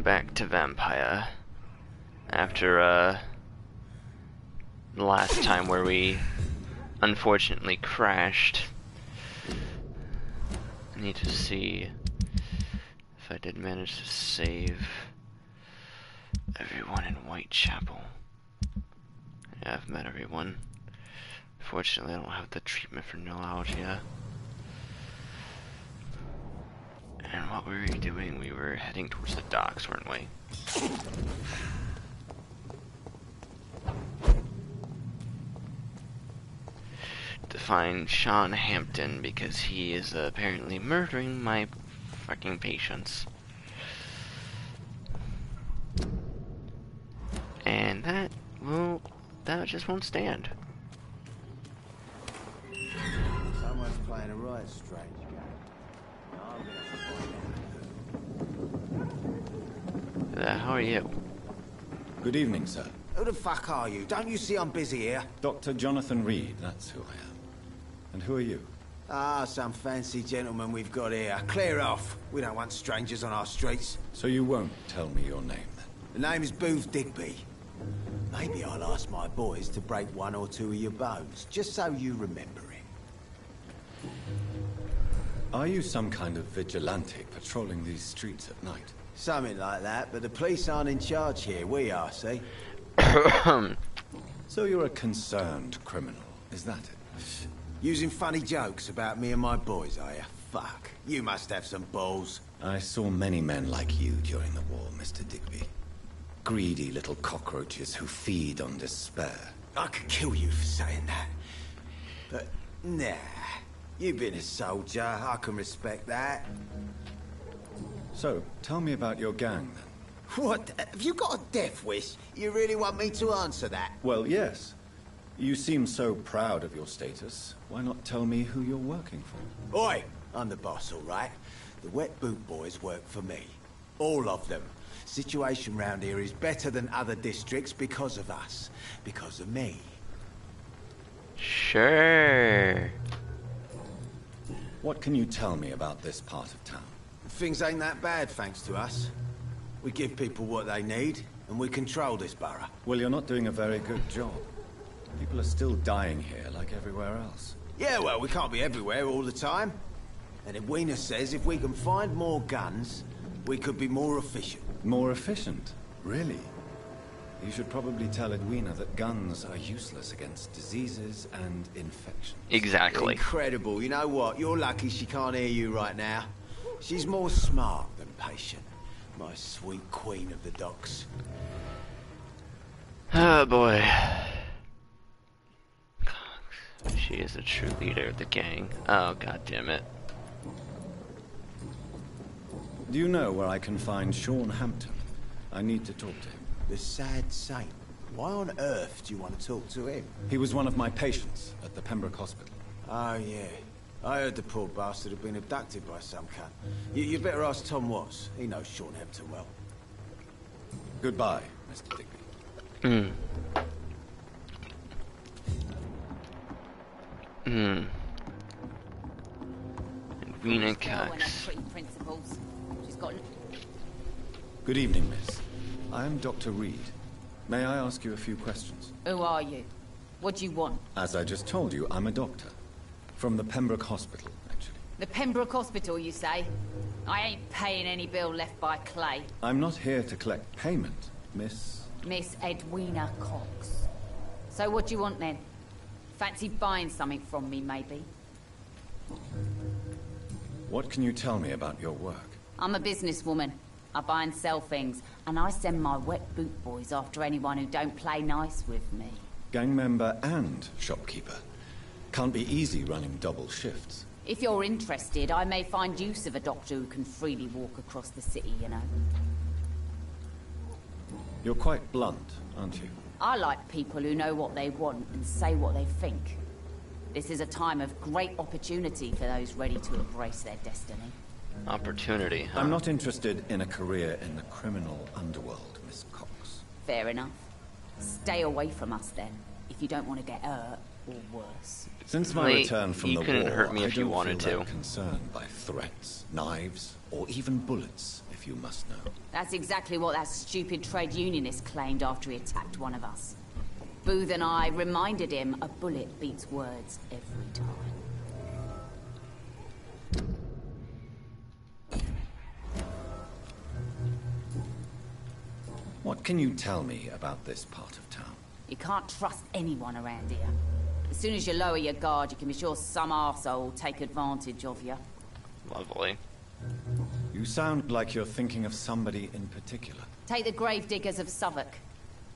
Welcome back to Vampyr. After the last time where we unfortunately crashed. I need to see if I did manage to save everyone in Whitechapel. Yeah, I've met everyone. Fortunately, I don't have the treatment for neuralgia. And what were we doing? We were heading towards the docks, weren't we? To find Sean Hampton, because he is apparently murdering my fucking patients. And that, well, that just won't stand. Someone's playing a right strange game. I'm gonna find out. How are you? Good evening, sir. Who the fuck are you? Don't you see I'm busy here? Dr. Jonathan Reed, that's who I am. And who are you? Ah, some fancy gentleman we've got here. Clear off. We don't want strangers on our streets. So you won't tell me your name, then? The name is Booth Digby. Maybe I'll ask my boys to break one or two of your bones, just so you remember him. Are you some kind of vigilante patrolling these streets at night? Something like that, but the police aren't in charge here. We are, see? So you're a concerned criminal, is that it? Using funny jokes about me and my boys, are you? Fuck. You must have some balls. I saw many men like you during the war, Mr. Digby. Greedy little cockroaches who feed on despair. I could kill you for saying that. But, nah. You've been a soldier. I can respect that. So, tell me about your gang, then. What? Have you got a death wish? You really want me to answer that? Well, yes. You seem so proud of your status. Why not tell me who you're working for? Oi! I'm the boss, all right? The Wet Boot Boys work for me. All of them. Situation round here is better than other districts because of us. Because of me. Sure. What can you tell me about this part of town? Things ain't that bad, thanks to us. We give people what they need, and we control this borough. Well, you're not doing a very good job. People are still dying here like everywhere else. Yeah, well, we can't be everywhere all the time. And Edwina says if we can find more guns, we could be more efficient. More efficient? Really? You should probably tell Edwina that guns are useless against diseases and infections. Exactly. Incredible. You know what? You're lucky she can't hear you right now. She's more smart than patient. My sweet queen of the docks. Oh boy. She is a true leader of the gang. Oh, god damn it. Do you know where I can find Sean Hampton? I need to talk to him. The sad saint. Why on earth do you want to talk to him? He was one of my patients at the Pembroke Hospital. Oh, yeah. I heard the poor bastard had been abducted by some cunt. You better ask Tom Watts. He knows Sean Hampton well. Goodbye, Mr. Digby. Edwina Cox. Good evening, miss. I am Dr. Reed. May I ask you a few questions? Who are you? What do you want? As I just told you, I'm a doctor. From the Pembroke Hospital, actually. The Pembroke Hospital, you say? I ain't paying any bill left by Clay. I'm not here to collect payment, Miss... Miss Edwina Cox. So what do you want then? Fancy buying something from me, maybe? What can you tell me about your work? I'm a businesswoman. I buy and sell things, and I send my Wet Boot Boys after anyone who don't play nice with me. Gang member and shopkeeper. Can't be easy running double shifts. If you're interested, I may find use of a doctor who can freely walk across the city, you know. You're quite blunt, aren't you? I like people who know what they want and say what they think. This is a time of great opportunity for those ready to embrace their destiny. Opportunity, huh? I'm not interested in a career in the criminal underworld, Miss Cox. Fair enough. Stay away from us then, if you don't want to get hurt or worse. Since my Wait, return from you the couldn't war, hurt me I if you don't wanted feel to. that concerned by threats, knives, or even bullets, if if you must know. That's exactly what that stupid trade unionist claimed after he attacked one of us. Booth and I reminded him a bullet beats words every time. What can you tell me about this part of town? You can't trust anyone around here. As soon as you lower your guard, you can be sure some arsehole will take advantage of you. Lovely. You sound like you're thinking of somebody in particular. Take the gravediggers of Southwark.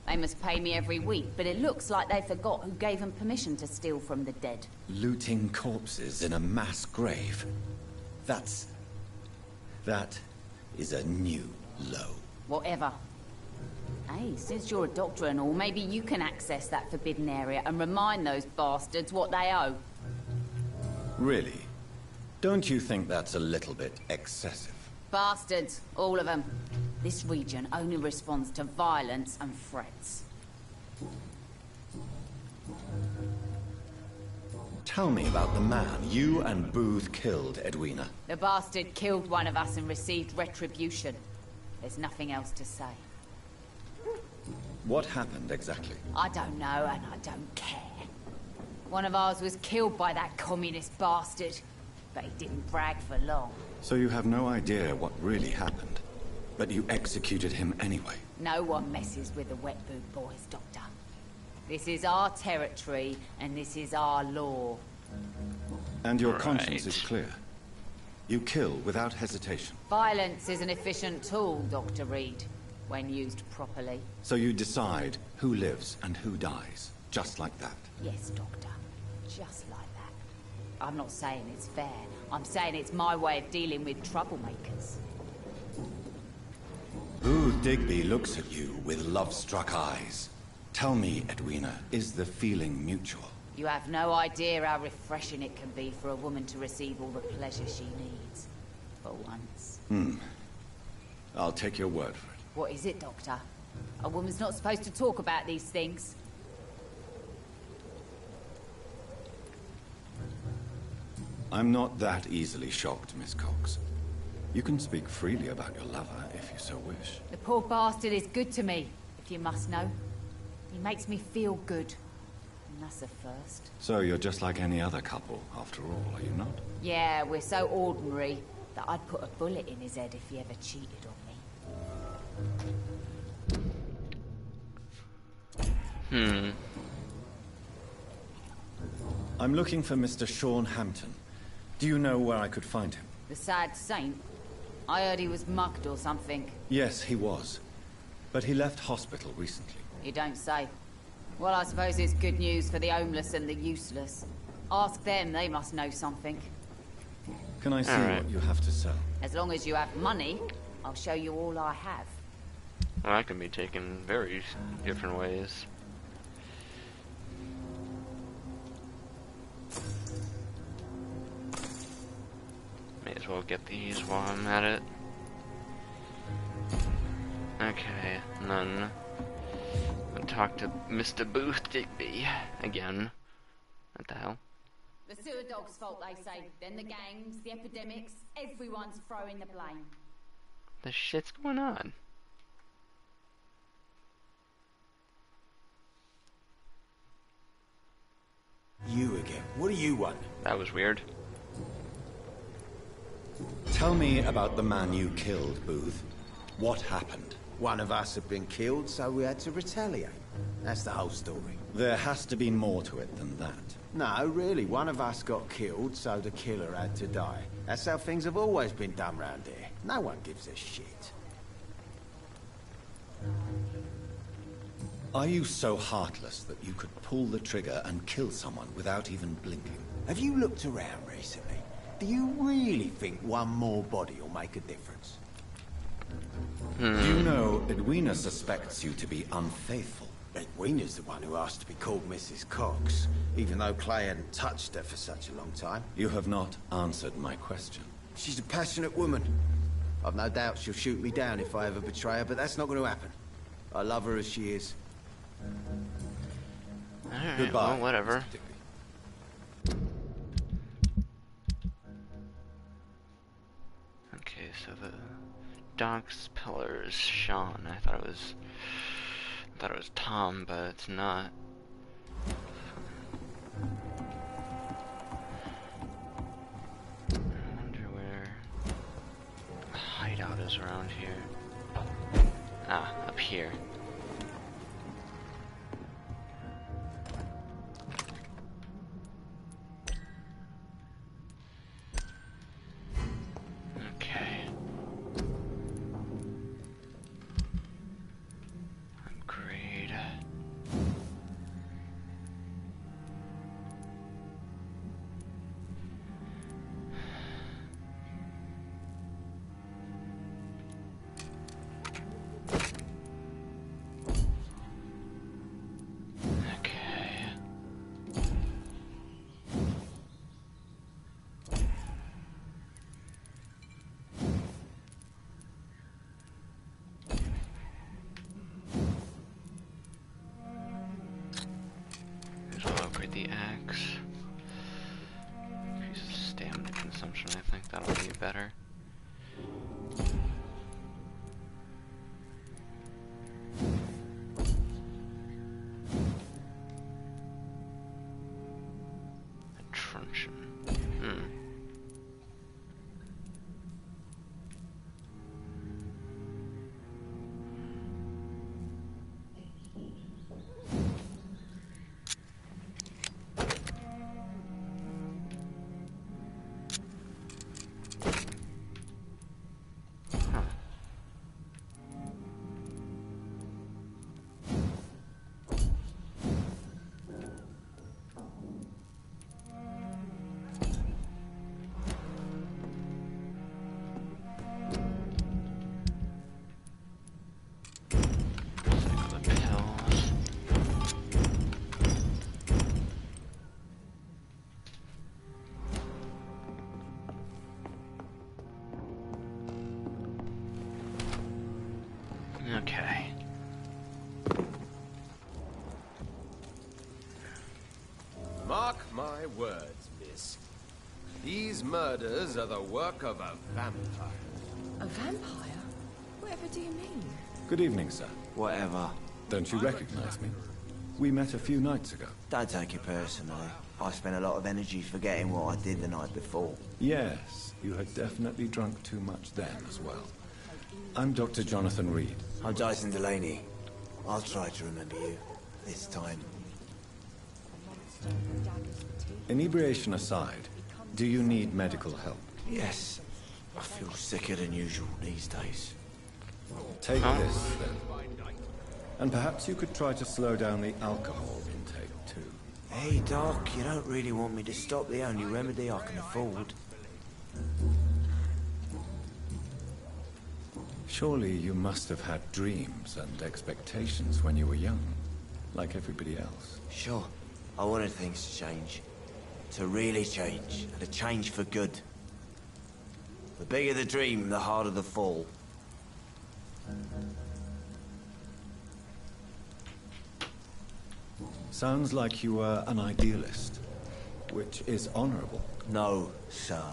They must pay me every week, but it looks like they forgot who gave them permission to steal from the dead. Looting corpses in a mass grave. That is a new low. Whatever. Hey, since you're a doctor and all, maybe you can access that forbidden area and remind those bastards what they owe. Really? Don't you think that's a little bit excessive? Bastards, all of them. This region only responds to violence and threats. Tell me about the man you and Booth killed, Edwina. The bastard killed one of us and received retribution. There's nothing else to say. What happened exactly? I don't know, and I don't care. One of ours was killed by that communist bastard, but he didn't brag for long. So you have no idea what really happened, but you executed him anyway. No one messes with the wet boot boys, Doctor. This is our territory, and this is our law. And your conscience is clear. You kill without hesitation. Violence is an efficient tool, Dr. Reed, when used properly. So you decide who lives and who dies, just like that. Yes, Doctor. Just like that. I'm not saying it's fair. I'm saying it's my way of dealing with troublemakers. Booth Digby looks at you with love-struck eyes. Tell me, Edwina, is the feeling mutual? You have no idea how refreshing it can be for a woman to receive all the pleasure she needs. For once. I'll take your word for it. What is it, Doctor? A woman's not supposed to talk about these things. I'm not that easily shocked, Miss Cox. You can speak freely about your lover if you so wish. The poor bastard is good to me, if you must know. He makes me feel good. And that's a first. So you're just like any other couple, after all, are you not? Yeah, we're so ordinary that I'd put a bullet in his head if he ever cheated on me. I'm looking for Mr. Sean Hampton. Do you know where I could find him? The sad saint? I heard he was mugged or something. Yes, he was. But he left hospital recently. You don't say. Well, I suppose it's good news for the homeless and the useless. Ask them, they must know something. Can I see what you have to sell? As long as you have money, I'll show you all I have. Well, that can be taken very different ways. May as well get these while I'm at it. Okay, none. I'll talk to Mr. Booth Digby again. What the hell? The sewer dog's fault, they say. Then the gangs, the epidemics, everyone's throwing the blame. The shit's going on? You again. What do you want? That was weird. Tell me about the man you killed, Booth. What happened? One of us had been killed, so we had to retaliate. That's the whole story. There has to be more to it than that. No, really, one of us got killed, so the killer had to die. That's how things have always been done round here. No one gives a shit. Are you so heartless that you could pull the trigger and kill someone without even blinking? Have you looked around recently? Do you really think one more body will make a difference? Do you know Edwina suspects you to be unfaithful? Edwina's the one who asked to be called Mrs. Cox, even though Clay hadn't touched her for such a long time. You have not answered my question. She's a passionate woman. I've no doubt she'll shoot me down if I ever betray her, but that's not going to happen. I love her as she is. Alright, Goodbye. well, whatever. Mr. Digby. Okay, so the Doc's Pillars, Sean. I thought it was Tom, but it's not. I wonder where the hideout is around here. Ah, up here. Okay. Upgrade. Okay. It'll upgrade the axe. Increases stamina consumption, I think that'll be better. A truncheon. Huh. The pills. Okay. Mark my words, miss. These murders are the work of a vampire. A vampire? Whatever do you mean? Good evening, sir. Whatever. Don't you recognize me? We met a few nights ago. Don't take it personally. I spent a lot of energy forgetting what I did the night before. Yes, you had definitely drunk too much then as well. I'm Dr. Jonathan Reed. I'm Dyson Delaney. I'll try to remember you. This time. Inebriation aside, do you need medical help? Yes. I feel sicker than usual these days. Take this, then. And perhaps you could try to slow down the alcohol intake, too. Hey, Doc, you don't really want me to stop the only remedy I can afford. Surely you must have had dreams and expectations when you were young, like everybody else. Sure. I wanted things to change. To really change. And to change for good. The bigger the dream, the harder the fall. Sounds like you were an idealist, which is honorable. No, sir.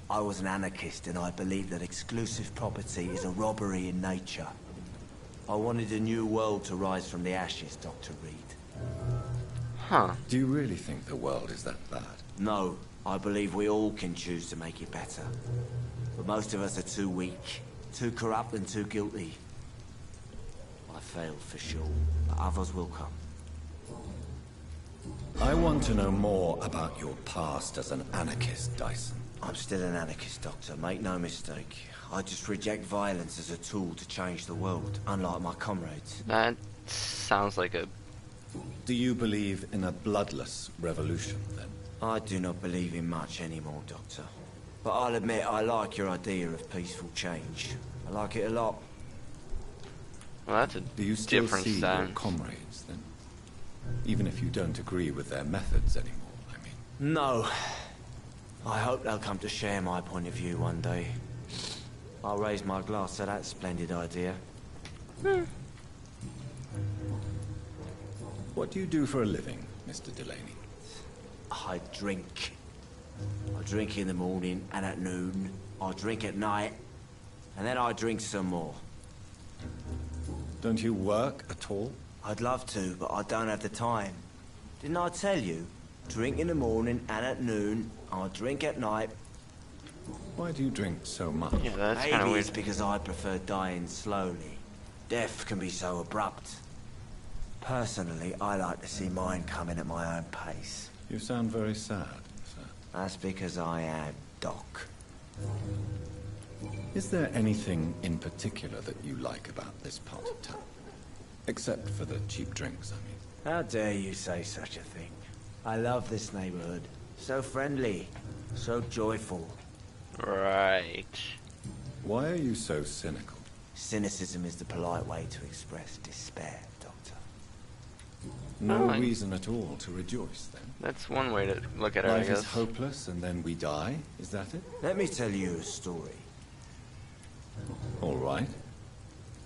I was an anarchist and I believed that exclusive property is a robbery in nature. I wanted a new world to rise from the ashes, Dr. Reed. Huh. Do you really think the world is that bad? No, I believe we all can choose to make it better. But most of us are too weak, too corrupt and too guilty. I failed for sure, but others will come. I want to know more about your past as an anarchist, Dyson. I'm still an anarchist, Doctor, make no mistake. I just reject violence as a tool to change the world, unlike my comrades. That sounds like a... Do you believe in a bloodless revolution, then? I do not believe in much anymore, Doctor. But I'll admit I like your idea of peaceful change. I like it a lot. Well, that's a Do you still different see your stance. comrades, then? Even if you don't agree with their methods anymore, I mean. No. I hope they'll come to share my point of view one day. I'll raise my glass to that splendid idea. What do you do for a living, Mr. Delaney? I drink. I drink in the morning and at noon. I drink at night. and then I drink some more. Don't you work at all? I'd love to, but I don't have the time. Didn't I tell you? Drink in the morning and at noon. I drink at night. Why do you drink so much? Yeah, that's kind of Maybe weird. it's because I prefer dying slowly. Death can be so abrupt. Personally, I like to see mine coming at my own pace. You sound very sad, sir. That's because I am, Doc. Is there anything in particular that you like about this part of town? Except for the cheap drinks, I mean. How dare you say such a thing? I love this neighborhood. So friendly, so joyful. Right. Why are you so cynical? Cynicism is the polite way to express despair, Doctor. No Oh, reason at all to rejoice, then? That's one way to look at it, I Life guess. is hopeless and then we die? Is that it? Let me tell you a story. All right.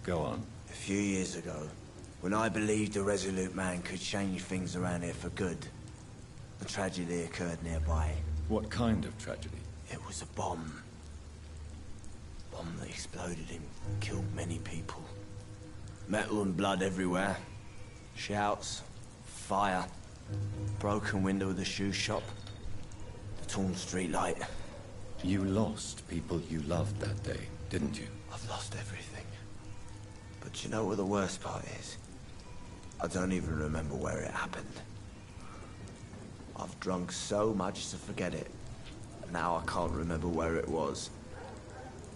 Go on. A few years ago, when I believed a resolute man could change things around here for good, a tragedy occurred nearby. What kind of tragedy? It was a bomb. Bomb that exploded and killed many people. Metal and blood everywhere. Shouts, fire, broken window of the shoe shop, the torn street light. You lost people you loved that day, didn't you? I've lost everything. But you know what the worst part is? I don't even remember where it happened. I've drunk so much to forget it. Now I can't remember where it was.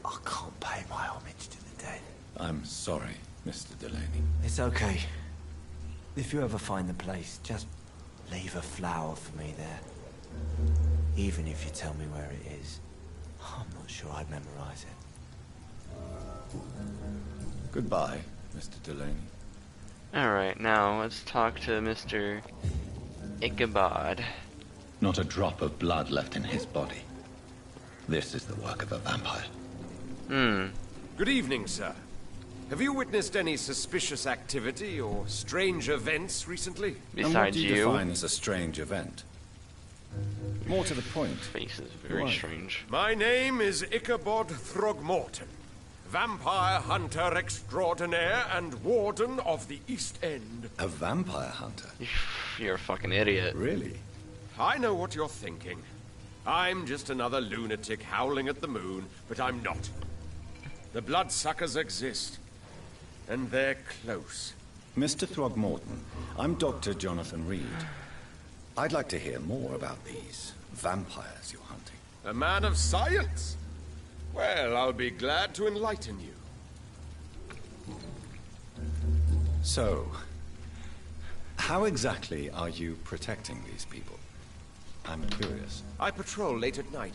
I can't pay my homage to the dead. I'm sorry, Mr. Delaney. It's okay. If you ever find the place, just leave a flower for me there. Even if you tell me where it is. I'm not sure I'd memorize it. Goodbye, Mr. Delaney. Alright, now let's talk to Mr. Ichabod. Not a drop of blood left in his body. This is the work of a vampire. Good evening, sir. Have you witnessed any suspicious activity or strange events recently? And what Besides do you you, define as a strange event? More to the point. face is very Why? strange. My name is Ichabod Throgmorton, vampire hunter extraordinaire and warden of the East End. A vampire hunter? You're a fucking idiot. Really? I know what you're thinking. I'm just another lunatic howling at the moon, but I'm not. The bloodsuckers exist, and they're close. Mr. Throgmorton, I'm Dr. Jonathan Reed. I'd like to hear more about these vampires you're hunting. A man of science? Well, I'll be glad to enlighten you. So, how exactly are you protecting these people? I'm curious. I patrol late at night,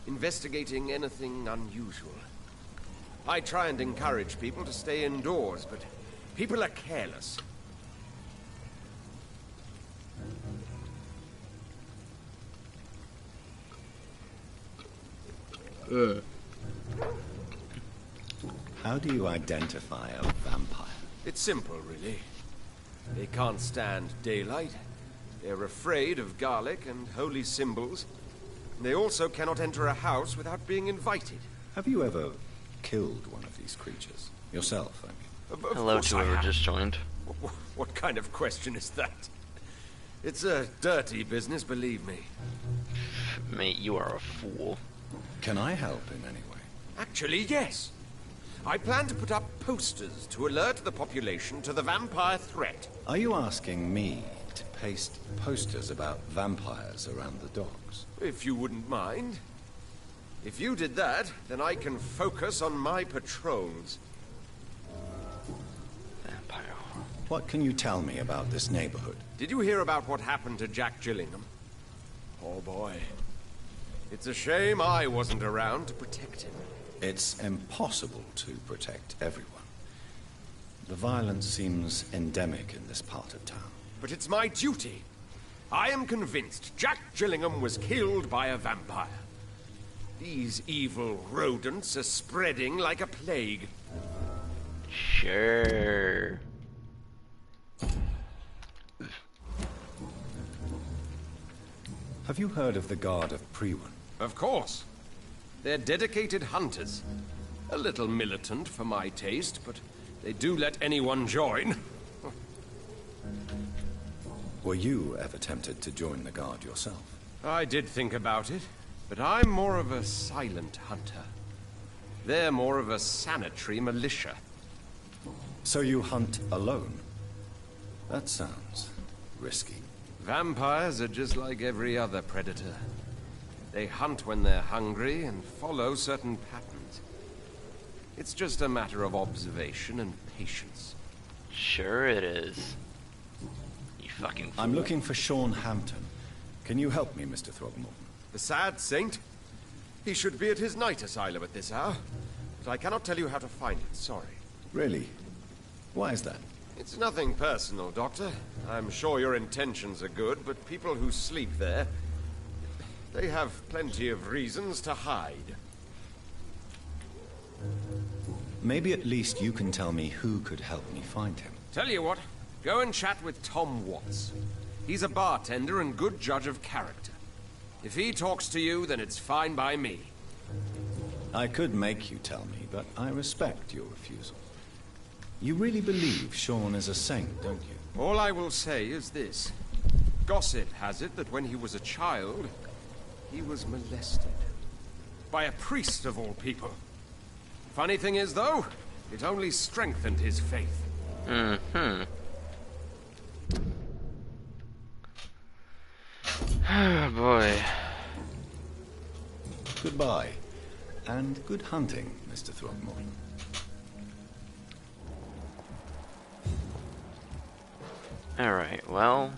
investigating anything unusual. I try and encourage people to stay indoors, but people are careless. How do you identify a vampire? It's simple, really. They can't stand daylight. They're afraid of garlic and holy symbols. They also cannot enter a house without being invited. Have you ever killed one of these creatures? Yourself, I mean. Of Hello course to I whoever have. just joined. What kind of question is that? It's a dirty business, believe me. Mate, you are a fool. Can I help in any way? Actually, yes. I plan to put up posters to alert the population to the vampire threat. Are you asking me to paste posters about vampires around the docks? If you wouldn't mind. If you did that, then I can focus on my patrols. Vampire. What can you tell me about this neighborhood? Did you hear about what happened to Jack Gillingham? Oh boy. It's a shame I wasn't around to protect him. It's impossible to protect everyone. The violence seems endemic in this part of town. But it's my duty. I am convinced Jack Gillingham was killed by a vampire. These evil rodents are spreading like a plague. Sure. Have you heard of the Guard of Priwen? Of course. They're dedicated hunters. A little militant for my taste, but they do let anyone join. Were you ever tempted to join the Guard yourself? I did think about it, but I'm more of a silent hunter. They're more of a sanitary militia. So you hunt alone? That sounds risky. Vampires are just like every other predator. They hunt when they're hungry and follow certain patterns. It's just a matter of observation and patience. Sure it is. You fucking fool. I'm looking for Sean Hampton. Can you help me, Mr. Throgmorton? The sad saint? He should be at his night asylum at this hour. But I cannot tell you how to find it, sorry. Really? Why is that? It's nothing personal, Doctor. I'm sure your intentions are good, but people who sleep there, they have plenty of reasons to hide. Maybe at least you can tell me who could help me find him. Tell you what, go and chat with Tom Watts. He's a bartender and good judge of character. If he talks to you, then it's fine by me. I could make you tell me, but I respect your refusal. You really believe Sean is a saint, don't you? All I will say is this. Gossip has it that when he was a child, he was molested. By a priest of all people. Funny thing is, though, it only strengthened his faith. Mm-hmm. Oh boy. Goodbye. And good hunting, Mr. Throgmorton. Alright, well,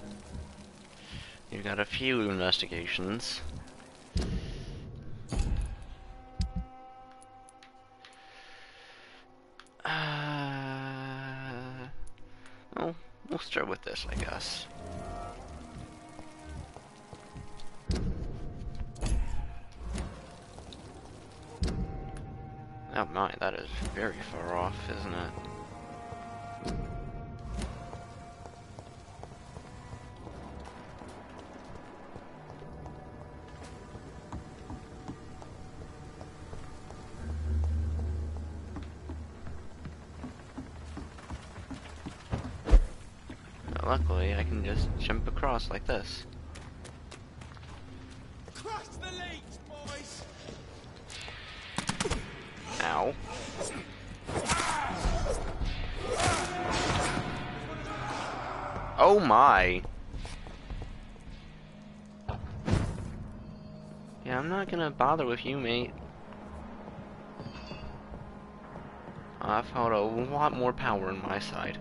you've got a few investigations. Well, we'll start with this, I guess. Oh my, that is very far off, isn't it? Luckily, I can just jump across like this. Crush the leech, boys! Ow. Oh my! Yeah, I'm not gonna bother with you, mate. I've had a lot more power on my side.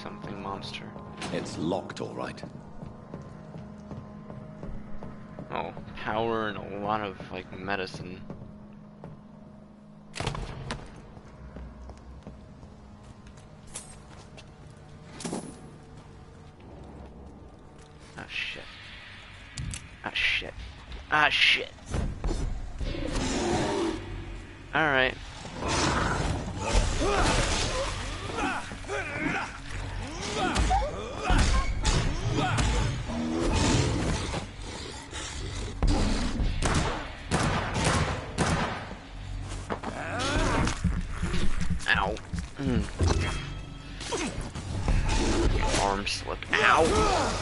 Something monster. It's locked, all right. Oh, power and a lot of, like, medicine. Ah, shit. Ah, shit. Ah, shit. Alright. Ow. Arm slip. Ow!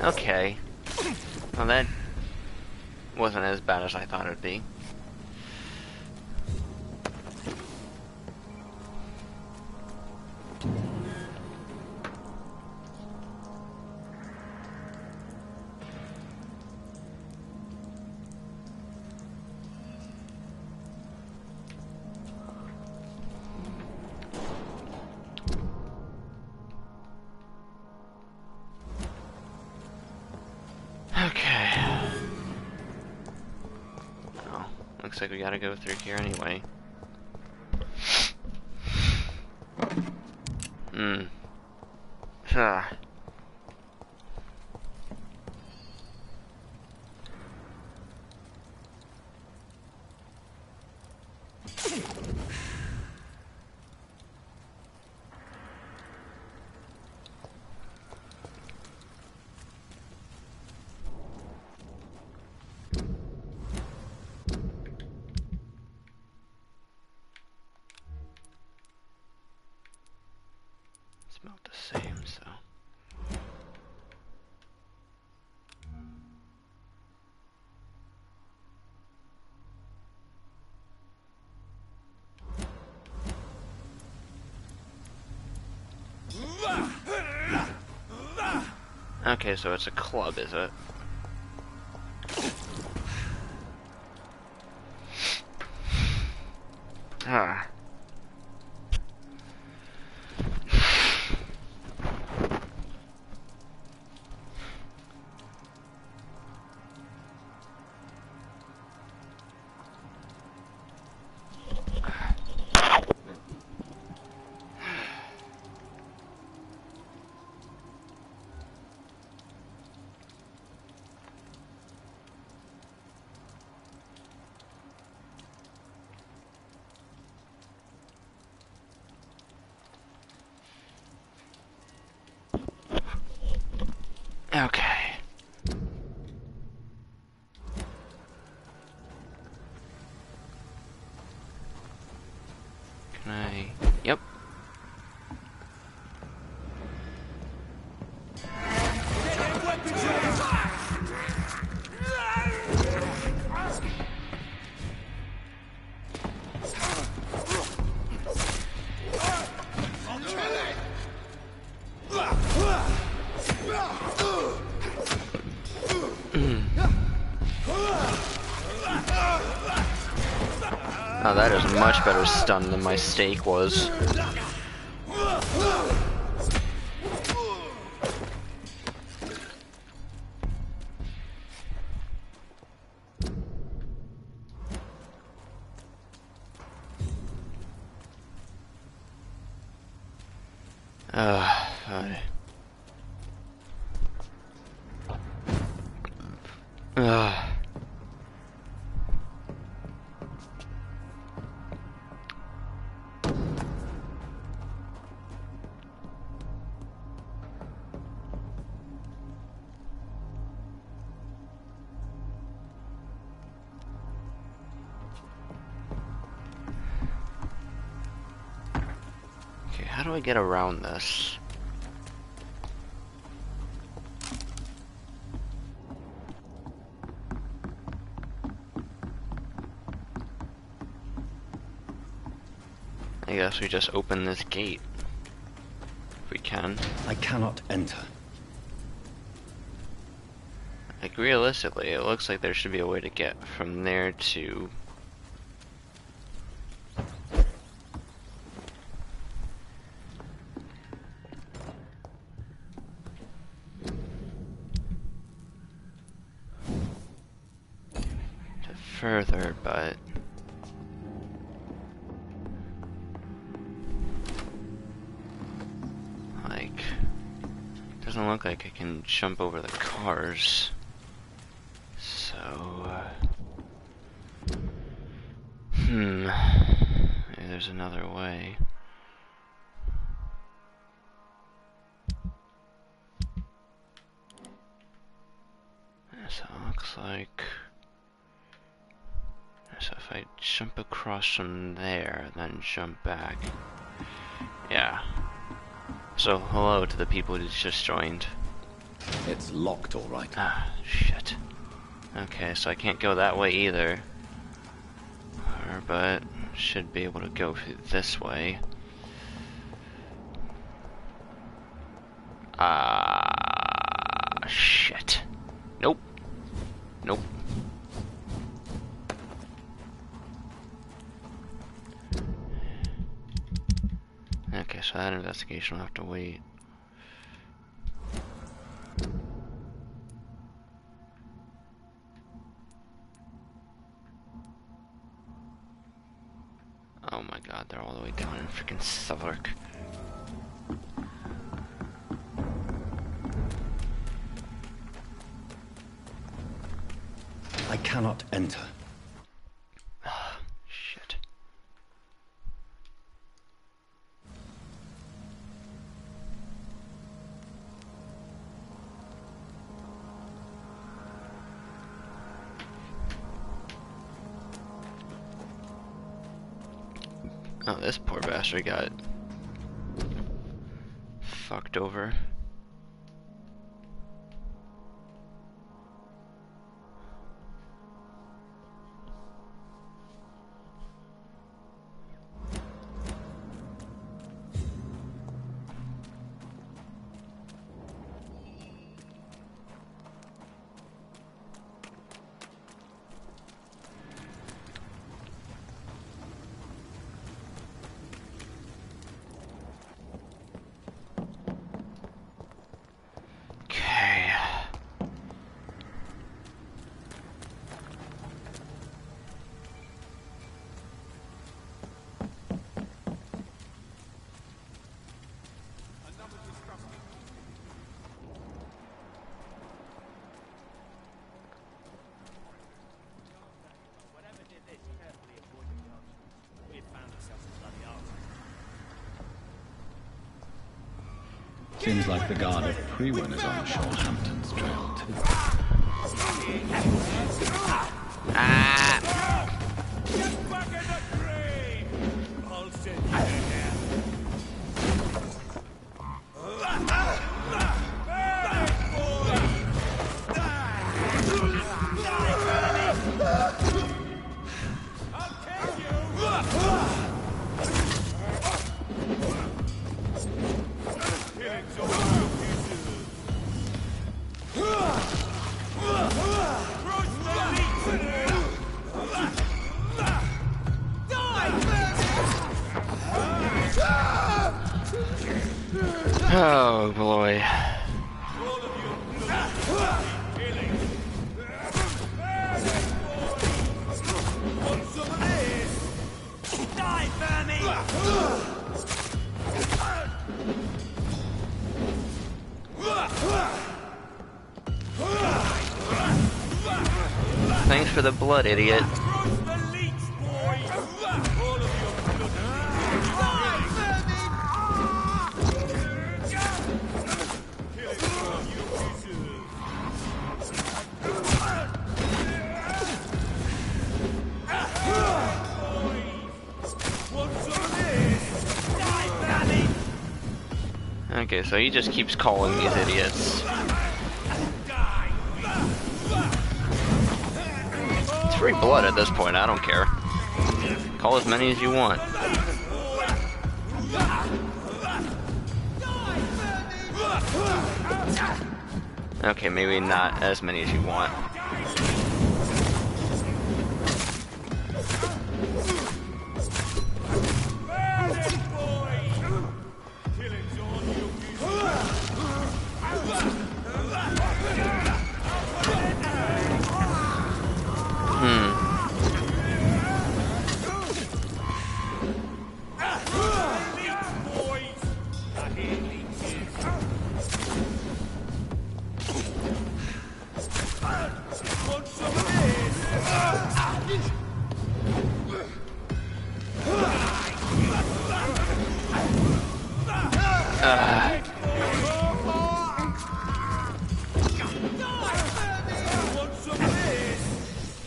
Okay. Well, that wasn't as bad as I thought it'd be. Okay. looks like we gotta go through here anyway. Hmm. Ah. Smelled the same, so. Okay, so it's a club, is it? Ah. Okay. Can I? Yep. Oh, that is a much better stun than my steak was. Alright. Okay, how do I get around this? I guess we just open this gate. If we can. I cannot enter. Like, realistically, it looks like there should be a way to get from there to... further, but... like... doesn't look like I can jump over the cars. So... maybe there's another way. So it looks like... so if I jump across from there, then jump back... yeah. So, hello to the people who just joined. It's locked, all right. Ah, shit. Okay, so I can't go that way either. But should be able to go this way. Ah, shit. Nope. Nope. Okay, so that investigation will have to wait. Oh my god, they're all the way down in freaking Southwark. I cannot enter. Shit. Oh, this poor bastard got fucked over. Okay. Seems like the guard of Prewin is on Shorehampton's trail too. Oh boy. Thanks for the blood, idiot. Okay, so he just keeps calling these idiots. It's free blood at this point, I don't care. Call as many as you want. Okay, maybe not as many as you want.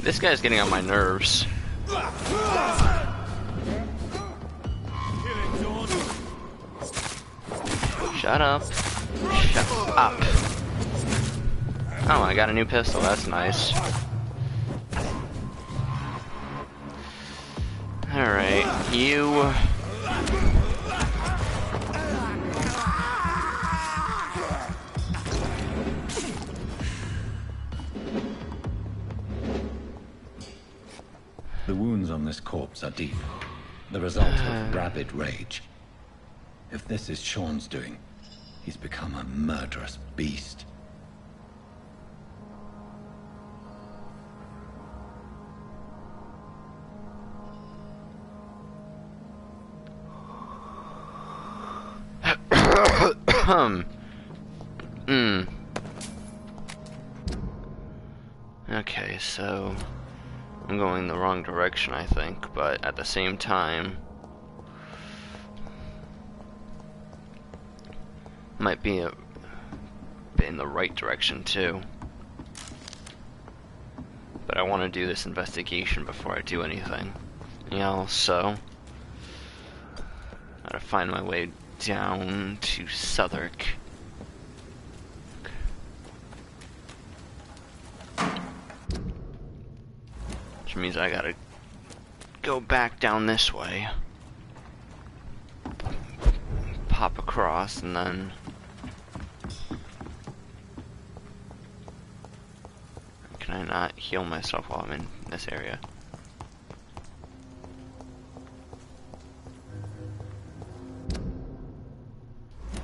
This guy's getting on my nerves. Shut up. Shut up. Oh, I got a new pistol. That's nice. Alright, you... The wounds on this corpse are deep. The result of rabid rage. If this is Sean's doing, he's become a murderous beast. Hmm. Okay, so I'm going the wrong direction, I think, but at the same time, might be a bit in the right direction too. But I want to do this investigation before I do anything else, so gotta find my way down to Southwark. Which means I gotta go back down this way. Pop across and then... Can I not heal myself while I'm in this area?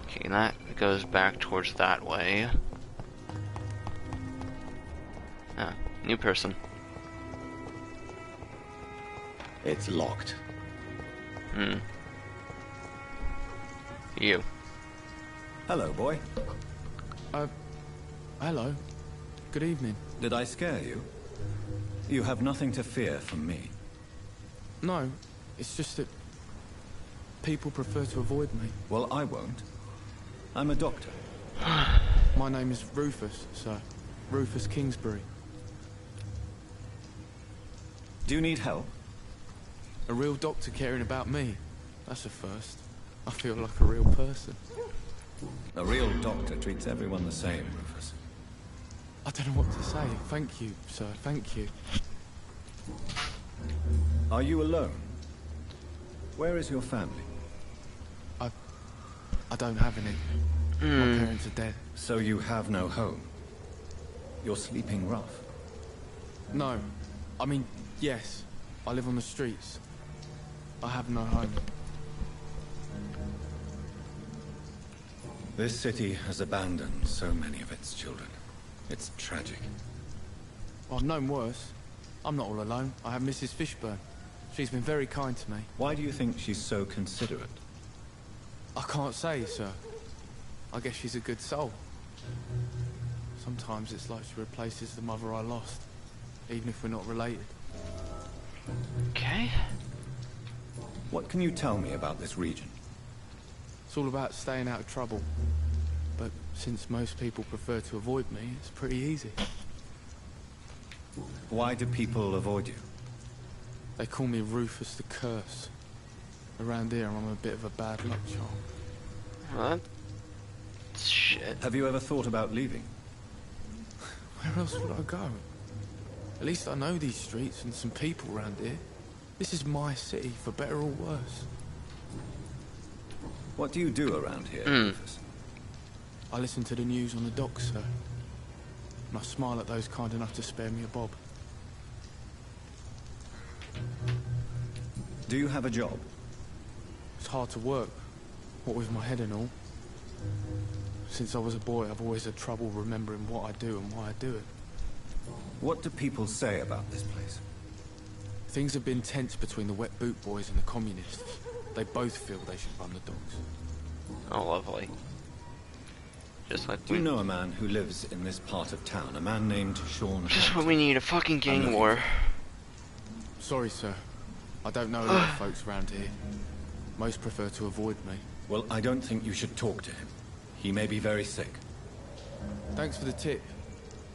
Okay, that goes back towards that way. Ah, new person. It's locked. Hmm. You. Hello, boy. Hello. Good evening. Did I scare you? You have nothing to fear from me. No, it's just that people prefer to avoid me. Well, I won't. I'm a doctor. My name is Rufus, sir. Rufus Kingsbury. Do you need help? A real doctor caring about me. That's a first. I feel like a real person. A real doctor treats everyone the same, Rufus. I don't know what to say. Thank you, sir. Thank you. Are you alone? Where is your family? I don't have any. My parents are dead. So you have no home? You're sleeping rough? No. I mean, yes. I live on the streets. I have no home. This city has abandoned so many of its children. It's tragic. I've known worse. I'm not all alone. I have Mrs. Fishburne. She's been very kind to me. Why do you think she's so considerate? I can't say, sir. I guess she's a good soul. Sometimes it's like she replaces the mother I lost, even if we're not related. Okay. What can you tell me about this region? It's all about staying out of trouble. But since most people prefer to avoid me, it's pretty easy. Why do people avoid you? They call me Rufus the Curse. Around here, I'm a bit of a bad luck charm. What? Shit. Have you ever thought about leaving? Where else would I go? At least I know these streets and some people around here. This is my city, for better or worse. What do you do around here, Rufus? I listen to the news on the docks, sir. And I smile at those kind enough to spare me a bob. Do you have a job? It's hard to work, what with my head and all. Since I was a boy, I've always had trouble remembering what I do and why I do it. What do people say about this place? Things have been tense between the wet boot boys and the communists. They both feel they should run the docks. Oh, lovely. Just like Do you know a man who lives in this part of town? A man named Sean. Just what we need, a fucking gang war. Sorry, sir. I don't know a lot of folks around here. Most prefer to avoid me. Well, I don't think you should talk to him. He may be very sick. Thanks for the tip.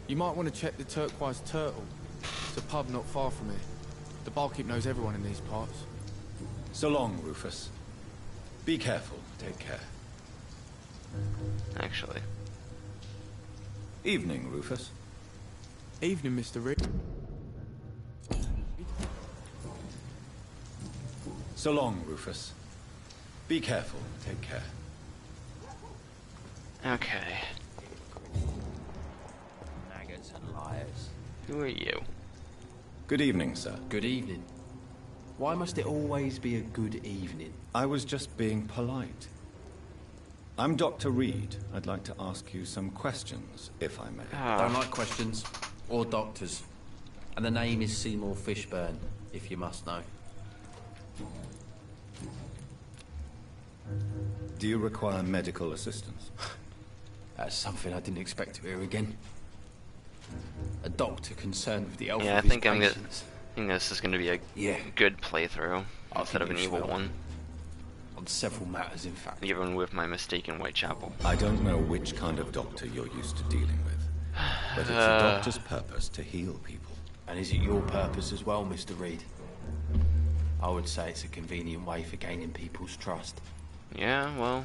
You might want to check the Turquoise Turtle. It's a pub not far from here. The barkeep knows everyone in these parts. So long, Rufus. Be careful. Take care. Actually. Evening, Rufus. Evening, Mr. Reed. So long, Rufus. Be careful. Take care. Okay. Maggots and liars. Who are you? Good evening, sir. Good evening. Why must it always be a good evening? I was just being polite. I'm Dr. Reed. I'd like to ask you some questions, if I may. Don't like questions. Or doctors. And the name is Seymour Fishburne, if you must know. Do you require medical assistance? That's something I didn't expect to hear again. A doctor concerned with the health Yeah, I of his think patients. I think this is going to be a good playthrough instead of an evil one. On several matters, in fact. Even with my mistake in Whitechapel. I don't know which kind of doctor you're used to dealing with, but it's a doctor's purpose to heal people. And is it your purpose as well, Mr. Reed? I would say it's a convenient way for gaining people's trust. Yeah, well,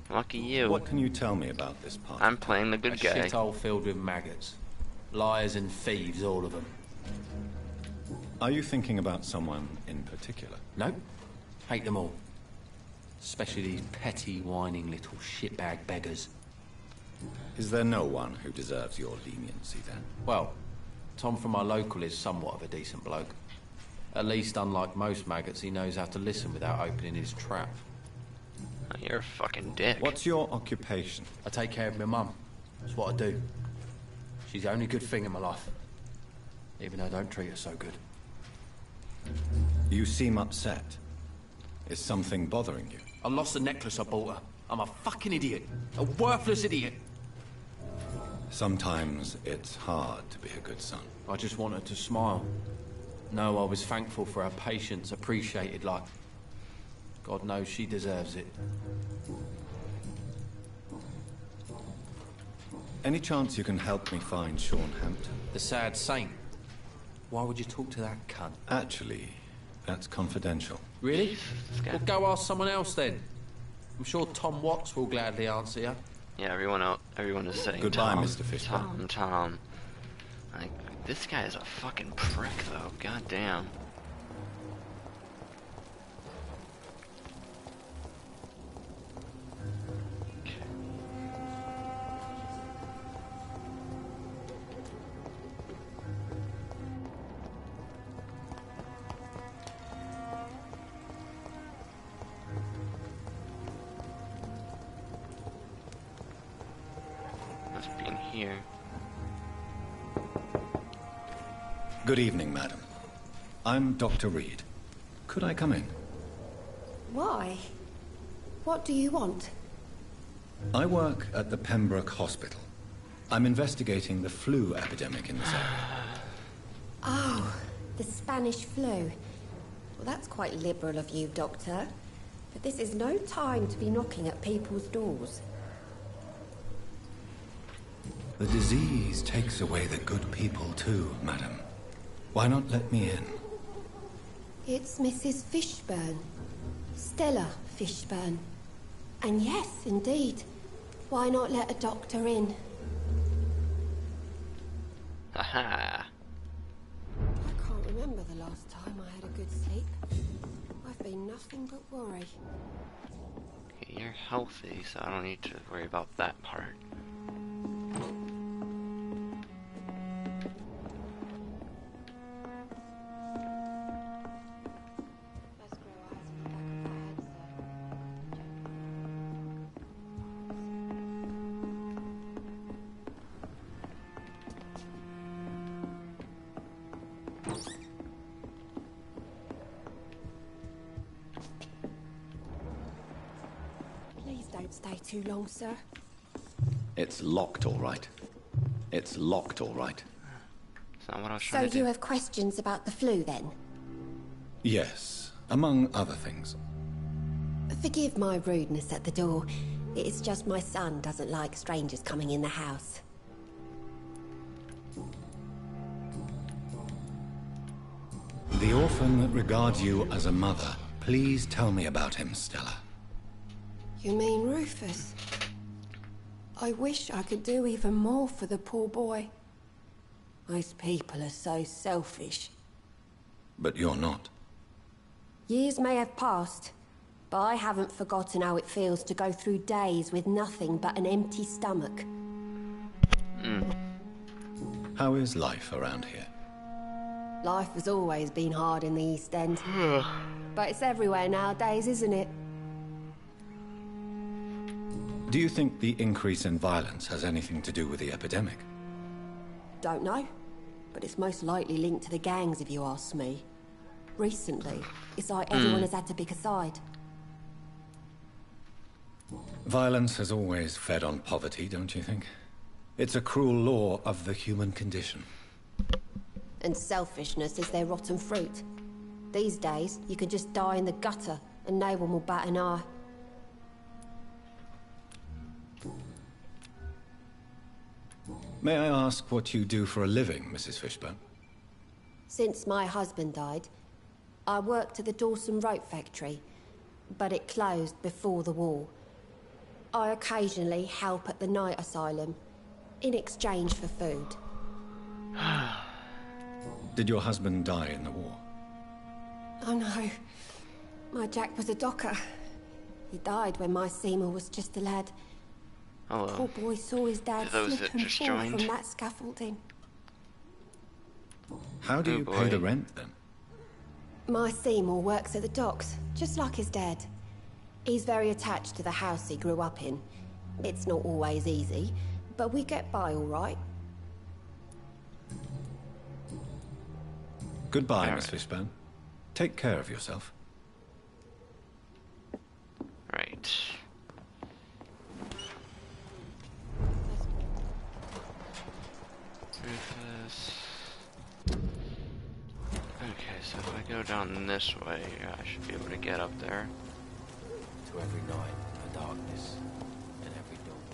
lucky you. What can you tell me about this part? I'm playing the good guy. A shithole filled with maggots. Liars and thieves, all of them. Are you thinking about someone in particular? No. Hate them all. Especially these petty, whining little shitbag beggars. Is there no one who deserves your leniency then? Well, Tom from my local is somewhat of a decent bloke. At least, unlike most maggots, he knows how to listen without opening his trap. Oh, you're a fucking dick. What's your occupation? I take care of my mum. That's what I do. She's the only good thing in my life. Even though I don't treat her so good. You seem upset. Is something bothering you? I lost the necklace I bought her. I'm a fucking idiot. A worthless idiot. Sometimes it's hard to be a good son. I just want her to smile. No, I was thankful for her patience, appreciated like... God knows she deserves it. Any chance you can help me find Sean Hampton? The sad saint. Why would you talk to that cunt? Actually, that's confidential. Really? Well, go ask someone else then. I'm sure Tom Watts will gladly answer you. Yeah, everyone is saying Goodbye, Tom, Mr. Fishburne. Tom. Like, this guy is a fucking prick, though. God damn. Must be in here. Good evening, madam. I'm Dr. Reed. Could I come in? Why? What do you want? I work at the Pembroke Hospital. I'm investigating the flu epidemic in this area. Oh, the Spanish flu. Well, that's quite liberal of you, Doctor. But this is no time to be knocking at people's doors. The disease takes away the good people too, madam. Why not let me in? It's Mrs. Fishburne. Stella Fishburne. And yes, indeed. Why not let a doctor in? Haha. I can't remember the last time I had a good sleep. I've been nothing but worry. Okay, you're healthy, so I don't need to worry about that part. Please don't stay too long, sir. It's locked, all right. It's locked, all right. That's not what I was So trying to do. you have questions about the flu, then? Yes, among other things. Forgive my rudeness at the door. It's just my son doesn't like strangers coming in the house. The orphan that regards you as a mother. Please tell me about him, Stella. You mean Rufus? I wish I could do even more for the poor boy. Most people are so selfish. But you're not. Years may have passed, but I haven't forgotten how it feels to go through days with nothing but an empty stomach. How is life around here? Life has always been hard in the East End. But it's everywhere nowadays, isn't it? Do you think the increase in violence has anything to do with the epidemic? Don't know. But it's most likely linked to the gangs, if you ask me. Recently, it's like everyone has had to pick a side. Violence has always fed on poverty, don't you think? It's a cruel law of the human condition. And selfishness is their rotten fruit. These days, you can just die in the gutter and no one will bat an eye. May I ask what you do for a living, Mrs. Fishburne? Since my husband died, I worked at the Dawson Rope factory, but it closed before the war. I occasionally help at the night asylum, in exchange for food. Did your husband die in the war? Oh no, my Jack was a docker. He died when my Seymour was just a lad. Hello. Poor boy saw his dad To those slip that and just fall joined. from that scaffolding. How do Oh you boy. pay the rent, then? My Seymour works at the docks, just like his dad. He's very attached to the house he grew up in. It's not always easy, but we get by all right. Goodbye, All Miss right. Fishburne. Take care of yourself. Right. Rufus. Okay, so if I go down this way, I should be able to get up there. To every night, the darkness, and every dawn.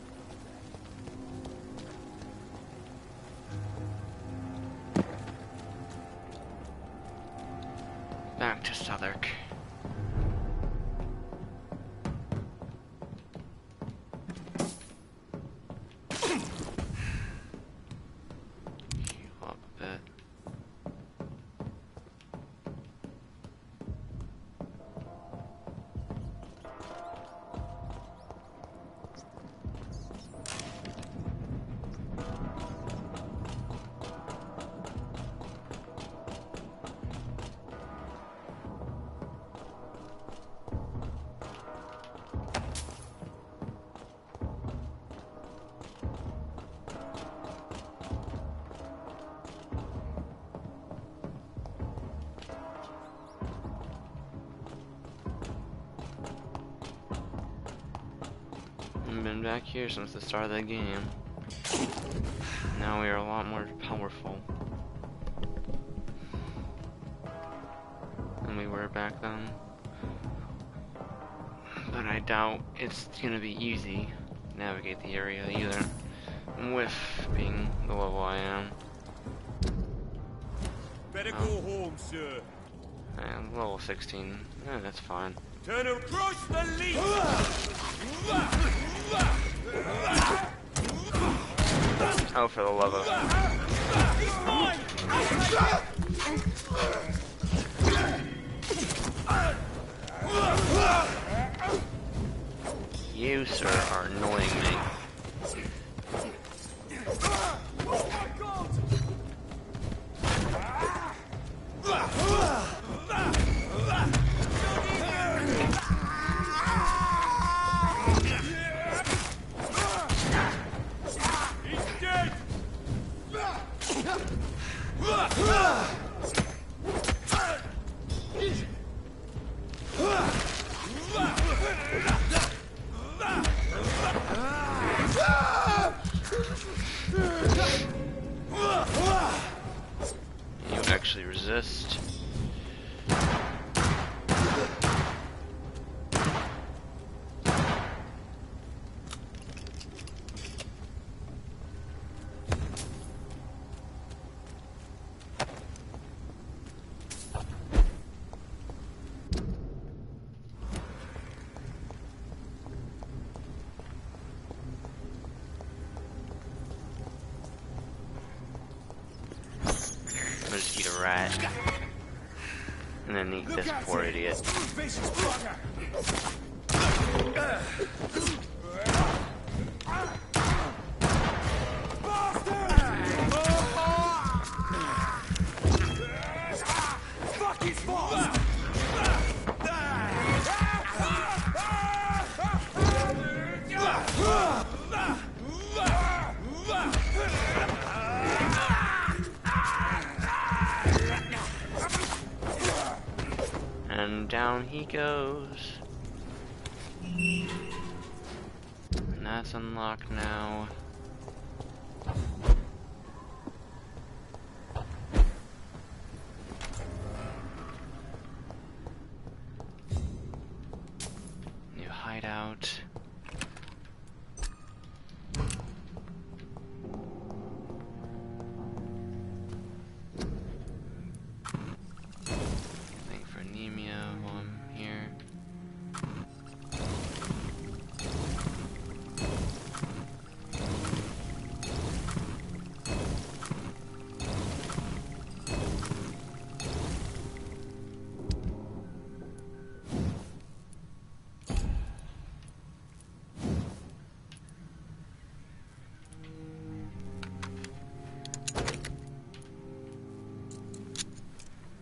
Back to Southwark. Heal up a bit. I've been back here since the start of the game. Now we are a lot more powerful than we were back then. But I doubt it's gonna be easy to navigate the area either, with being the level I am. Better go home, sir. And level 16, that's fine. Turn across the leaf! Oh, for the love of... He's mine! You, sir, are annoying me. He's dead! You actually resist. I'm gonna just eat a rat. And then eat this poor idiot. Fuck his boss! And down he goes. That's unlocked now. New hideout. Thing for anemia while I'm here.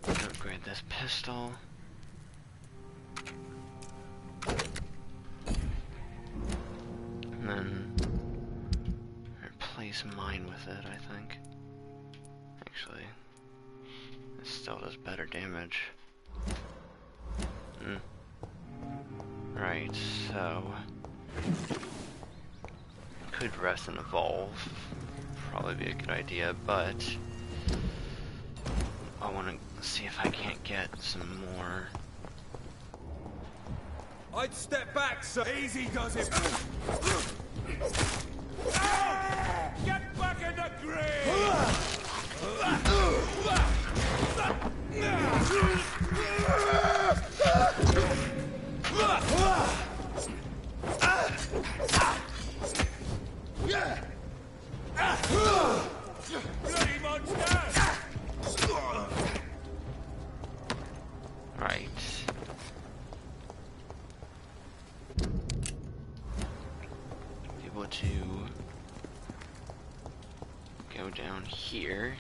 Upgrade this pistol. And then replace mine with it, I think. Actually, it still does better damage. Right, so could rest and evolve. Probably be a good idea, but I want to see if I can't get some more. I'd step back, so easy does it. Get back in the grave! Bloody monster! Right. Able to go down here.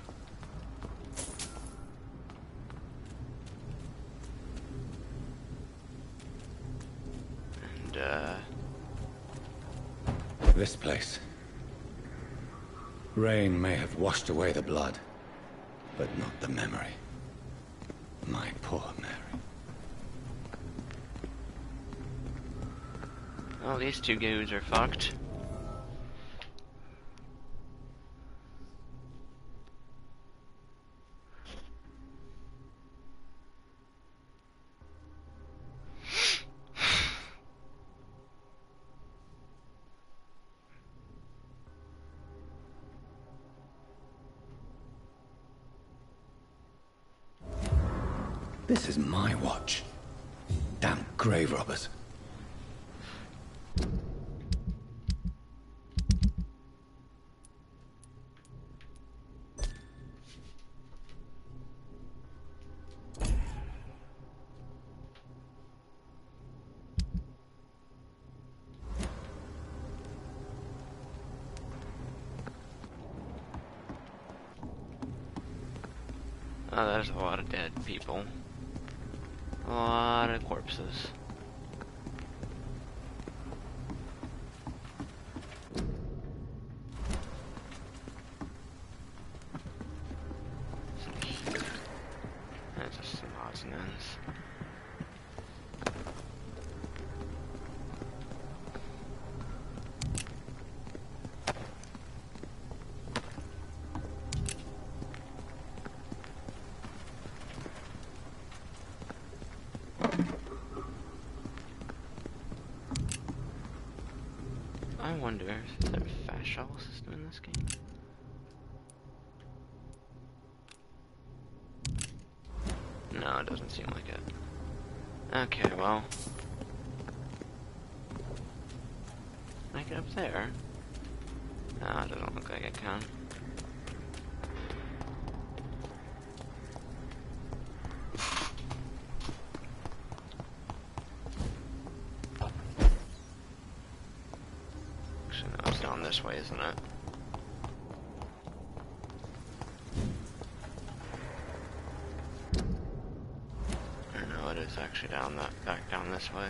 And This place. Rain may have washed away the blood, but not the memory. My poor Mary. oh, these two dudes are fucked. This is my watch. Damn grave robbers. Oh, there's a lot of dead people. A lot of corpses. That's just some odds and ends. I wonder if there's a fast travel system in this game. No, it doesn't seem like it. Okay, well. Can I get up there? No, it doesn't look like I can. Actually, no, it's down this way, isn't it? Or no, it is actually down back down this way.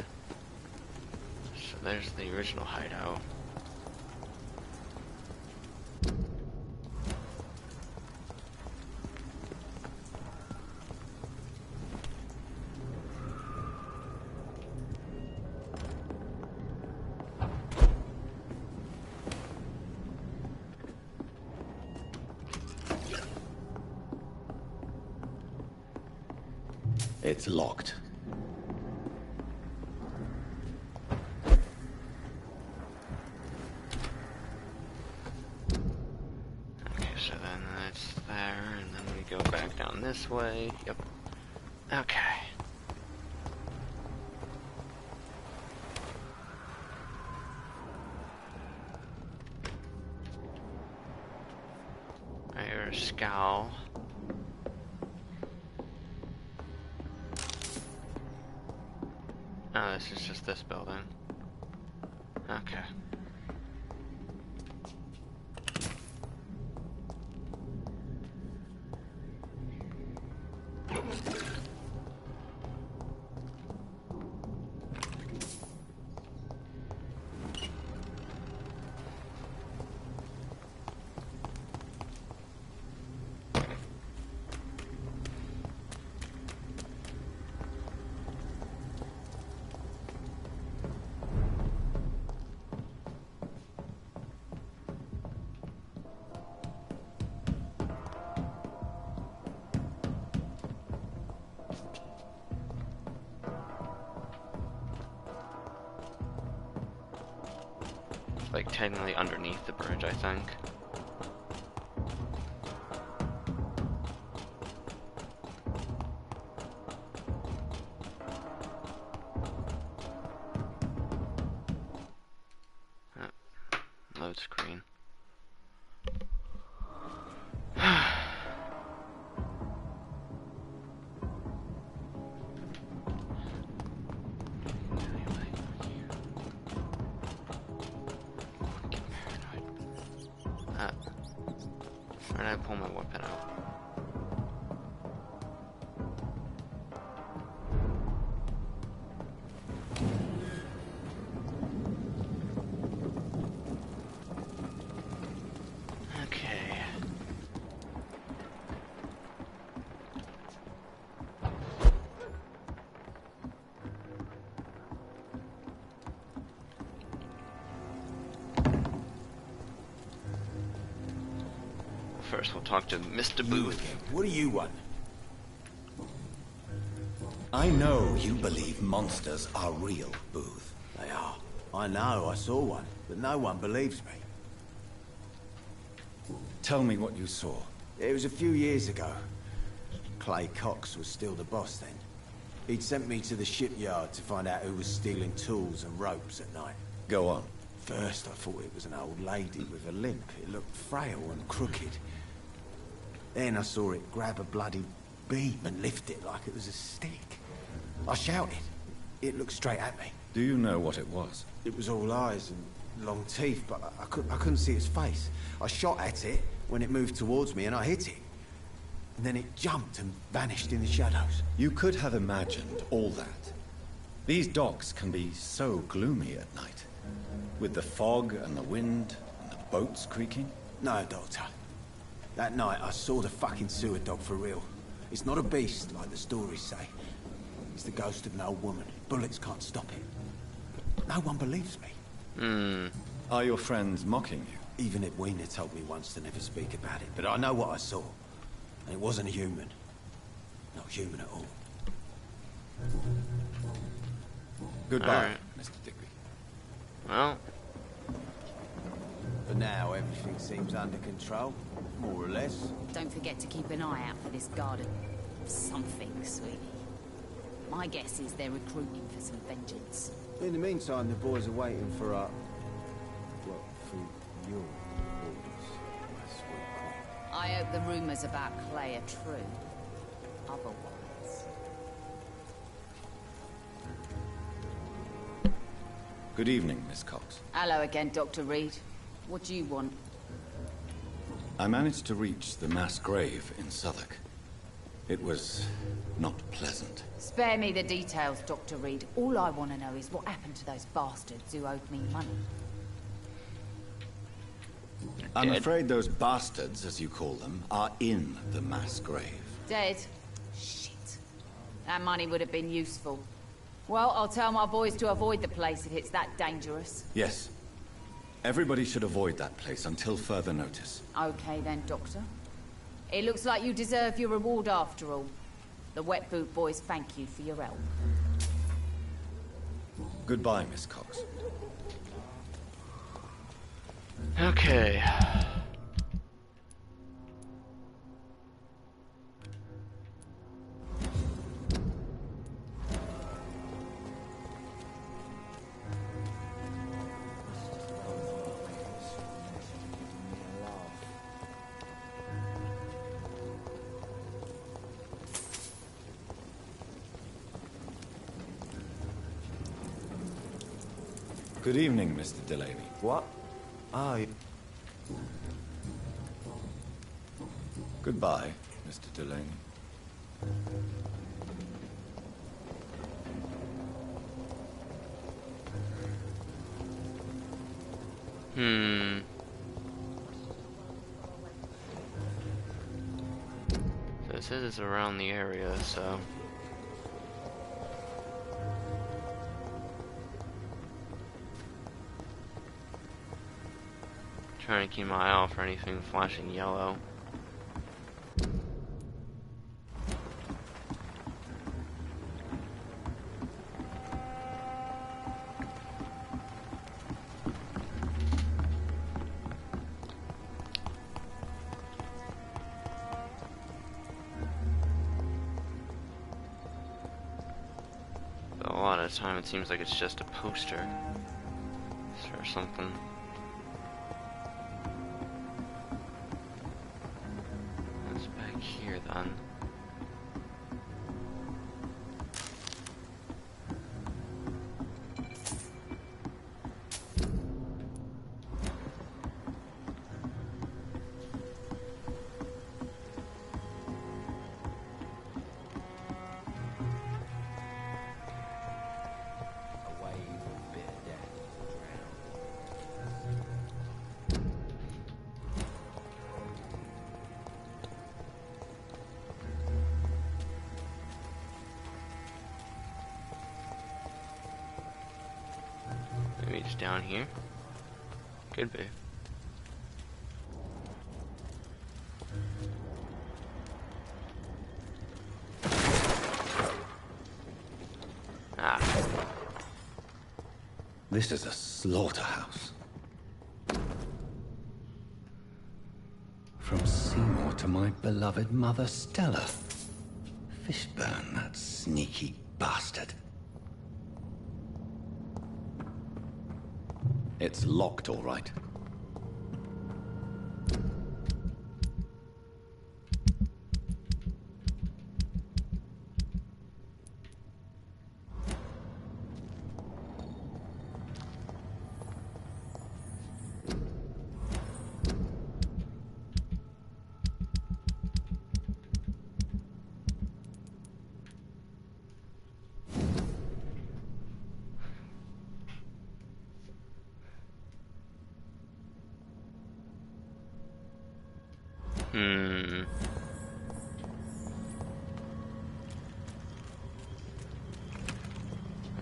So there's the original hideout. It's locked. Okay, so then that's there, and then we go back down this way. Yep. Okay. Fire scowl. Oh, this is just this building. Okay. Like technically underneath the bridge, I think. Load screen. Where did I pull my weapon out? Okay. First, we'll talk to Mr. Booth. What do you want? I know you believe monsters are real, Booth. They are. I know, I saw one, but no one believes me. Tell me what you saw. It was a few years ago. Clay Cox was still the boss then. He'd sent me to the shipyard to find out who was stealing tools and ropes at night. Go on. First, I thought it was an old lady with a limp. It looked frail and crooked. Then I saw it grab a bloody beam and lift it like it was a stick. I shouted. It looked straight at me. Do you know what it was? It was all eyes and long teeth, but I couldn't see its face. I shot at it when it moved towards me and I hit it. And then it jumped and vanished in the shadows. You could have imagined all that. These docks can be so gloomy at night. With the fog and the wind and the boats creaking. No, Doctor. That night I saw the fucking sewer dog for real. It's not a beast like the stories say. It's the ghost of an old woman. Bullets can't stop it. No one believes me. Are your friends mocking you? Even Edwina told me once to never speak about it, but I know what I saw. And it wasn't a human. Not human at all. Goodbye, Alright. Mr. Digby. Well, For now, everything seems under control, more or less. Don't forget to keep an eye out for this garden. Something, sweetie. My guess is they're recruiting for some vengeance. In the meantime, the boys are waiting for our... well, for your orders, my sweet queen. I hope the rumors about Clay are true. Otherwise... Good evening, Miss Cox. Hello again, Dr. Reed. What do you want? I managed to reach the mass grave in Southwark. It was not pleasant. Spare me the details, Dr. Reed. All I want to know is what happened to those bastards who owed me money. I'm Dead. afraid those bastards, as you call them, are in the mass grave. Dead? Shit. That money would have been useful. Well, I'll tell my boys to avoid the place if it's that dangerous. Yes. Everybody should avoid that place until further notice. Okay then, Doctor. It looks like you deserve your reward after all. The Wet Boot Boys thank you for your help. Goodbye, Miss Cox. Okay. Good evening, Mr. Delaney. What? Oh, Goodbye, Mr. Delaney. So it says it's around the area, so... Trying to keep my eye out for anything flashing yellow. But a lot of the time it seems like it's just a poster or something. Here then. Maybe it's down here. Could be. Ah. This is a slaughterhouse. From Seymour to my beloved mother Stella. Fishburne, that sneaky bastard. It's locked, all right.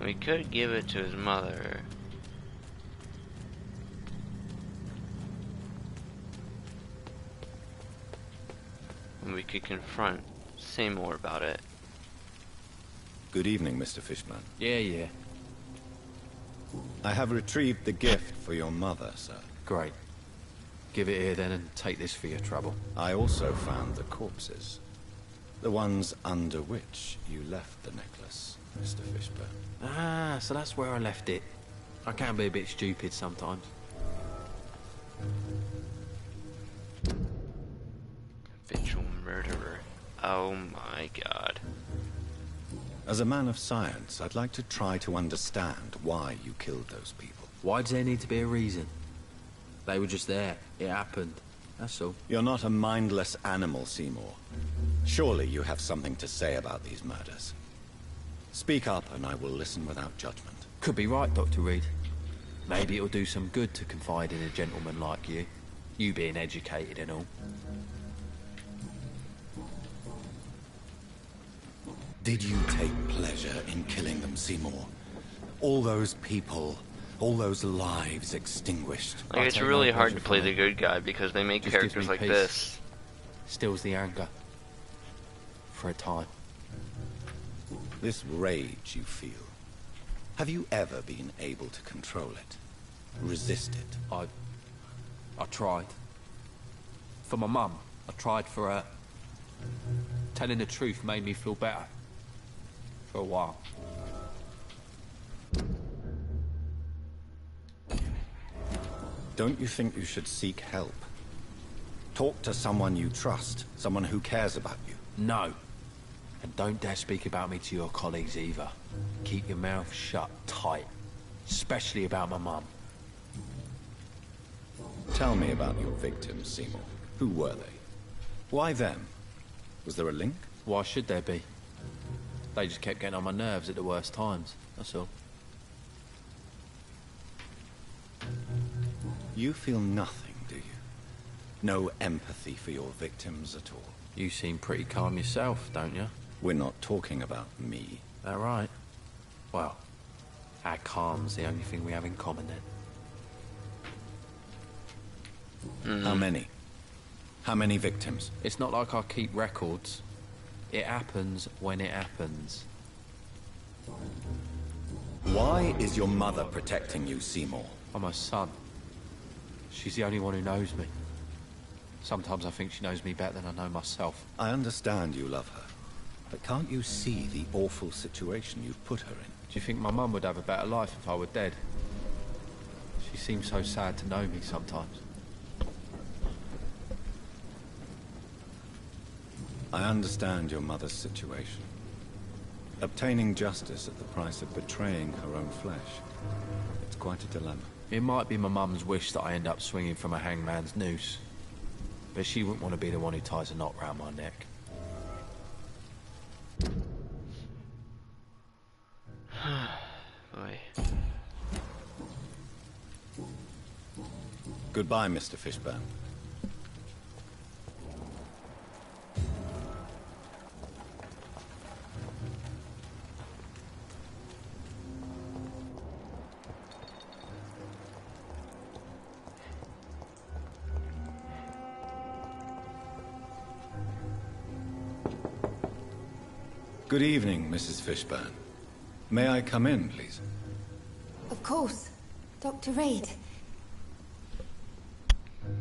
We could give it to his mother. And we could confront Seymour about it. Good evening, Mr. Fishburne. Yeah. I have retrieved the gift for your mother, sir. Great. Give it here then and take this for your trouble. I also found the corpses. The ones under which you left the necklace, Mr. Fishburne. Ah, so that's where I left it. I can be a bit stupid sometimes. Habitual murderer. Oh my god. As a man of science, I'd like to try to understand why you killed those people. Why does there need to be a reason? They were just there. It happened. That's all. You're not a mindless animal, Seymour. Surely you have something to say about these murders. Speak up and I will listen without judgment. Could be right, Dr. Reed. Maybe it'll do some good to confide in a gentleman like you. You being educated and all. Did you take pleasure in killing them, Seymour? All those people, all those lives extinguished. Like, it's really hard to play the good guy because they make characters like this. Stills the anger. For a time. This rage you feel, have you ever been able to control it? Resist it? I tried. For my mum, I tried for her. Telling the truth made me feel better. For a while. Don't you think you should seek help? Talk to someone you trust, someone who cares about you. No. And don't dare speak about me to your colleagues either. Keep your mouth shut tight. Especially about my mum. Tell me about your victims, Seymour. Who were they? Why them? Was there a link? Why should there be? They just kept getting on my nerves at the worst times, that's all. You feel nothing, do you? No empathy for your victims at all? You seem pretty calm yourself, don't you? We're not talking about me. That right? Well, our calm's the only thing we have in common then. How many? How many victims? It's not like I keep records. It happens when it happens. Why is your mother protecting you, Seymour? I'm her son. She's the only one who knows me. Sometimes I think she knows me better than I know myself. I understand you love her, but can't you see the awful situation you've put her in? Do you think my mum would have a better life if I were dead? She seems so sad to know me sometimes. I understand your mother's situation. Obtaining justice at the price of betraying her own flesh. It's quite a dilemma. It might be my mum's wish that I end up swinging from a hangman's noose. But she wouldn't want to be the one who ties a knot round my neck. Boy. Goodbye, Mr. Fishburne. Good evening, Mrs. Fishburne. May I come in, please? Of course. Dr. Reed.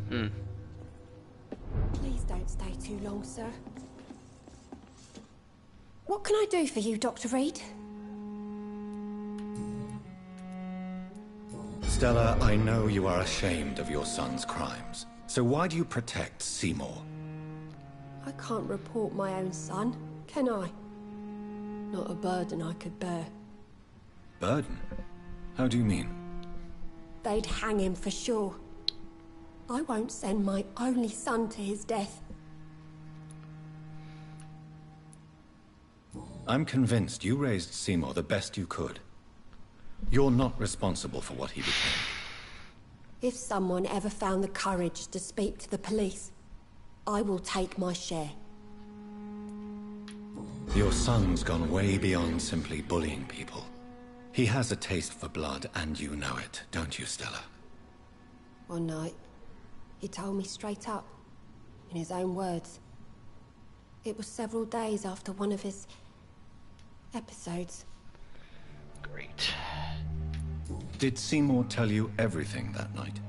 Please don't stay too long, sir. What can I do for you, Dr. Reed? Stella, I know you are ashamed of your son's crimes. So why do you protect Seymour? I can't report my own son, can I? Not a burden I could bear. Burden? How do you mean? They'd hang him for sure. I won't send my only son to his death. I'm convinced you raised Seymour the best you could. You're not responsible for what he became. If someone ever found the courage to speak to the police, I will take my share. Your son's gone way beyond simply bullying people. He has a taste for blood, and you know it, don't you, Stella? One night, he told me straight up, in his own words. It was several days after one of his episodes. Great. Did Seymour tell you everything that night?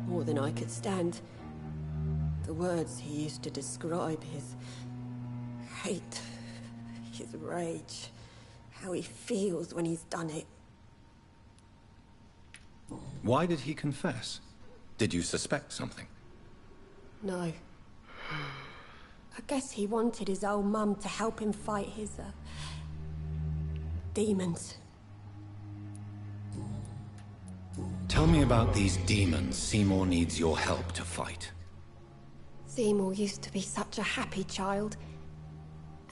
More than I could stand. The words he used to describe his hate, his rage, how he feels when he's done it. Why did he confess? Did you suspect something? No. I guess he wanted his old mum to help him fight his, demons. Tell me about these demons Seymour needs your help to fight. Seymour used to be such a happy child.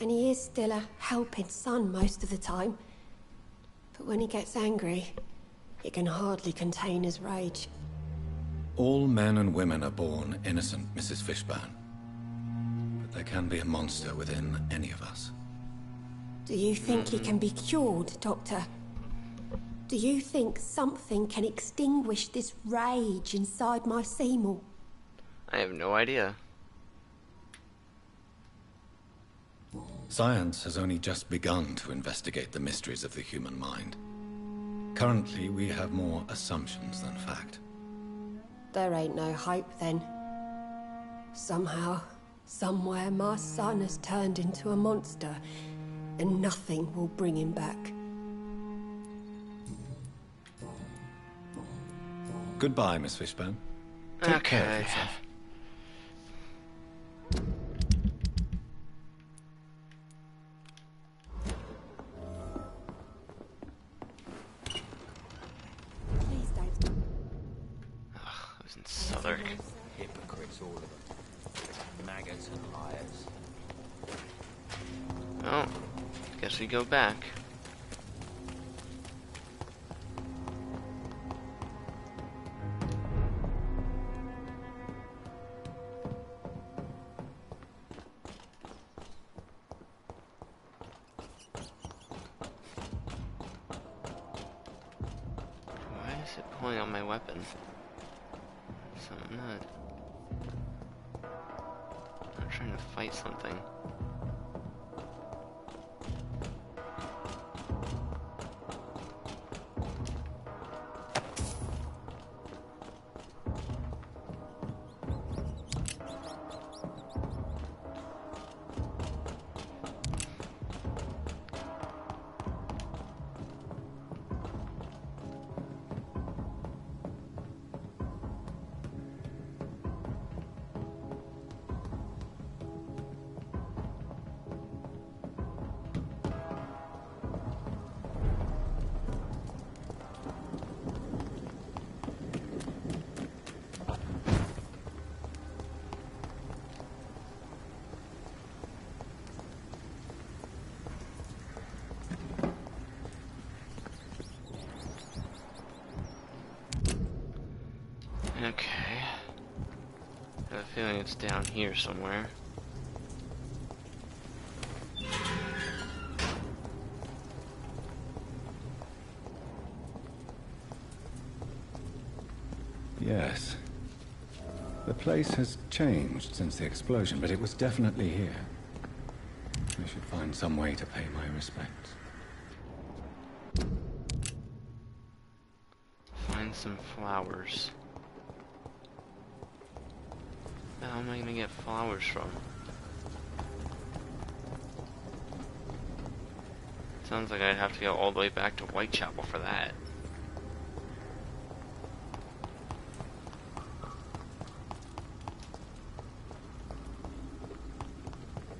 And he is still a helping son most of the time. But when he gets angry, he can hardly contain his rage. All men and women are born innocent, Mrs. Fishburne. But there can be a monster within any of us. Do you think he can be cured, Doctor? Do you think something can extinguish this rage inside my Seymour? I have no idea. Science has only just begun to investigate the mysteries of the human mind. Currently, we have more assumptions than fact. There ain't no hope then. Somehow, somewhere, my son has turned into a monster, and nothing will bring him back. Goodbye, Miss Fishburne. Take care of yourself. Please don't. Ugh, those in Southwark. Hypocrites, all of them. Maggots and liars. Oh, guess we go back. Why is it pulling out my weapon? So I'm not trying to fight something. Okay. I have a feeling it's down here somewhere. Yes. The place has changed since the explosion, but it was definitely here. I should find some way to pay my respects. Find some flowers. How am I gonna get flowers from? Sounds like I'd have to go all the way back to Whitechapel for that.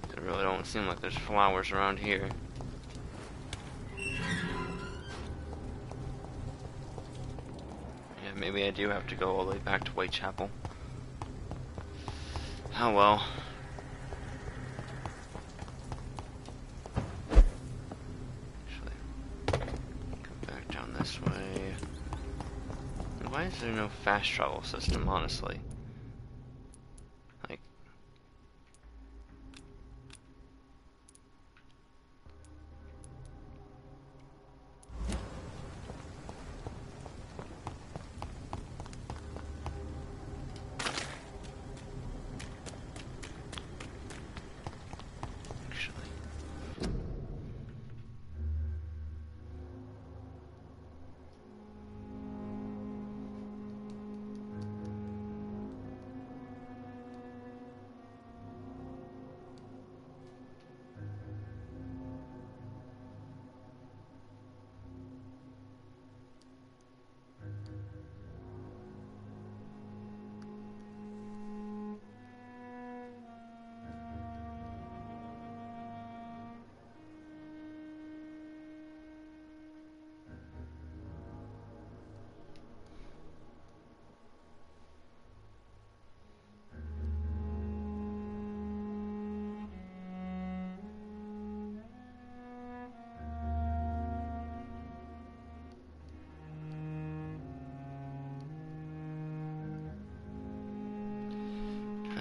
It really don't seem like there's flowers around here. Yeah, maybe I do have to go all the way back to Whitechapel. Oh well. Actually, come back down this way. Why is there no fast travel system, honestly? Like...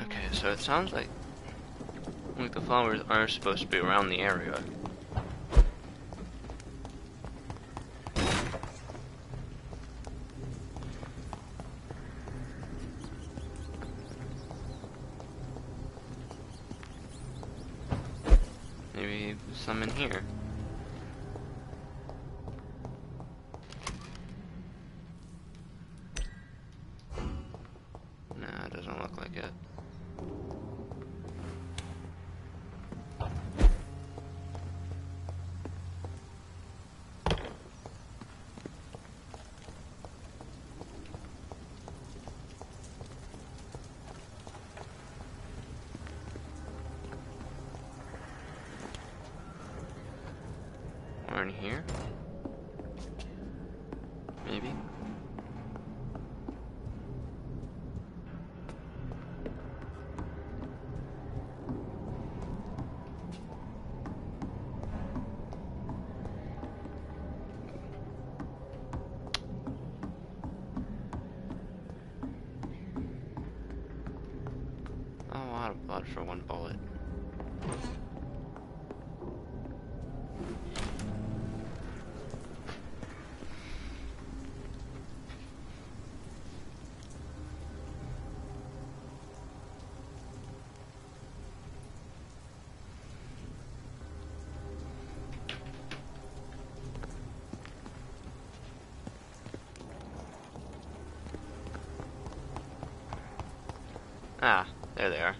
Okay, so it sounds like the flowers are supposed to be around the area. Maybe some in here. No, it doesn't look like it. Or in here? Maybe? A lot of blood for one bullet. Ah, there they are.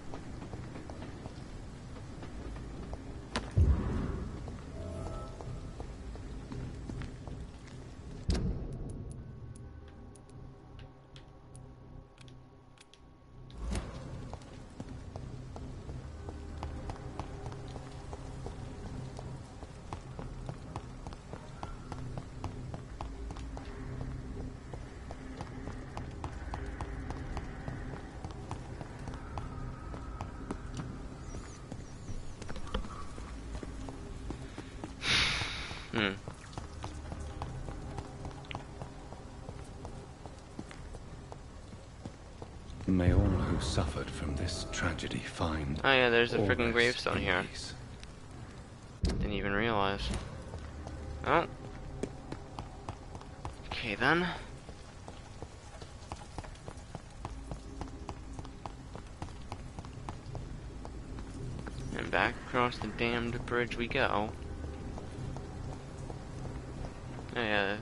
May all who suffered from this tragedy find. Oh yeah, there's a all freaking rest gravestone in here. peace. Didn't even realize. Oh. Okay then. And back across the damned bridge we go. Oh yeah.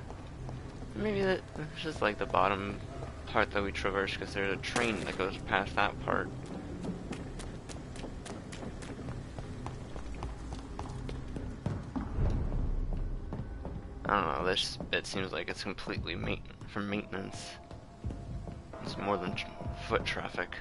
Maybe that's just like the bottom part that we traverse, because there's a train that goes past that part. I don't know, this bit seems like it's completely for maintenance. It's more than foot traffic.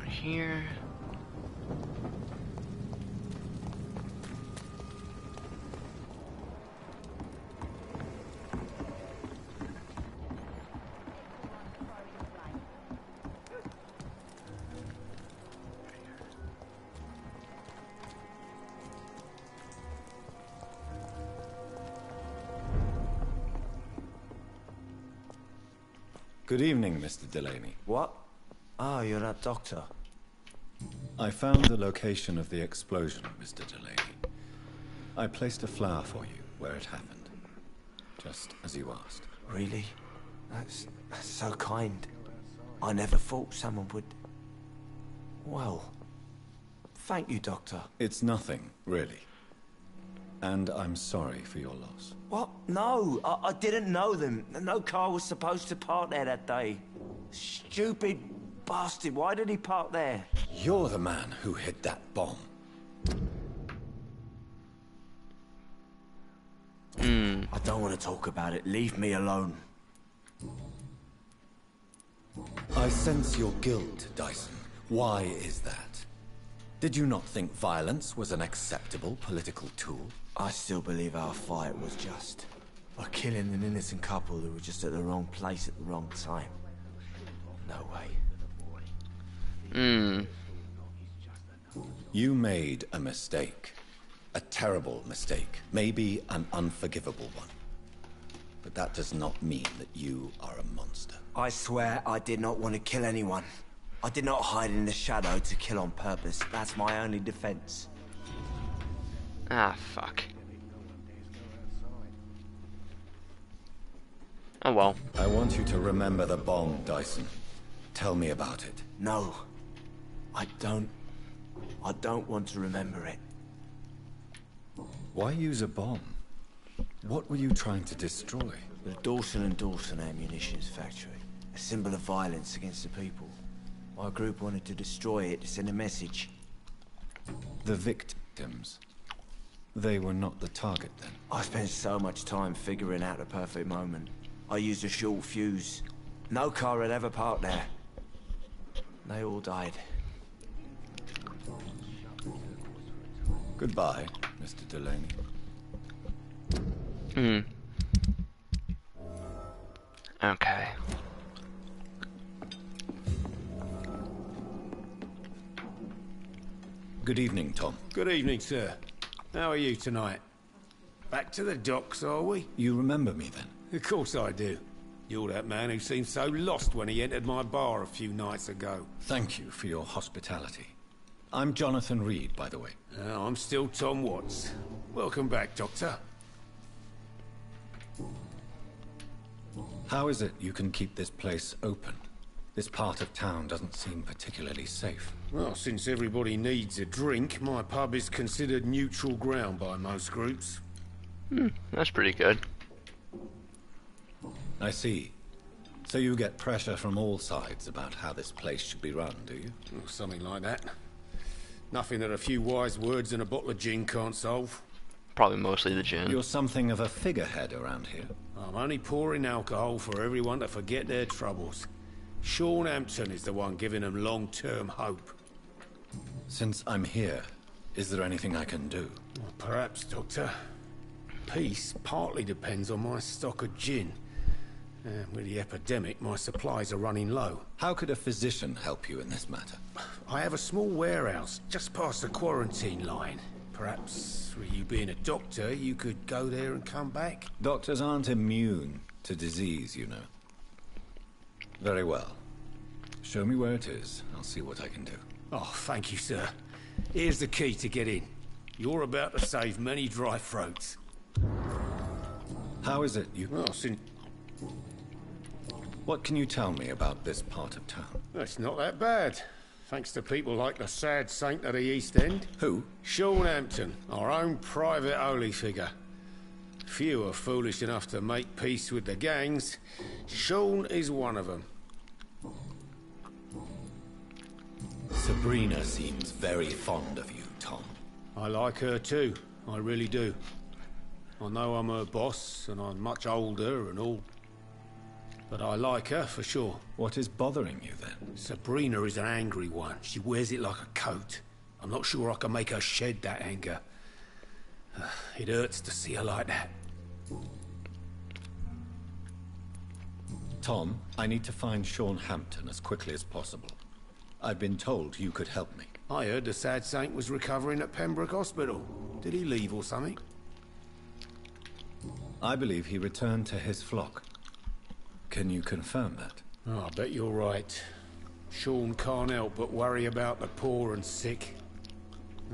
Here. Good evening, Mr. Delaney. What? Oh, you're that doctor. I found the location of the explosion, Mr. Delaney. I placed a flower for you where it happened, just as you asked. Really? That's so kind. I never thought someone would... Well, thank you, Doctor. It's nothing, really. And I'm sorry for your loss. What? No, I didn't know them. No car was supposed to park there that day. Stupid bastard, why did he park there? You're the man who hid that bomb. I don't want to talk about it. Leave me alone. I sense your guilt, Dyson. Why is that? Did you not think violence was an acceptable political tool? I still believe our fight was just. By killing an innocent couple who were just at the wrong place at the wrong time. No way. You made a mistake. A terrible mistake. Maybe an unforgivable one. But that does not mean that you are a monster. I swear I did not want to kill anyone. I did not hide in the shadow to kill on purpose. That's my only defense. Ah, fuck. Oh well. I want you to remember the bomb, Dyson. Tell me about it. No. I don't want to remember it. Why use a bomb? What were you trying to destroy? The Dawson & Dawson ammunitions factory. A symbol of violence against the people. My group wanted to destroy it to send a message. The victims. They were not the target then. I spent so much time figuring out the perfect moment. I used a short fuse. No car had ever parked there. They all died. Goodbye, Mr. Delaney. Okay. Good evening, Tom. Good evening, sir. How are you tonight? Back to the docks, are we? You remember me then? Of course I do. You're that man who seemed so lost when he entered my bar a few nights ago. Thank you for your hospitality. I'm Jonathan Reed, by the way. I'm still Tom Watts. Welcome back, Doctor. How is it you can keep this place open? This part of town doesn't seem particularly safe. Well, since everybody needs a drink, my pub is considered neutral ground by most groups. That's pretty good. I see. So you get pressure from all sides about how this place should be run, do you? Or something like that. Nothing that a few wise words and a bottle of gin can't solve. Probably mostly the gin. You're something of a figurehead around here. I'm only pouring alcohol for everyone to forget their troubles. Sean Hampton is the one giving them long-term hope. Since I'm here, is there anything I can do? Well, perhaps, Doctor. Peace partly depends on my stock of gin. With the epidemic, my supplies are running low. How could a physician help you in this matter? I have a small warehouse just past the quarantine line. Perhaps, with you being a doctor, you could go there and come back? Doctors aren't immune to disease, you know. Very well. Show me where it is. I'll see what I can do. Oh, thank you, sir. Here's the key to get in. You're about to save many dry throats. How is it you... Well, since... What can you tell me about this part of town? It's not that bad. Thanks to people like the sad saint of the East End. Who? Sean Hampton, our own private holy figure. Few are foolish enough to make peace with the gangs. Sean is one of them. Sabrina seems very fond of you, Tom. I like her too. I really do. I know I'm her boss, and I'm much older and all. But I like her, for sure. What is bothering you, then? Sabrina is an angry one. She wears it like a coat. I'm not sure I can make her shed that anger. It hurts to see her like that. Tom, I need to find Sean Hampton as quickly as possible. I've been told you could help me. I heard the sad saint was recovering at Pembroke Hospital. Did he leave or something? I believe he returned to his flock. Can you confirm that? Oh, I bet you're right. Sean can't help but worry about the poor and sick.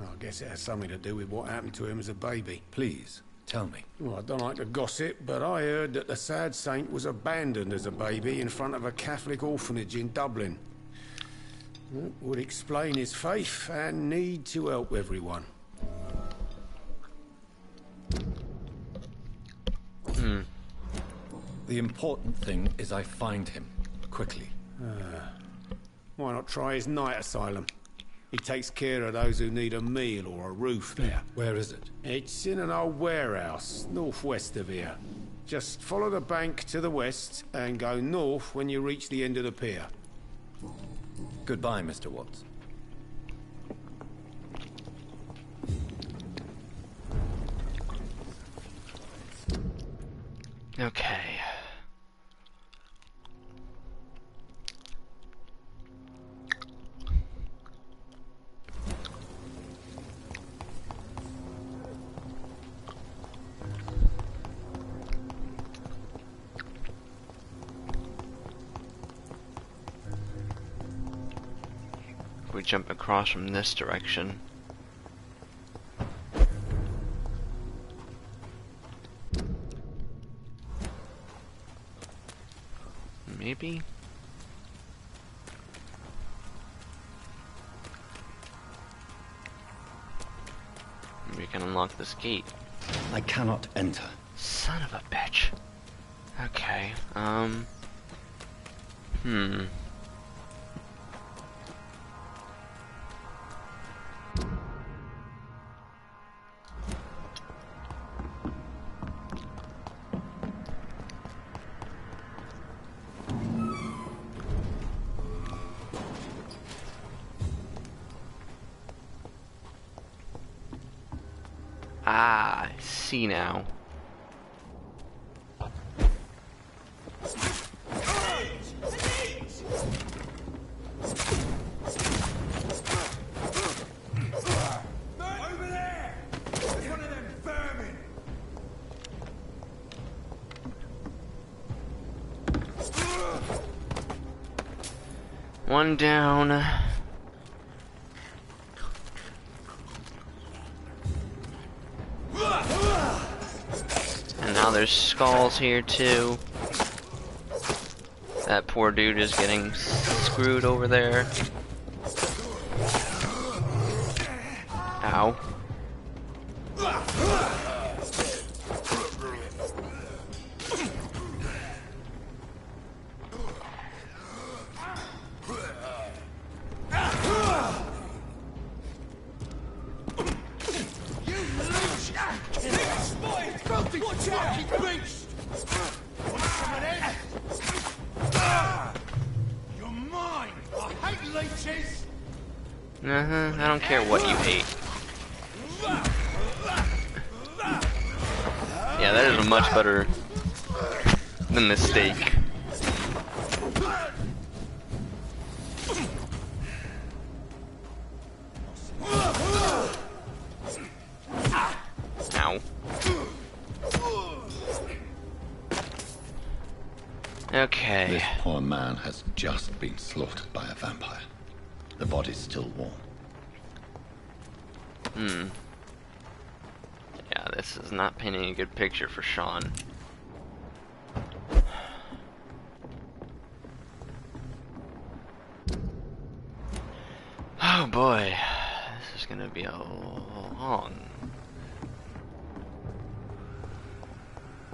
Oh, I guess it has something to do with what happened to him as a baby. Please, tell me. Well, I don't like to gossip, but I heard that the sad saint was abandoned as a baby in front of a Catholic orphanage in Dublin. That would explain his faith and need to help everyone. The important thing is I find him, quickly. Why not try his night asylum? He takes care of those who need a meal or a roof there. Where is it? It's in an old warehouse, northwest of here. Just follow the bank to the west and go north when you reach the end of the pier. Goodbye, Mr. Watts. Okay. If we jump across from this direction. Maybe? Maybe we can unlock this gate. I cannot enter. Son of a bitch. Okay, I see now. Over there! There's one of them vermin! One down. And now there's skulls here too. That poor dude is getting screwed over there. Ow. Watch out! Beast! Want some of this? You're mine! I hate leeches! I don't care what you hate. Yeah, that is much better than the steak. Ow. Okay. This poor man has just been slaughtered by a vampire. The body's still warm. Yeah, this is not painting a good picture for Sean. Oh boy, this is gonna be a long.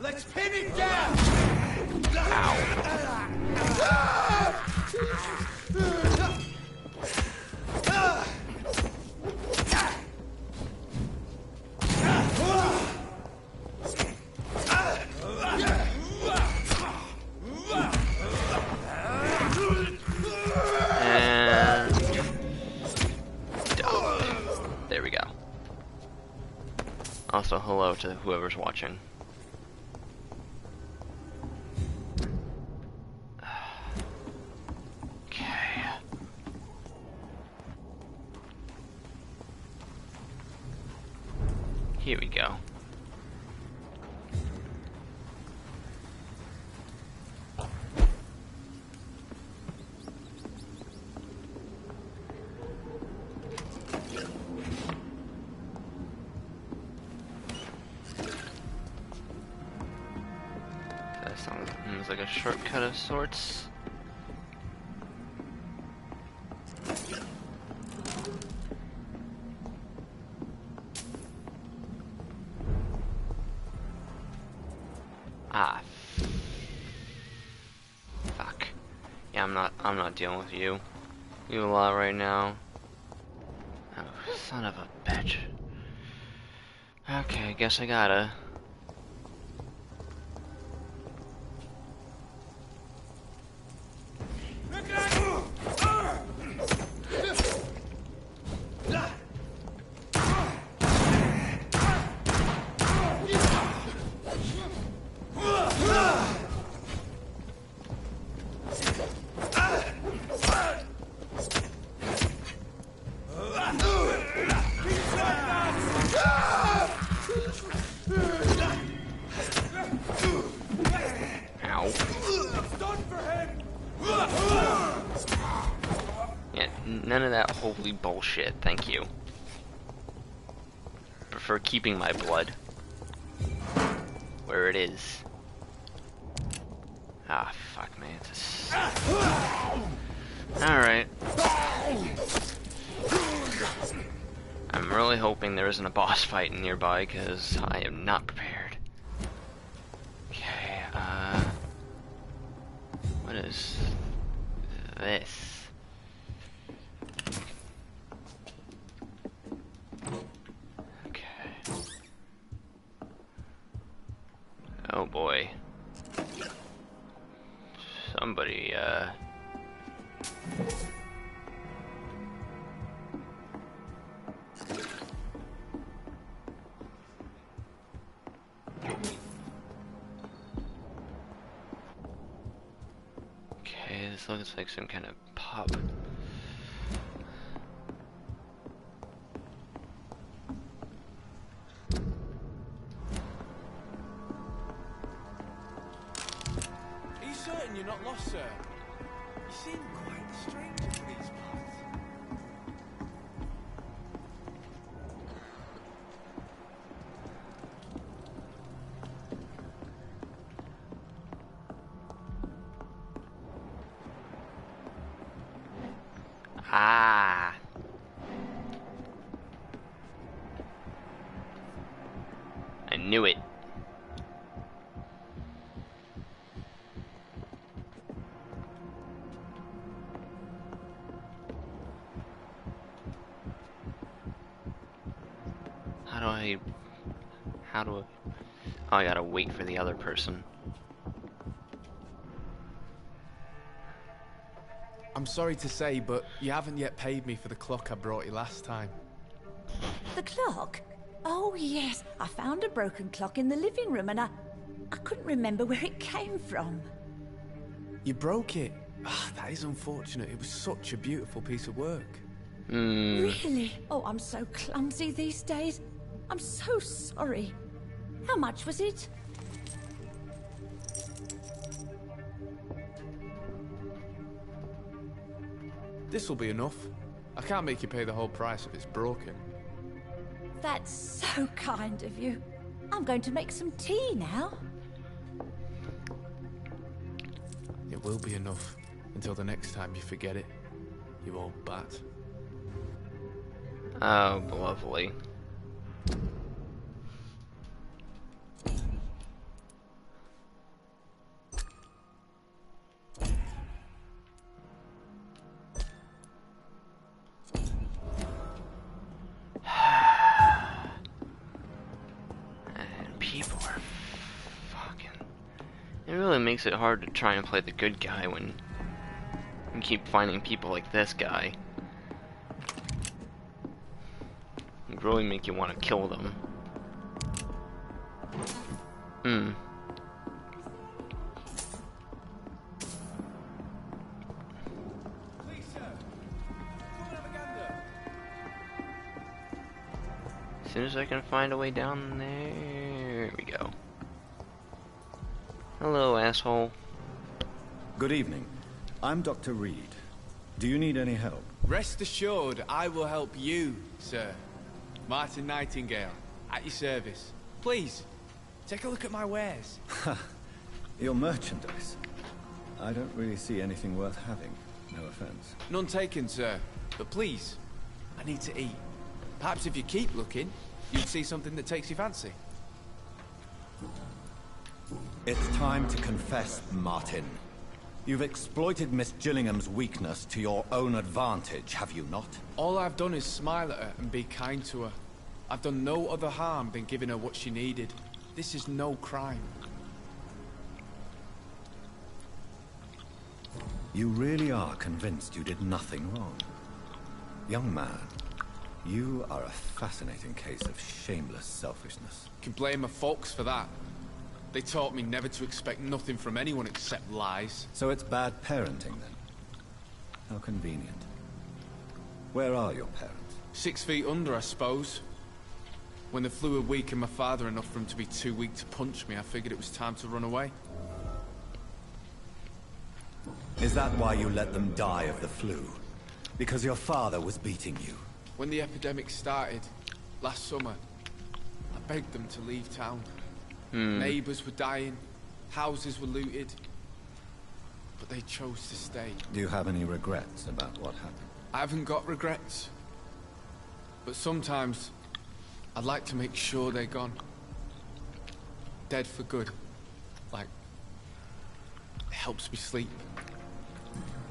Let's pin it down! And there we go. Also, hello to whoever's watching. Okay. Here we go. That sounds like a shortcut of sorts. Ah. Fuck. Yeah, I'm not dealing with you. You a lot right now. Oh, son of a bitch. Okay, I guess I gotta. None of that holy bullshit, thank you. Prefer keeping my blood where it is. Ah, fuck me. Alright. I'm really hoping there isn't a boss fight nearby, because I am not prepared. Okay, what is this? Oh boy. Somebody, Okay, this looks like some kind of pub. Are you certain you're not lost, sir? You seem quite a stranger to these parts. Ah. I knew it. How do I... Oh, I gotta wait for the other person. I'm sorry to say, but you haven't yet paid me for the clock I brought you last time. The clock? Oh, yes. I found a broken clock in the living room and I couldn't remember where it came from. You broke it? Ah, that is unfortunate. It was such a beautiful piece of work. Really? Oh, I'm so clumsy these days. I'm so sorry. How much was it? This'll be enough. I can't make you pay the whole price if it's broken. That's so kind of you. I'm going to make some tea now. It will be enough until the next time you forget it, you old bat. Oh, lovely. It really makes it hard to try and play the good guy when you keep finding people like this guy. It really make you want to kill them. Please, sir. Come and have a gander. As soon as I can find a way down there, we go. Hello, asshole. Good evening. I'm Dr. Reed. Do you need any help? Rest assured, I will help you, sir. Martin Nightingale, at your service. Please, take a look at my wares. Your merchandise. I don't really see anything worth having. No offense. None taken, sir. But please, I need to eat. Perhaps if you keep looking, you'd see something that takes your fancy. It's time to confess, Martin. You've exploited Miss Gillingham's weakness to your own advantage, have you not? All I've done is smile at her and be kind to her. I've done no other harm than giving her what she needed. This is no crime. You really are convinced you did nothing wrong? Young man, you are a fascinating case of shameless selfishness. You can blame my folks for that. They taught me never to expect nothing from anyone except lies. So it's bad parenting, then? How convenient. Where are your parents? 6 feet under, I suppose. When the flu had weakened my father enough for him to be too weak to punch me, I figured it was time to run away. Is that why you let them die of the flu? Because your father was beating you. When the epidemic started, last summer, I begged them to leave town. Neighbours were dying, houses were looted, but they chose to stay. Do you have any regrets about what happened? I haven't got regrets, but sometimes I'd like to make sure they're gone. Dead for good. Like, it helps me sleep.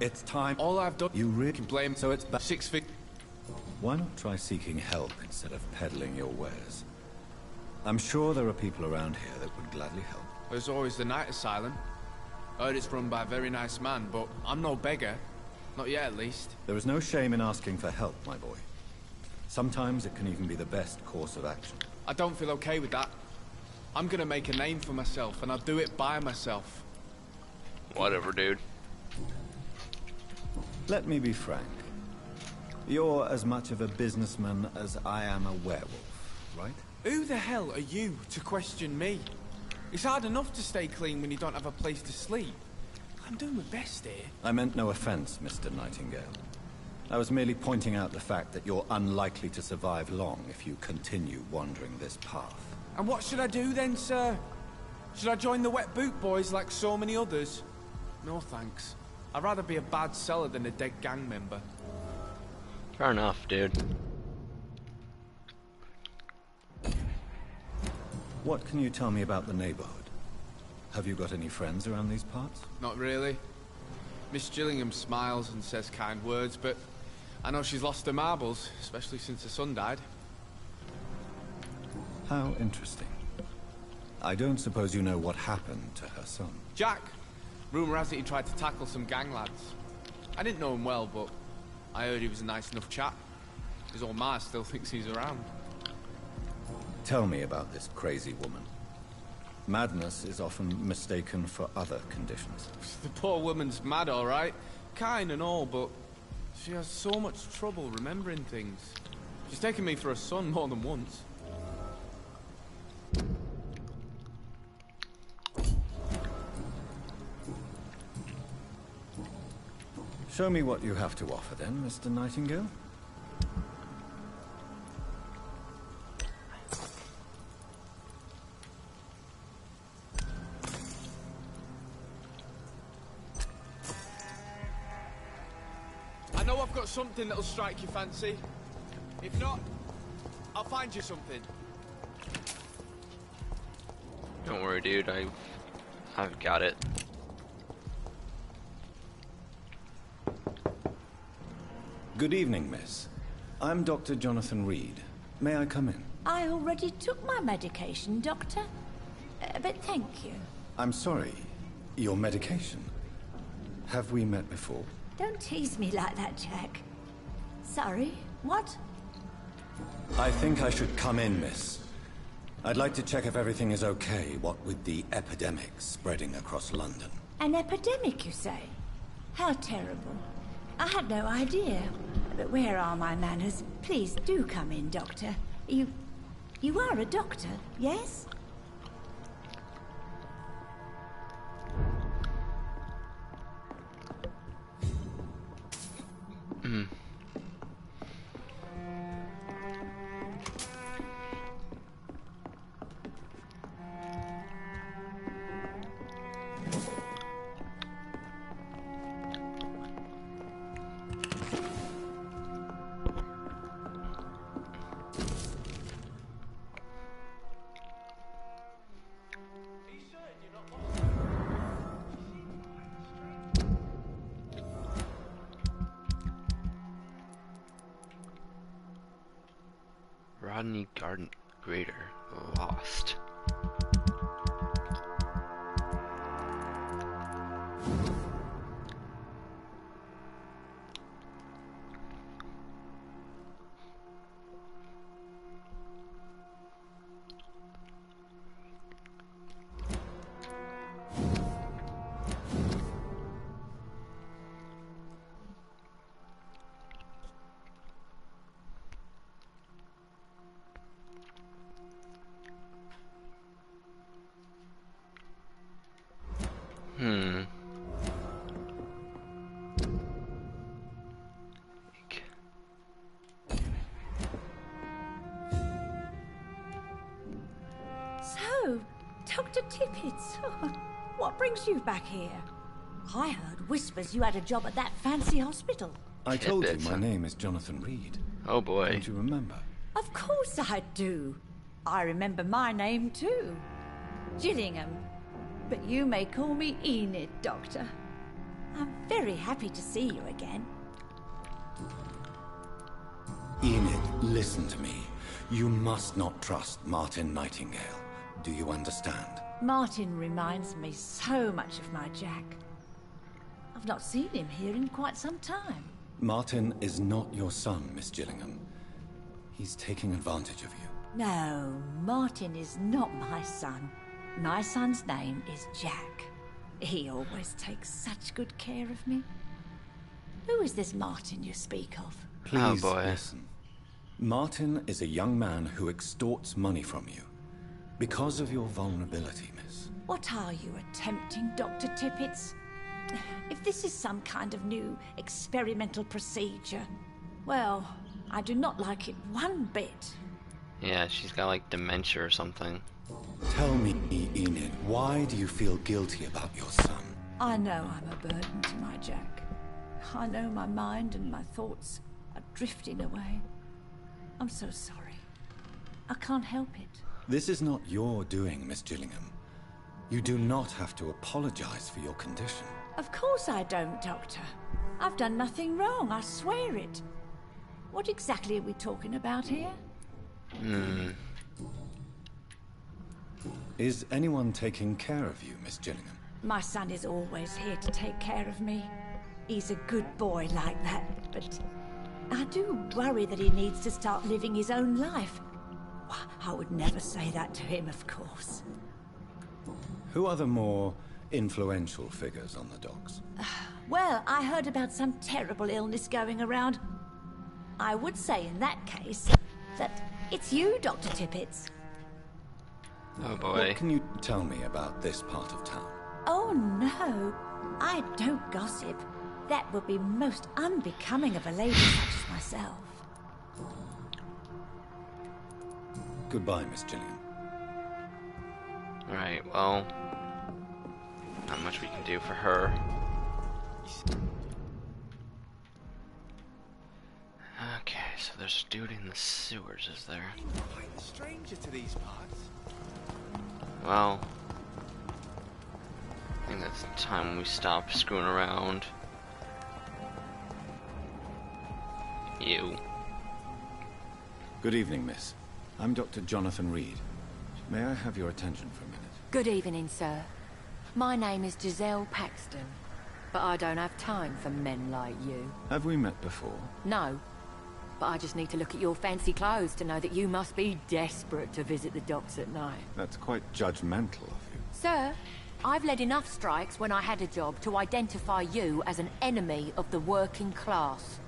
It's time. All I've done, You really can blame, So it's 6 feet. Why not try seeking help instead of peddling your wares? I'm sure there are people around here that would gladly help. There's always the night asylum. Heard it's run by a very nice man, but I'm no beggar. Not yet, at least. There is no shame in asking for help, my boy. Sometimes it can even be the best course of action. I don't feel okay with that. I'm gonna make a name for myself, and I'll do it by myself. Whatever, dude. Let me be frank. You're as much of a businessman as I am a werewolf, right? Who the hell are you to question me? It's hard enough to stay clean when you don't have a place to sleep. I'm doing my best here. I meant no offense, Mr. Nightingale. I was merely pointing out the fact that you're unlikely to survive long if you continue wandering this path. And what should I do then, sir? Should I join the Wet Boot Boys like so many others? No thanks. I'd rather be a bad seller than a dead gang member. Fair enough, dude. What can you tell me about the neighborhood? Have you got any friends around these parts? Not really. Miss Gillingham smiles and says kind words, but I know she's lost her marbles, especially since her son died. How interesting. I don't suppose you know what happened to her son. Jack! Rumour has it he tried to tackle some gang lads. I didn't know him well, but I heard he was a nice enough chap. His old ma still thinks he's around. Tell me about this crazy woman. Madness is often mistaken for other conditions. The poor woman's mad, all right. Kind and all, but she has so much trouble remembering things. She's taken me for a son more than once. Show me what you have to offer then, Mr. Nightingale. I know I've got something that'll strike your fancy. If not, I'll find you something. Don't worry, dude. I've got it. Good evening, miss. I'm Dr. Jonathan Reed. May I come in? I already took my medication, Doctor. But thank you. I'm sorry. Your medication? Have we met before? Don't tease me like that, Jack. Sorry, what? I think I should come in, miss. I'd like to check if everything is okay, what with the epidemic spreading across London. An epidemic, you say? How terrible. I had no idea. But where are my manners? Please do come in, Doctor. You are a doctor, yes? Rodney Garden Grader lost. Tippets. What brings you back here? I heard whispers you had a job at that fancy hospital. I told you Tippets, my huh? name is Jonathan Reed. Oh boy. Don't you remember? Of course I do. I remember my name too. Gillingham. But you may call me Enid, Doctor. I'm very happy to see you again. Enid, listen to me. You must not trust Martin Nightingale. Do you understand? Martin reminds me so much of my Jack. I've not seen him here in quite some time. Martin is not your son, Miss Gillingham. He's taking advantage of you. No, Martin is not my son. My son's name is Jack. He always takes such good care of me. Who is this Martin you speak of? Please boy. listen. Martin is a young man who extorts money from you. Because of your vulnerability, miss. What are you attempting, Dr. Tippets? If this is some kind of new experimental procedure, well, I do not like it one bit. Yeah, she's got like dementia or something. Tell me, Enid, why do you feel guilty about your son? I know I'm a burden to my Jack. I know my mind and my thoughts are drifting away. I'm so sorry. I can't help it. This is not your doing, Miss Gillingham. You do not have to apologize for your condition. Of course I don't, Doctor. I've done nothing wrong, I swear it. What exactly are we talking about here? Is anyone taking care of you, Miss Gillingham? My son is always here to take care of me. He's a good boy like that, but I do worry that he needs to start living his own life. I would never say that to him, of course. Who are the more influential figures on the docks? Well, I heard about some terrible illness going around. I would say in that case that it's you, Dr. Tippets. Oh boy. What can you tell me about this part of town? Oh no, I don't gossip. That would be most unbecoming of a lady such as myself. Goodbye, Miss Gillingham. Alright, well, not much we can do for her. Okay, so there's a dude in the sewers, is there? Quite a stranger to these parts. Well, I think that's the time we stop screwing around. You. Good evening, miss. I'm Dr. Jonathan Reed. May I have your attention for a minute? Good evening, sir. My name is Giselle Paxton, but I don't have time for men like you. Have we met before? No, but I just need to look at your fancy clothes to know that you must be desperate to visit the docks at night. That's quite judgmental of you. Sir, I've led enough strikes when I had a job to identify you as an enemy of the working class.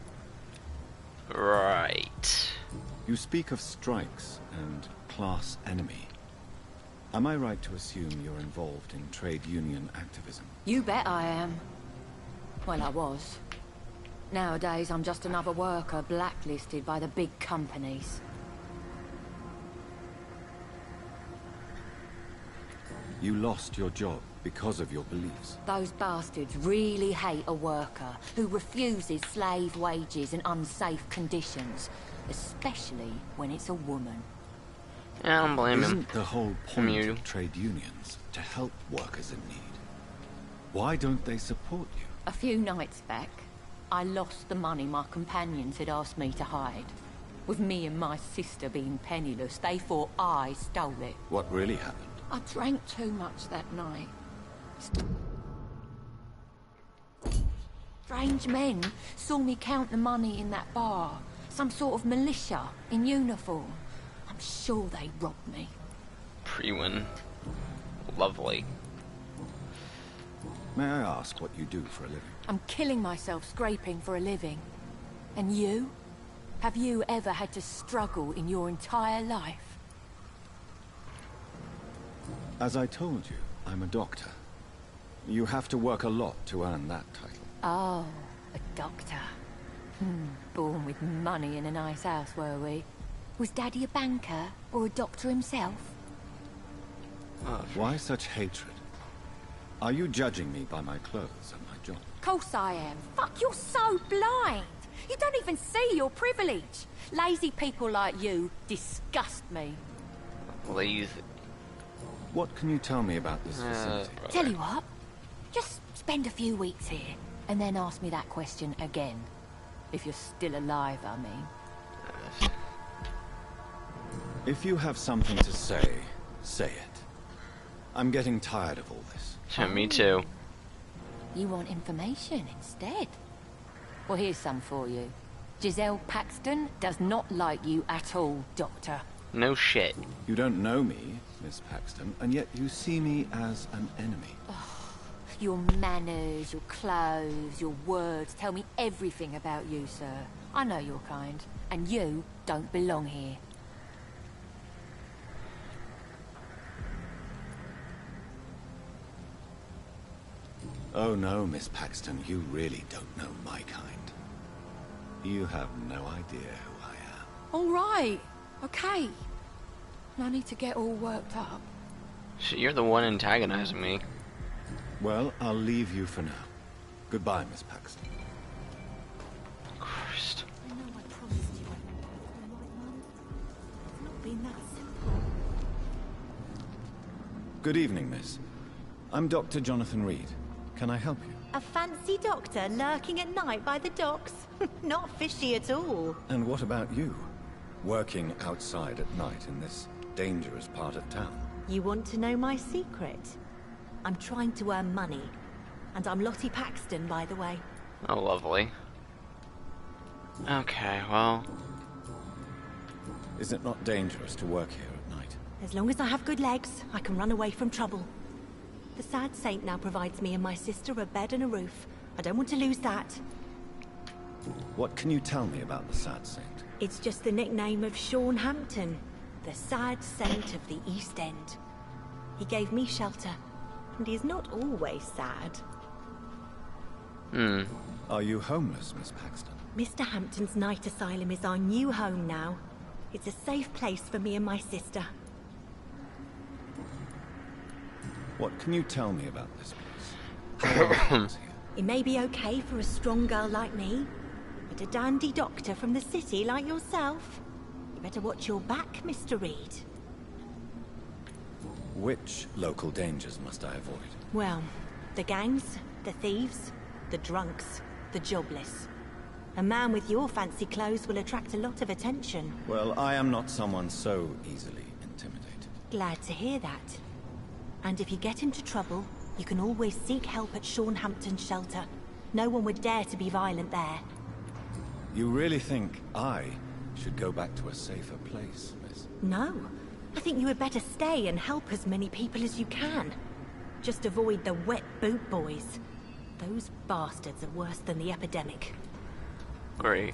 Right. You speak of strikes and class enemy. Am I right to assume you're involved in trade union activism? You bet I am. Well, I was. Nowadays, I'm just another worker blacklisted by the big companies. You lost your job because of your beliefs. Those bastards really hate a worker who refuses slave wages and unsafe conditions, especially when it's a woman. Yeah, I don't blame him. Isn't the whole point you. of trade unions to help workers in need? Why don't they support you? A few nights back, I lost the money my companions had asked me to hide. With me and my sister being penniless, they thought I stole it. What really happened? I drank too much that night. Strange men saw me count the money in that bar. Some sort of militia in uniform. I'm sure they robbed me. Pre-win. Lovely. May I ask what you do for a living? I'm killing myself scraping for a living. And you? Have you ever had to struggle in your entire life? As I told you, I'm a doctor. You have to work a lot to earn that title. Oh, a doctor. Born with money in a nice house, were we? Was Daddy a banker or a doctor himself? Why such hatred? Are you judging me by my clothes and my job? Course I am. Fuck, you're so blind. You don't even see your privilege. Lazy people like you disgust me. Lazy. What can you tell me about this facility? Tell you what, just spend a few weeks here, and then ask me that question again. If you're still alive, I mean. If you have something to say, say it. I'm getting tired of all this. Yeah, me too. You want information instead? Well, here's some for you. Giselle Paxton does not like you at all, Doctor. No shit. You don't know me, Miss Paxton, and yet you see me as an enemy. Your manners, your clothes, your words tell me everything about you, sir. I know your kind, and you don't belong here. Oh no, Miss Paxton, you really don't know my kind. You have no idea who I am. All right, okay. No need to get all worked up. Shit, you're the one antagonizing me. Well, I'll leave you for now. Goodbye, Miss Paxton. Christ. I know I promised you I'd make the right one. It's not been that simple. Good evening, miss. I'm Dr. Jonathan Reed. Can I help you? A fancy doctor lurking at night by the docks? Not fishy at all. And what about you? Working outside at night in this dangerous part of town? You want to know my secret? I'm trying to earn money. And I'm Lottie Paxton, by the way. Oh, lovely. Okay, well... Is it not dangerous to work here at night? As long as I have good legs, I can run away from trouble. The Sad Saint now provides me and my sister a bed and a roof. I don't want to lose that. What can you tell me about the Sad Saint? It's just the nickname of Sean Hampton, the Sad Saint of the East End. He gave me shelter, and he's not always sad. Are you homeless, Miss Paxton? Mr. Hampton's night asylum is our new home now. It's a safe place for me and my sister. What can you tell me about this place? How are things here? It may be okay for a strong girl like me, but a dandy doctor from the city like yourself, you better watch your back, Mr. Reed. Which local dangers must I avoid? Well, the gangs, the thieves, the drunks, the jobless. A man with your fancy clothes will attract a lot of attention. Well, I am not someone so easily intimidated. Glad to hear that. And if you get into trouble, you can always seek help at Sean Hampton's shelter. No one would dare to be violent there. You really think I should go back to a safer place, miss? No. I think you had better stay and help as many people as you can. Just avoid the wet boot boys. Those bastards are worse than the epidemic. Great.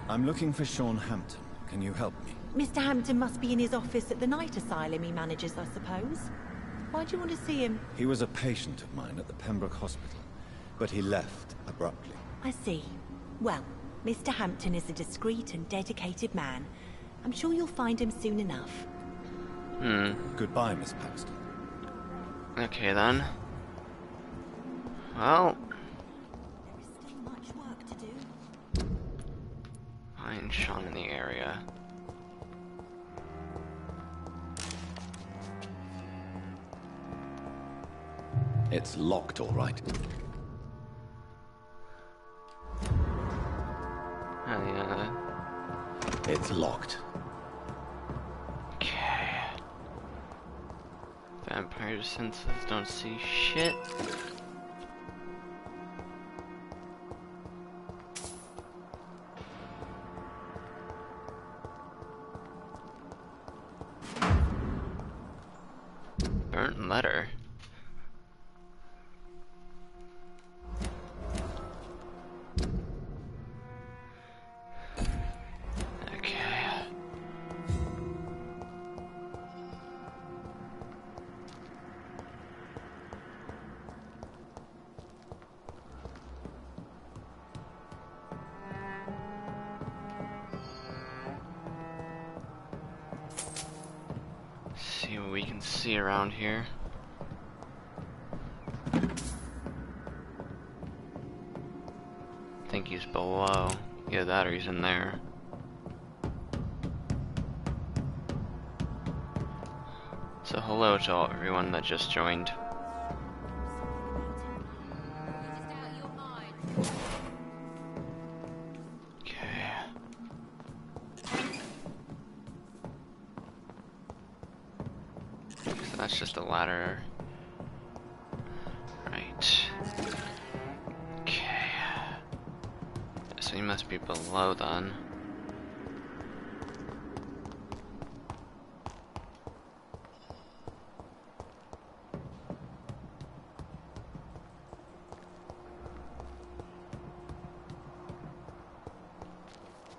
I'm looking for Sean Hampton. Can you help me? Mr. Hampton must be in his office at the night asylum he manages, I suppose. Why do you want to see him? He was a patient of mine at the Pembroke Hospital, but he left abruptly. I see. Well, Mr. Hampton is a discreet and dedicated man. I'm sure you'll find him soon enough. Goodbye, Miss Paxton. Okay, then. Well... There is still much work to do. Find Sean in the area. It's locked, all right. It's locked. Okay. Vampire senses don't see shit. Burnt letter. See what we can see around here. I think he's below. Either that or he's in there. So hello to everyone that just joined. Okay. So that's just a ladder. Right. Okay. So he must be below then.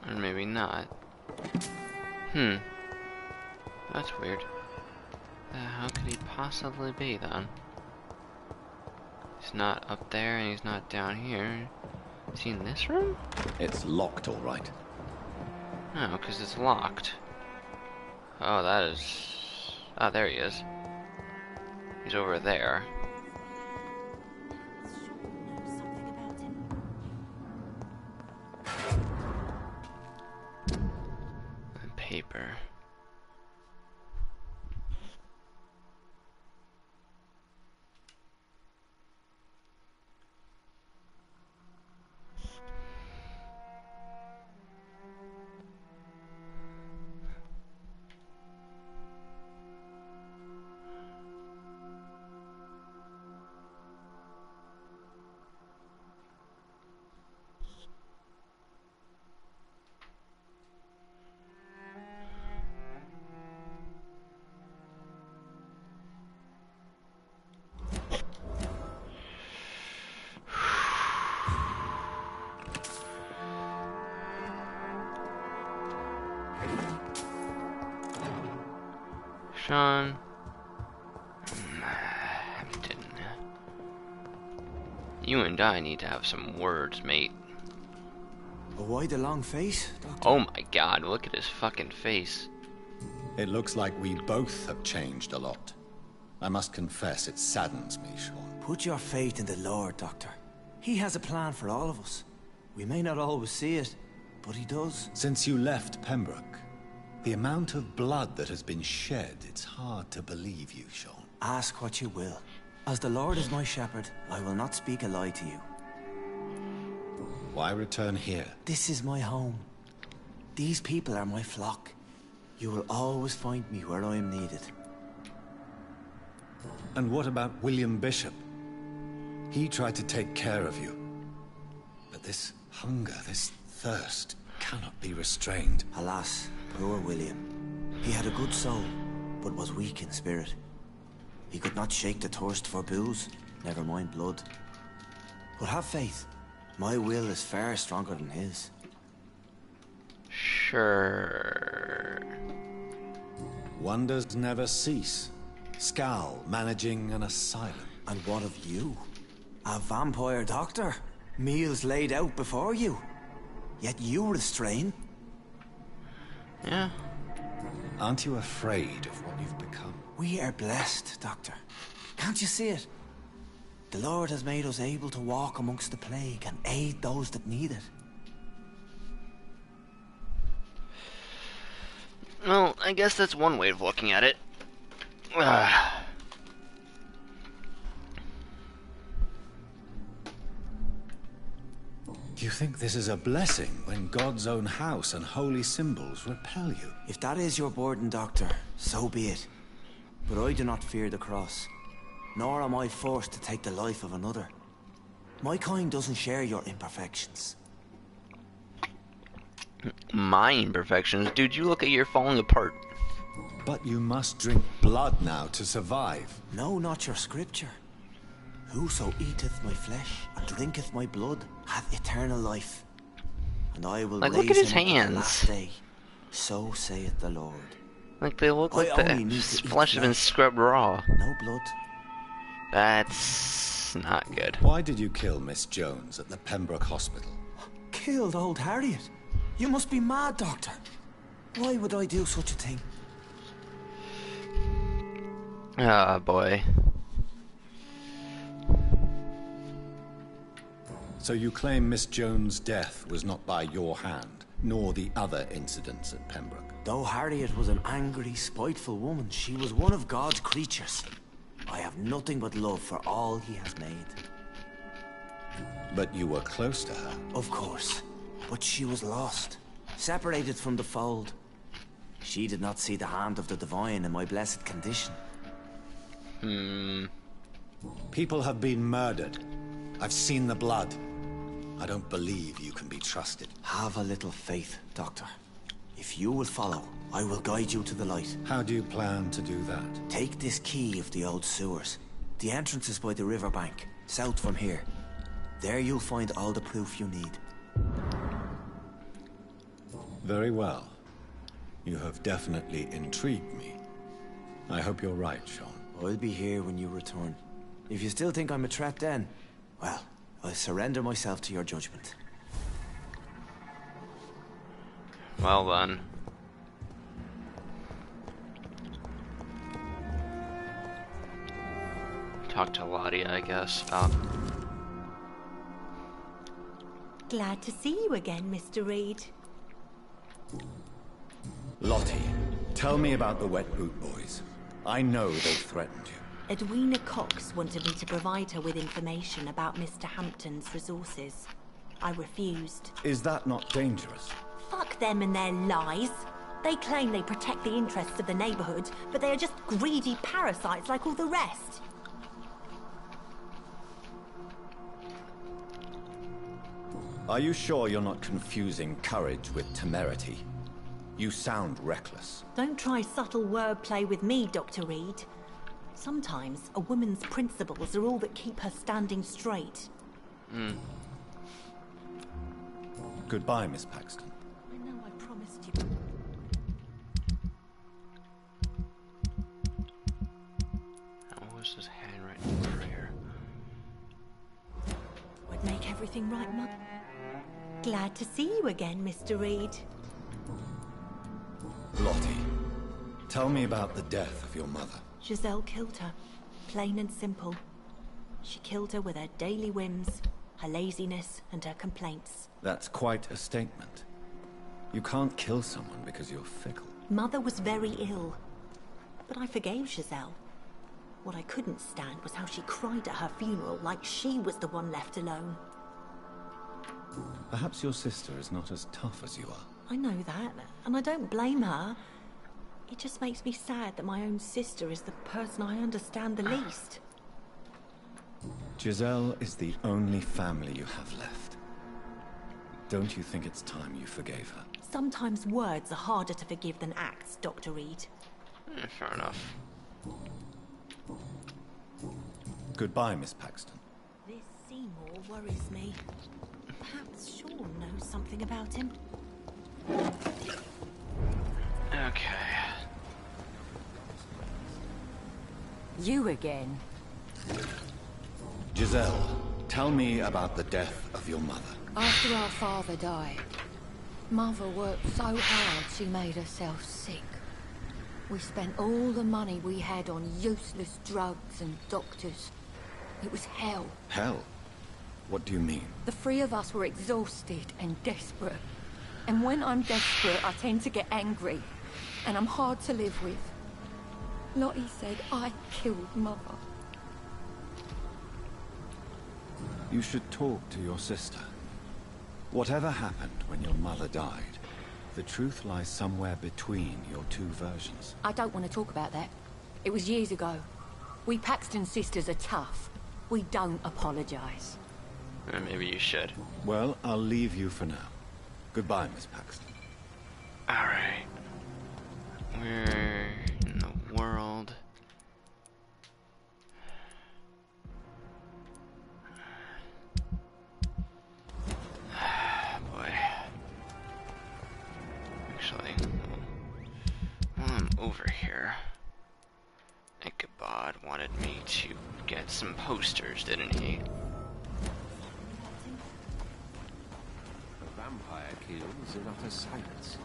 Or maybe not. That's weird. How could he possibly be then? He's not up there and he's not down here. Is he in this room? It's locked, all right. No, because it's locked. Oh, that is... Oh, there he is. He's over there. Paper. Sean. Hampton. You and I need to have some words, mate. Why the long face, Doctor? Oh my god, look at his fucking face. It looks like we both have changed a lot. I must confess, it saddens me, Sean. Put your faith in the Lord, Doctor. He has a plan for all of us. We may not always see it, but he does. Since you left Pembroke, the amount of blood that has been shed, it's hard to believe you, Sean. Ask what you will. As the Lord is my shepherd, I will not speak a lie to you. Why return here? This is my home. These people are my flock. You will always find me where I am needed. And what about William Bishop? He tried to take care of you. But this hunger, this thirst, cannot be restrained. Alas, poor William. He had a good soul, but was weak in spirit. He could not shake the thirst for booze, never mind blood. But have faith. My will is far stronger than his. Sure. Wonders never cease. Scal managing an asylum. And what of you? A vampire doctor? Meals laid out before you? Yet you restrain? Yeah. Aren't you afraid of what you've become? We are blessed, Doctor. Can't you see it? The Lord has made us able to walk amongst the plague and aid those that need it. Well, I guess that's one way of looking at it. Do you think this is a blessing when God's own house and holy symbols repel you? If that is your burden, Doctor, so be it. But I do not fear the cross, nor am I forced to take the life of another. My kind doesn't share your imperfections. My imperfections? Dude, you look at you're falling apart. But you must drink blood now to survive. No, not your scripture. Whoso eateth my flesh and drinketh my blood hath eternal life. And I will like, raise look at his him up on the hands. last day. So saith the Lord. Like, they look like the flesh has been scrubbed raw. No blood. That's not good. Why did you kill Miss Jones at the Pembroke Hospital? Killed old Harriet? You must be mad, Doctor. Why would I do such a thing? Ah, boy. So you claim Miss Jones' death was not by your hand, nor the other incidents at Pembroke? Though Harriet was an angry, spiteful woman, she was one of God's creatures. I have nothing but love for all he has made. But you were close to her. Of course. But she was lost, separated from the fold. She did not see the hand of the divine in my blessed condition. People have been murdered. I've seen the blood. I don't believe you can be trusted. Have a little faith, Doctor. If you will follow, I will guide you to the light. How do you plan to do that? Take this key of the old sewers. The entrance is by the riverbank, south from here. There you'll find all the proof you need. Very well. You have definitely intrigued me. I hope you're right, Sean. I'll be here when you return. If you still think I'm a threat then, well, I'll surrender myself to your judgment. Well then. Talk to Lottie, I guess. Glad to see you again, Mr. Reed. Lottie, tell me about the Wet Boot Boys. I know they threatened you. Edwina Cox wanted me to provide her with information about Mr. Hampton's resources. I refused. Is that not dangerous? Fuck them and their lies. They claim they protect the interests of the neighborhood, but they are just greedy parasites like all the rest. Are you sure you're not confusing courage with temerity? You sound reckless. Don't try subtle wordplay with me, Dr. Reed. Sometimes a woman's principles are all that keep her standing straight. Goodbye, Miss Paxton. I know I promised you. What was this handwritten prayer? Would make everything right, Mum. Glad to see you again, Mr. Reed. Lottie, tell me about the death of your mother. Giselle killed her. Plain and simple. She killed her with her daily whims, her laziness, and her complaints. That's quite a statement. You can't kill someone because you're fickle. Mother was very ill, but I forgave Giselle. What I couldn't stand was how she cried at her funeral like she was the one left alone. Perhaps your sister is not as tough as you are. I know that, and I don't blame her. It just makes me sad that my own sister is the person I understand the least. Giselle is the only family you have left. Don't you think it's time you forgave her? Sometimes words are harder to forgive than acts, Dr. Reed. Fair enough. Goodbye, Miss Paxton. This Seymour worries me. Perhaps Sean knows something about him. Okay. You again? Giselle, tell me about the death of your mother. After our father died, Mother worked so hard she made herself sick. We spent all the money we had on useless drugs and doctors. It was hell. Hell? What do you mean? The three of us were exhausted and desperate. And when I'm desperate, I tend to get angry. And I'm hard to live with. Lottie said I killed Mother. You should talk to your sister. Whatever happened when your mother died, the truth lies somewhere between your two versions. I don't want to talk about that. It was years ago. We Paxton sisters are tough. We don't apologize. Maybe you should. Well, I'll leave you for now. Goodbye, Miss Paxton. Alright. Where in the world? Boy. Actually, while I'm over here, Ichabod wanted me to get some posters, didn't he? The vampire kills in utter silence.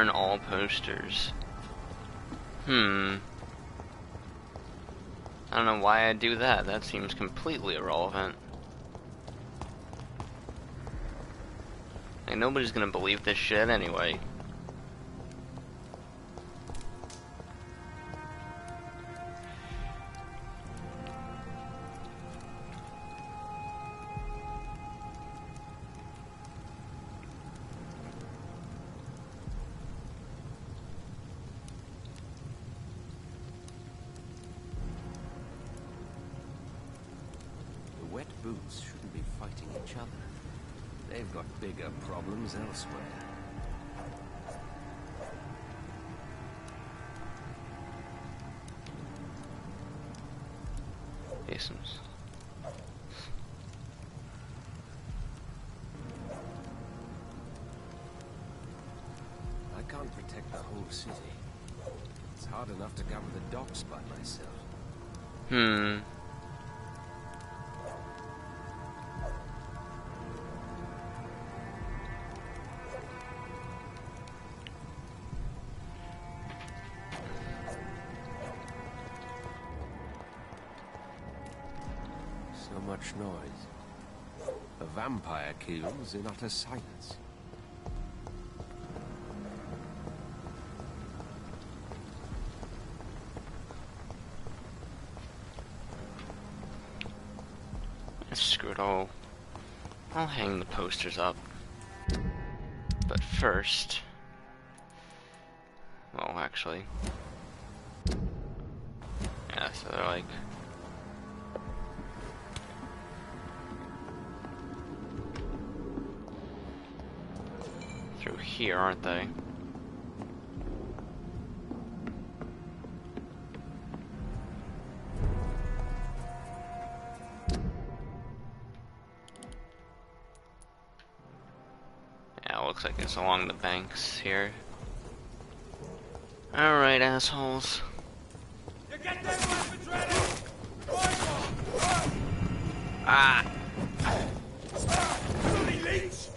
Burn all posters. I don't know why I do that. That seems completely irrelevant. Like, nobody's gonna believe this shit anyway. The wet boots shouldn't be fighting each other. They've got bigger problems elsewhere. Basins. I can't protect the whole city. It's hard enough to cover the docks by myself. So much noise. A vampire kills in utter silence. Screw it all. I'll hang the posters up. But first... Well, actually... Yeah, so they're like... through here, aren't they? Looks like it's along the banks here. Alright, assholes. You get them weapons ready! Ah! Bloody leech!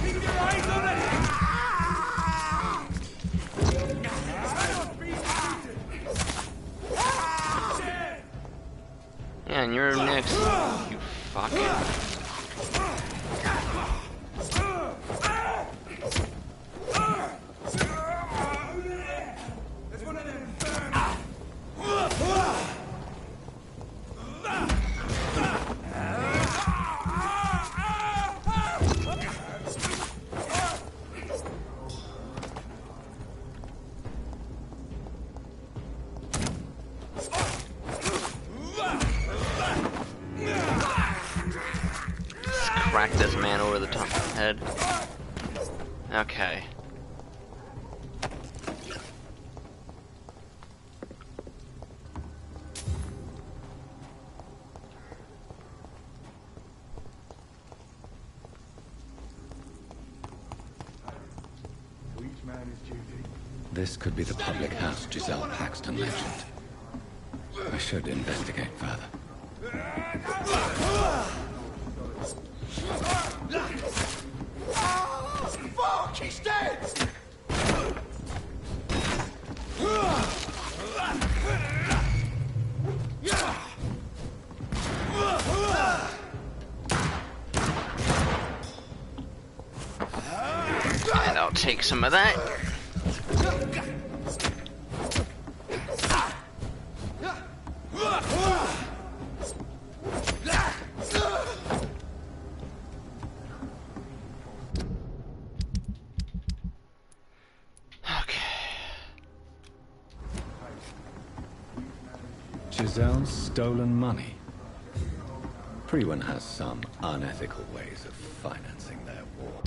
Keep your eyes on it! Yeah, and you're next, you fucking... Crack this man over the top of the head. Okay. This could be the public house Giselle Paxton mentioned. I should investigate further. Fuck! He's dead! And I'll take some of that. Giselle's stolen money. Priwen has some unethical ways of financing their war.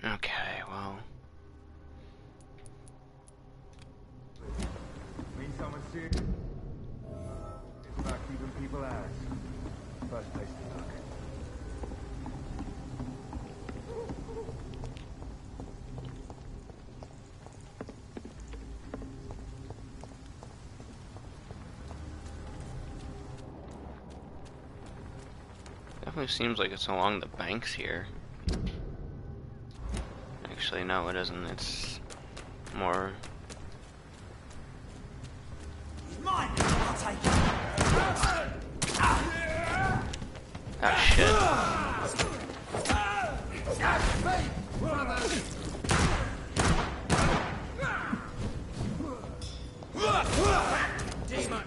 Okay, well... Mean someone serious? It's about keeping people out. First place to look. Definitely seems like it's along the banks here. Actually, no, it isn't. It's more... Mine! I'll take it! Ah, shit. Demon!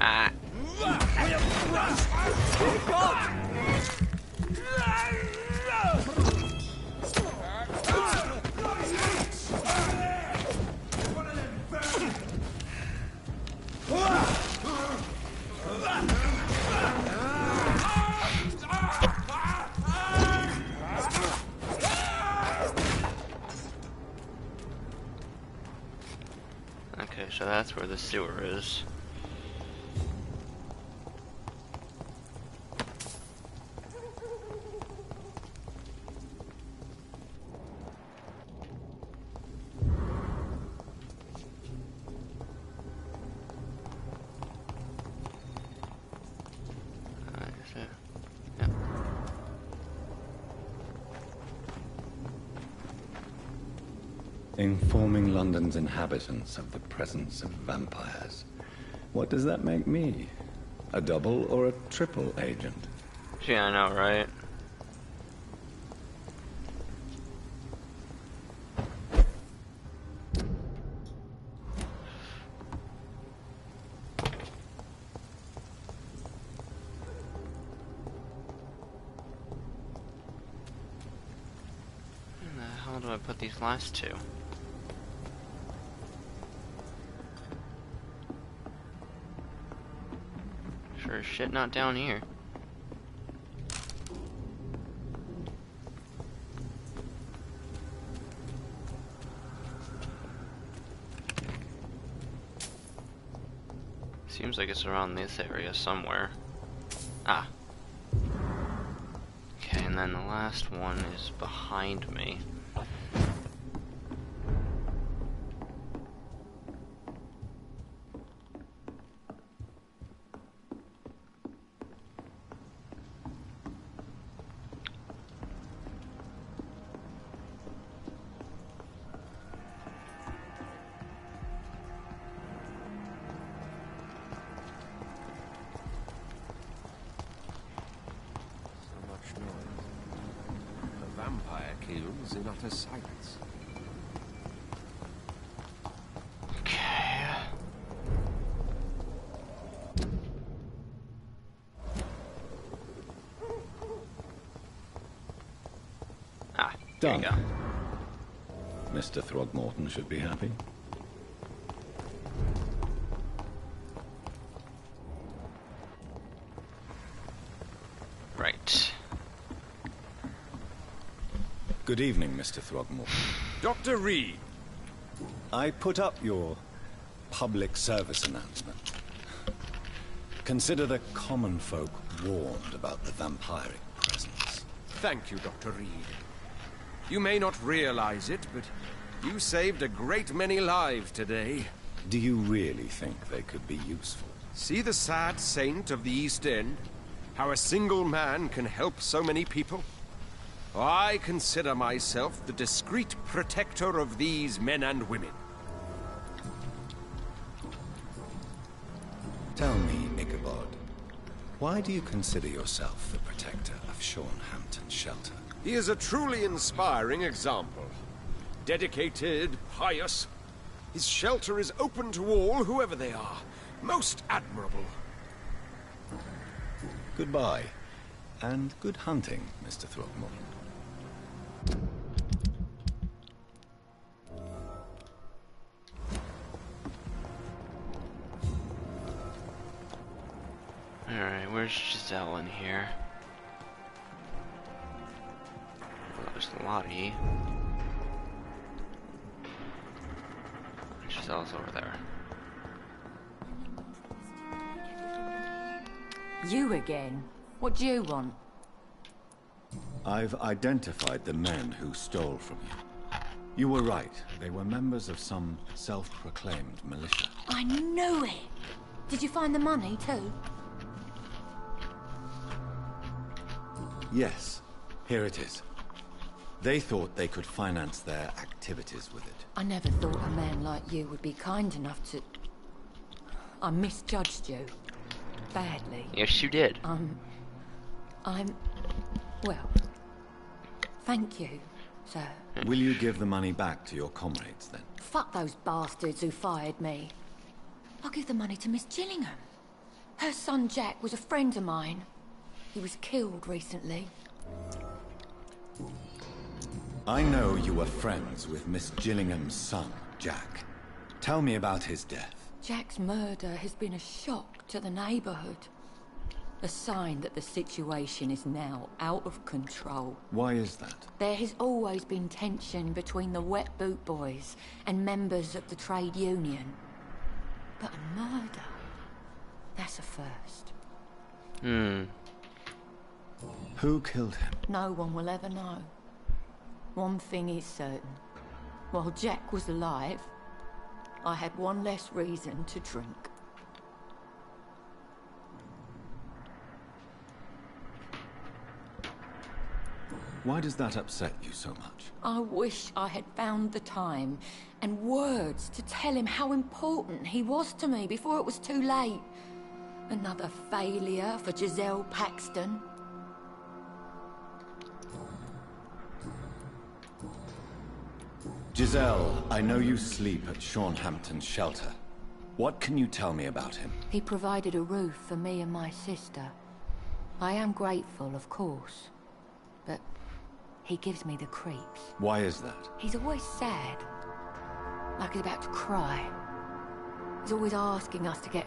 Ah. Okay, so that's where the sewer is. Is it? Yep. Informing London's inhabitants of the presence of vampires. What does that make me? A double or a triple agent? Yeah, I know, right? Where the hell do I put these last two? Sure as shit not down here. Seems like it's around this area somewhere. Ah. Okay, and then the last one is behind me. Vampire kills in utter silence. Okay. Ah, there Done. you go. Mr. Throgmorton should be happy. Right. Good evening, Mr. Throgmorton. Dr. Reed! I put up your public service announcement. Consider the common folk warned about the vampiric presence. Thank you, Dr. Reed. You may not realize it, but you saved a great many lives today. Do you really think they could be useful? See the sad saint of the East End? How a single man can help so many people? I consider myself the discreet protector of these men and women. Tell me, Ichabod, why do you consider yourself the protector of Hampton Shelter? He is a truly inspiring example. Dedicated, pious. His shelter is open to all, whoever they are. Most admirable. Goodbye, and good hunting, Mr. Throgmorton. Alright, where's Giselle in here? Oh, there's Lottie. Giselle's over there. You again? What do you want? I've identified the men who stole from you. You were right. They were members of some self-proclaimed militia. I knew it! Did you find the money, too? Yes, here it is. They thought they could finance their activities with it. I never thought a man like you would be kind enough to... I misjudged you. Badly. Yes, you did. Well, thank you, sir. Will you give the money back to your comrades, then? Fuck those bastards who fired me. I'll give the money to Miss Gillingham. Her son Jack was a friend of mine. He was killed recently. I know you were friends with Miss Gillingham's son, Jack. Tell me about his death. Jack's murder has been a shock to the neighborhood. A sign that the situation is now out of control. Why is that? There has always been tension between the Wet Boot Boys and members of the trade union. But a murder? That's a first. Who killed him? No one will ever know. One thing is certain. While Jack was alive, I had one less reason to drink. Why does that upset you so much? I wish I had found the time and words to tell him how important he was to me before it was too late. Another failure for Giselle Paxton. Giselle, I know you sleep at Hampton's shelter. What can you tell me about him? He provided a roof for me and my sister. I am grateful, of course, but he gives me the creeps. Why is that? He's always sad, like he's about to cry. He's always asking us to get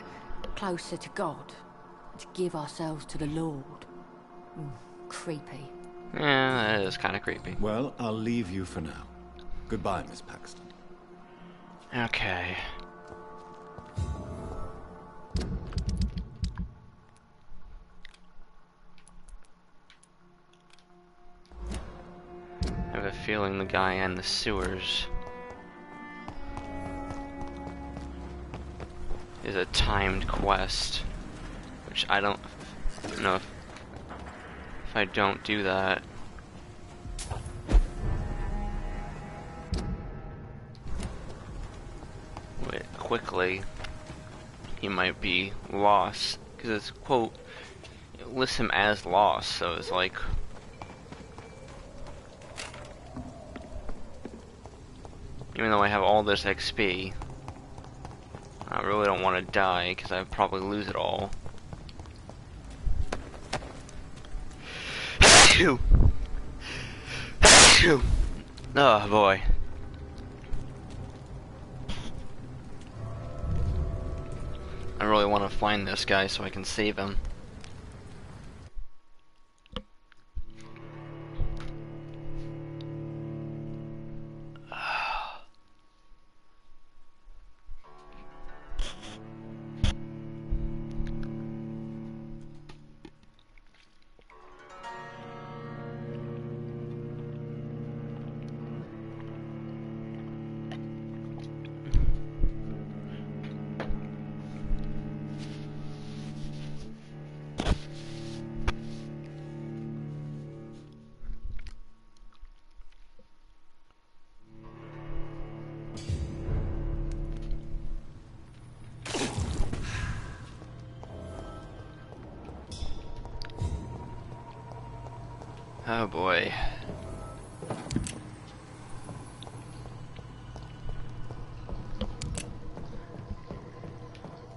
closer to God, to give ourselves to the Lord. Creepy. Yeah, that is kind of creepy. Well, I'll leave you for now. Goodbye, Miss Paxton. Okay. I have a feeling the guy in the sewers is a timed quest, which I don't know if I don't do that. Quickly, he might be lost, because it's, quote, it lists him as lost, so it's like, even though I have all this XP, I really don't want to die, because I'd probably lose it all. Oh boy. I really want to find this guy so I can save him. Oh boy.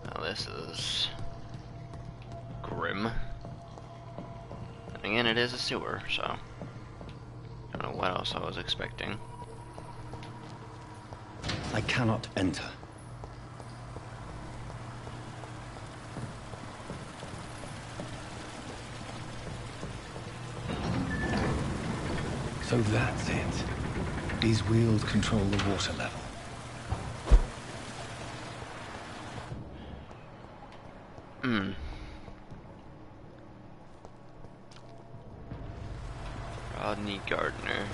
Now this is grim. And again, it is a sewer, so I don't know what else I was expecting. I cannot enter. So that's it. These wheels control the water level. Rodney Gardner.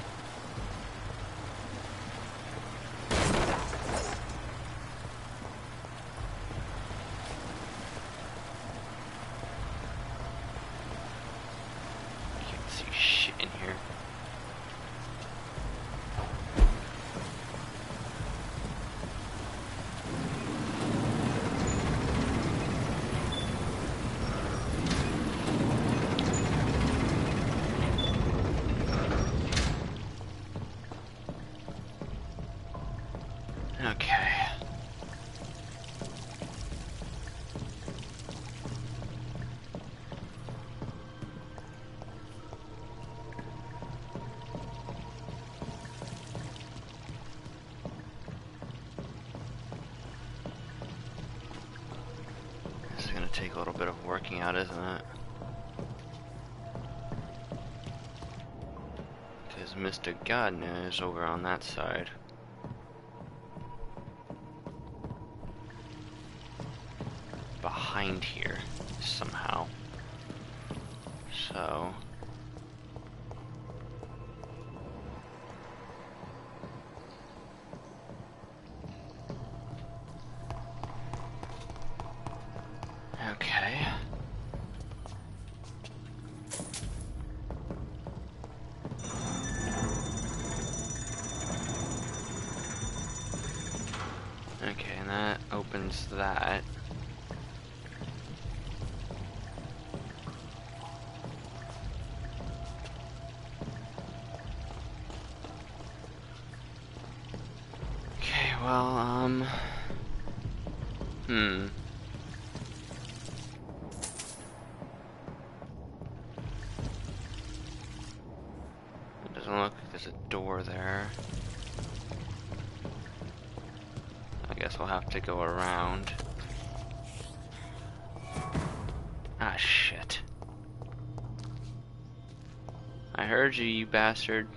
take a little bit of working out, isn't it? Because Mr. Gardner is over on that side. Behind here, somehow. So... Okay. Okay, and that opens that. Okay, well, It doesn't look like there's a door there. I guess we'll have to go around. Ah, shit. I heard you, you bastard.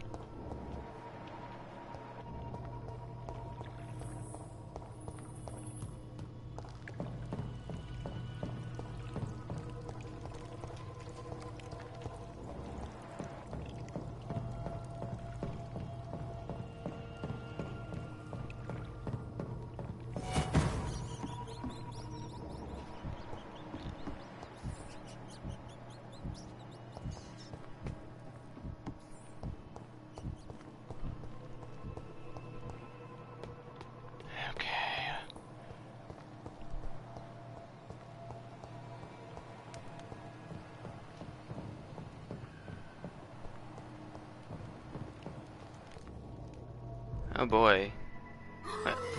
Oh boy.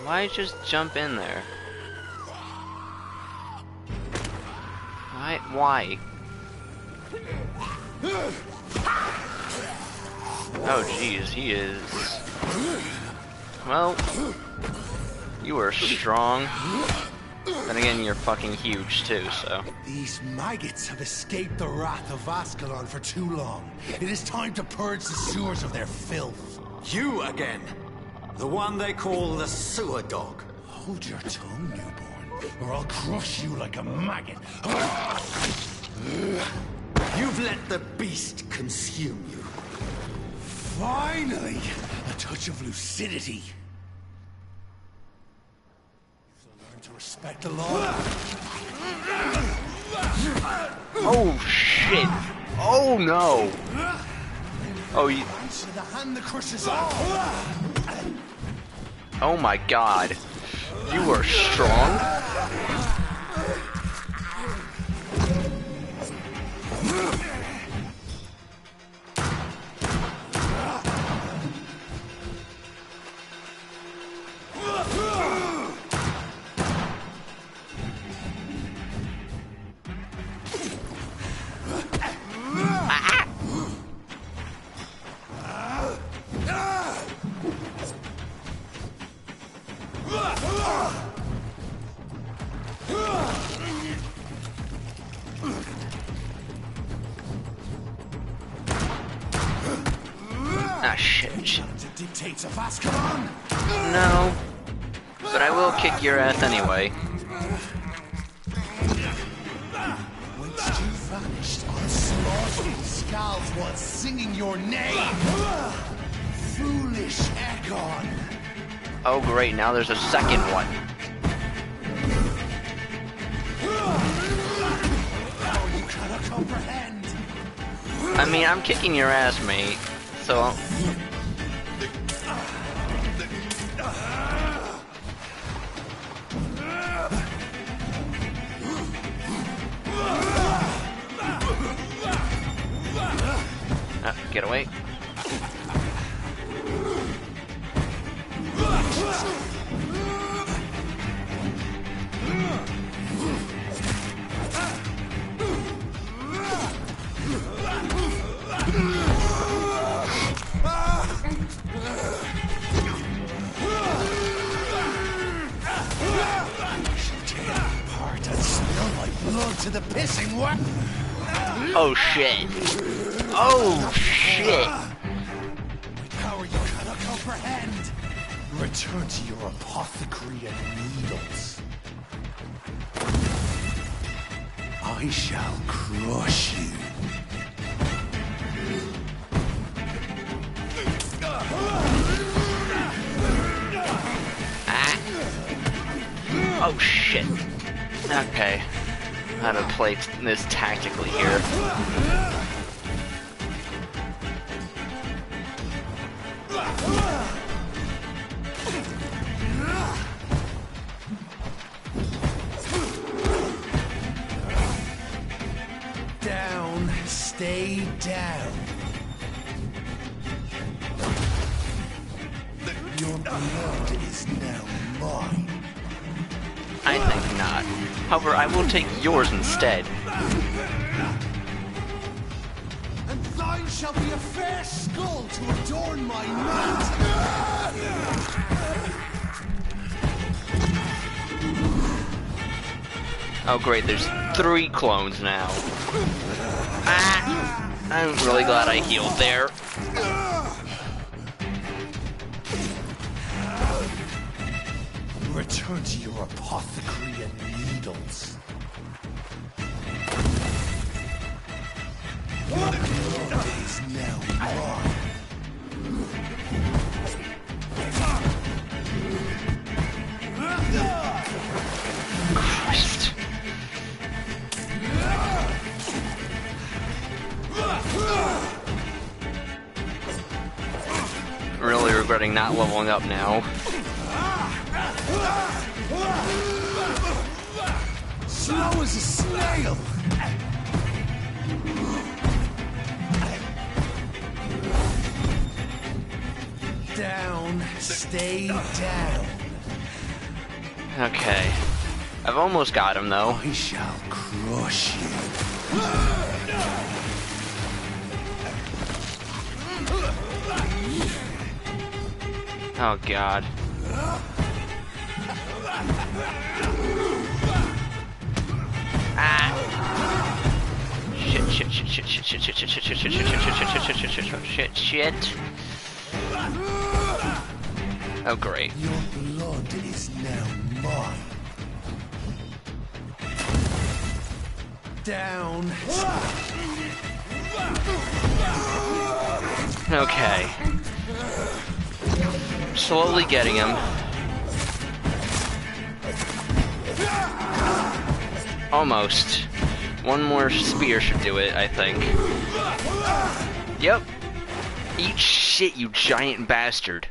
Why just jump in there? Why? Oh jeez, he is... Well... You were strong. Then again, you're fucking huge too, so... These maggots have escaped the wrath of Ascalon for too long. It is time to purge the sewers of their filth. You again! The one they call the sewer dog. Hold your tongue, newborn, or I'll crush you like a maggot. You've let the beast consume you. Finally! A touch of lucidity. So learn to respect the law. Oh shit! Oh no! Oh, you... The hand that crushes all. Oh my god. You were strong? Ah, shit. Dictates of Ascalon. No. But I will kick your ass anyway. Whence you vanished on slaughtering skulls while singing your name. Foolish Egon. Oh great, now there's a second one. Oh, you cannot comprehend. I mean, I'm kicking your ass, mate. So... get away. Tear apart and smell my blood. to the pissing well. Oh shit. Oh shit. Power you cannot comprehend. Return to your apothecary and needles. I shall crush you. Oh shit. Okay. How to play this tactically here. Down, stay down. Your blood is now mine. I think not. However, I will take yours instead. And thine shall be a fair skull to adorn my knight. Oh great, there's 3 clones now. Ah! I'm really glad I healed there. Return to your apothecary and needles. Your blood is now mine. Christ. Really regretting not leveling up now. Slow as a snail. Down, stay down. Okay. I've almost got him though. I shall crush you. Oh god. Ah! Shit, shit, shit, shit, shit, shit, shit, shit, shit, shit, shit, shit, shit, shit, shit, shit, shit. Oh great. Your blood is now mine. Down. Okay. Slowly getting him. Almost. One more spear should do it, I think. Yep. Eat shit, you giant bastard.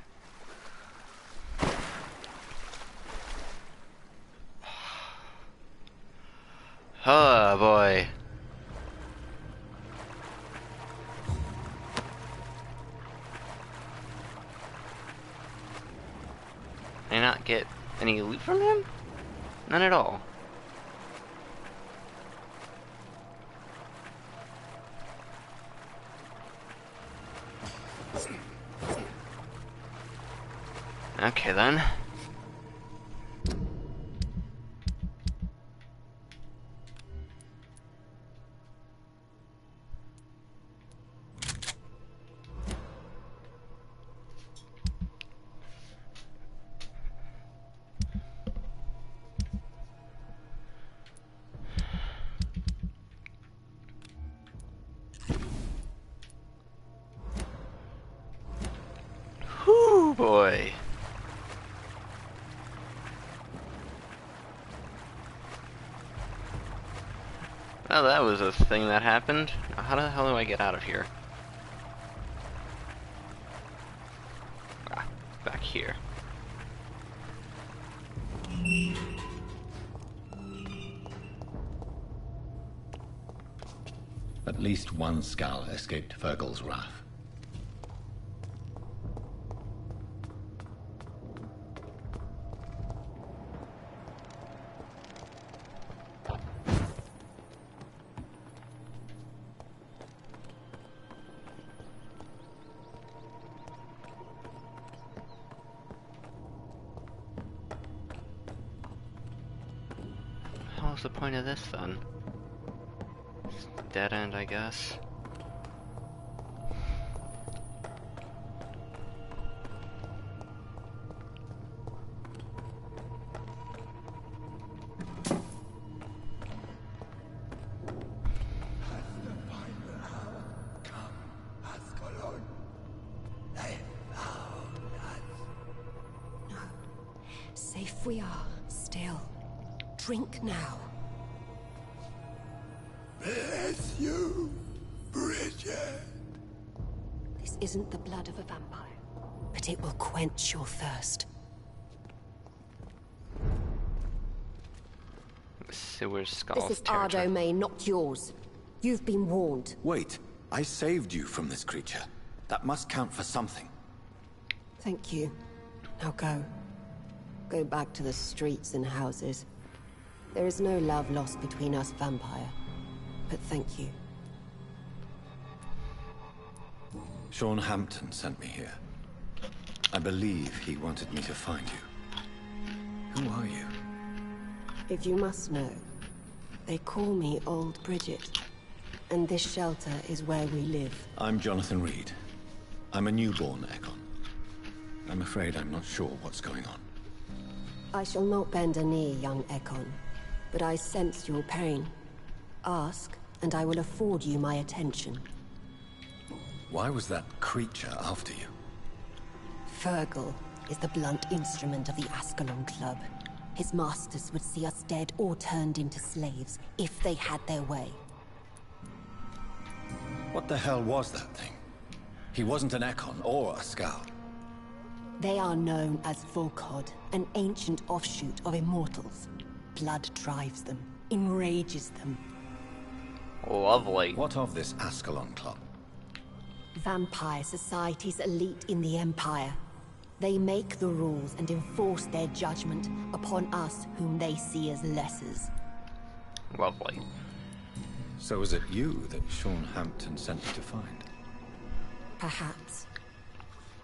Oh boy. Did I not get any loot from him? None at all. Okay then. Whoo boy. Well, that was a thing that happened. Now, how the hell do I get out of here? Ah, back here. At least one skull escaped Fergal's wrath. What's the point of this then? Dead end, I guess. Safe we are, still. Drink now. Bless you, Bridget. This isn't the blood of a vampire, but it will quench your thirst. Sewer skulls. This is our domain, not yours. You've been warned. Wait, I saved you from this creature. That must count for something. Thank you. Now go. Go back to the streets and houses. There is no love lost between us, Vampire. But thank you. Sean Hampton sent me here. I believe he wanted me to find you. Who are you? If you must know, they call me Old Bridget. And this shelter is where we live. I'm Jonathan Reed. I'm a newborn Ekon. I'm afraid I'm not sure what's going on. I shall not bend a knee, young Ekon. But I sense your pain. Ask, and I will afford you my attention. Why was that creature after you? Fergal is the blunt instrument of the Ascalon Club. His masters would see us dead or turned into slaves, if they had their way. What the hell was that thing? He wasn't an Ekon or a Skal. They are known as Volkod, an ancient offshoot of immortals. Blood drives them, enrages them. Lovely. What of this Ascalon Club? Vampire society's elite in the Empire. They make the rules and enforce their judgment upon us whom they see as lessers. Lovely. So is it you that Sean Hampton sent me to find? Perhaps.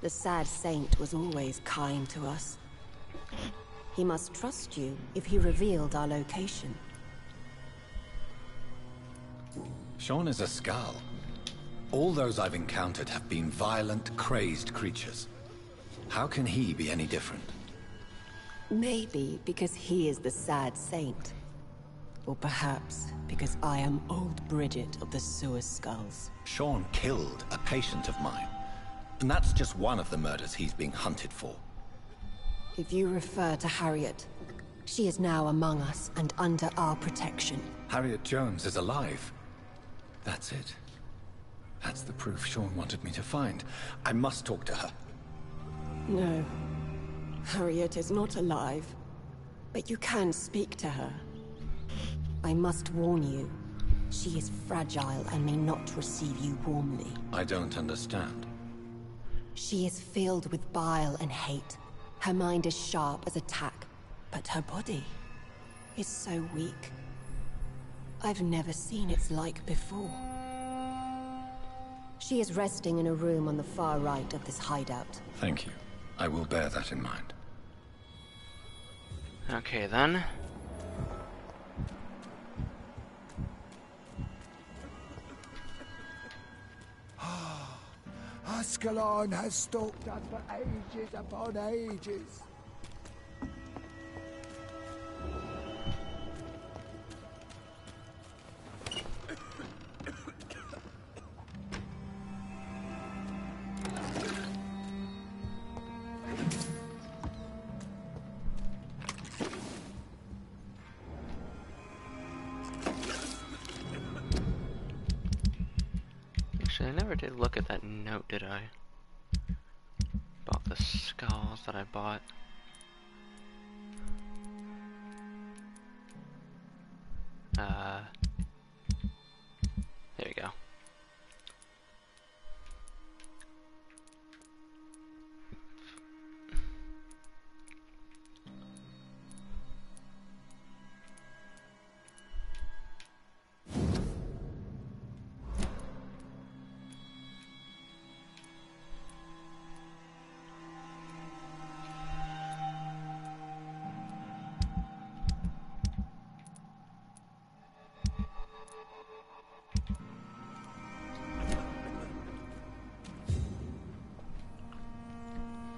The sad saint was always kind to us. He must trust you if he revealed our location. Sean is a Skal. All those I've encountered have been violent, crazed creatures. How can he be any different? Maybe because he is the sad saint. Or perhaps because I am Old Bridget of the Sewer Skulls. Sean killed a patient of mine. And that's just one of the murders he's being hunted for. If you refer to Harriet, she is now among us and under our protection. Harriet Jones is alive. That's it. That's the proof Sean wanted me to find. I must talk to her. No. Harriet is not alive. But you can speak to her. I must warn you. She is fragile and may not receive you warmly. I don't understand. She is filled with bile and hate. Her mind is sharp as a tack, but her body is so weak. I've never seen its like before. She is resting in a room on the far right of this hideout. Thank you. I will bear that in mind. Okay then. Ascalon has stalked us for ages upon ages. Actually, I never did look at that note, did I? About the skulls that I bought. There you go.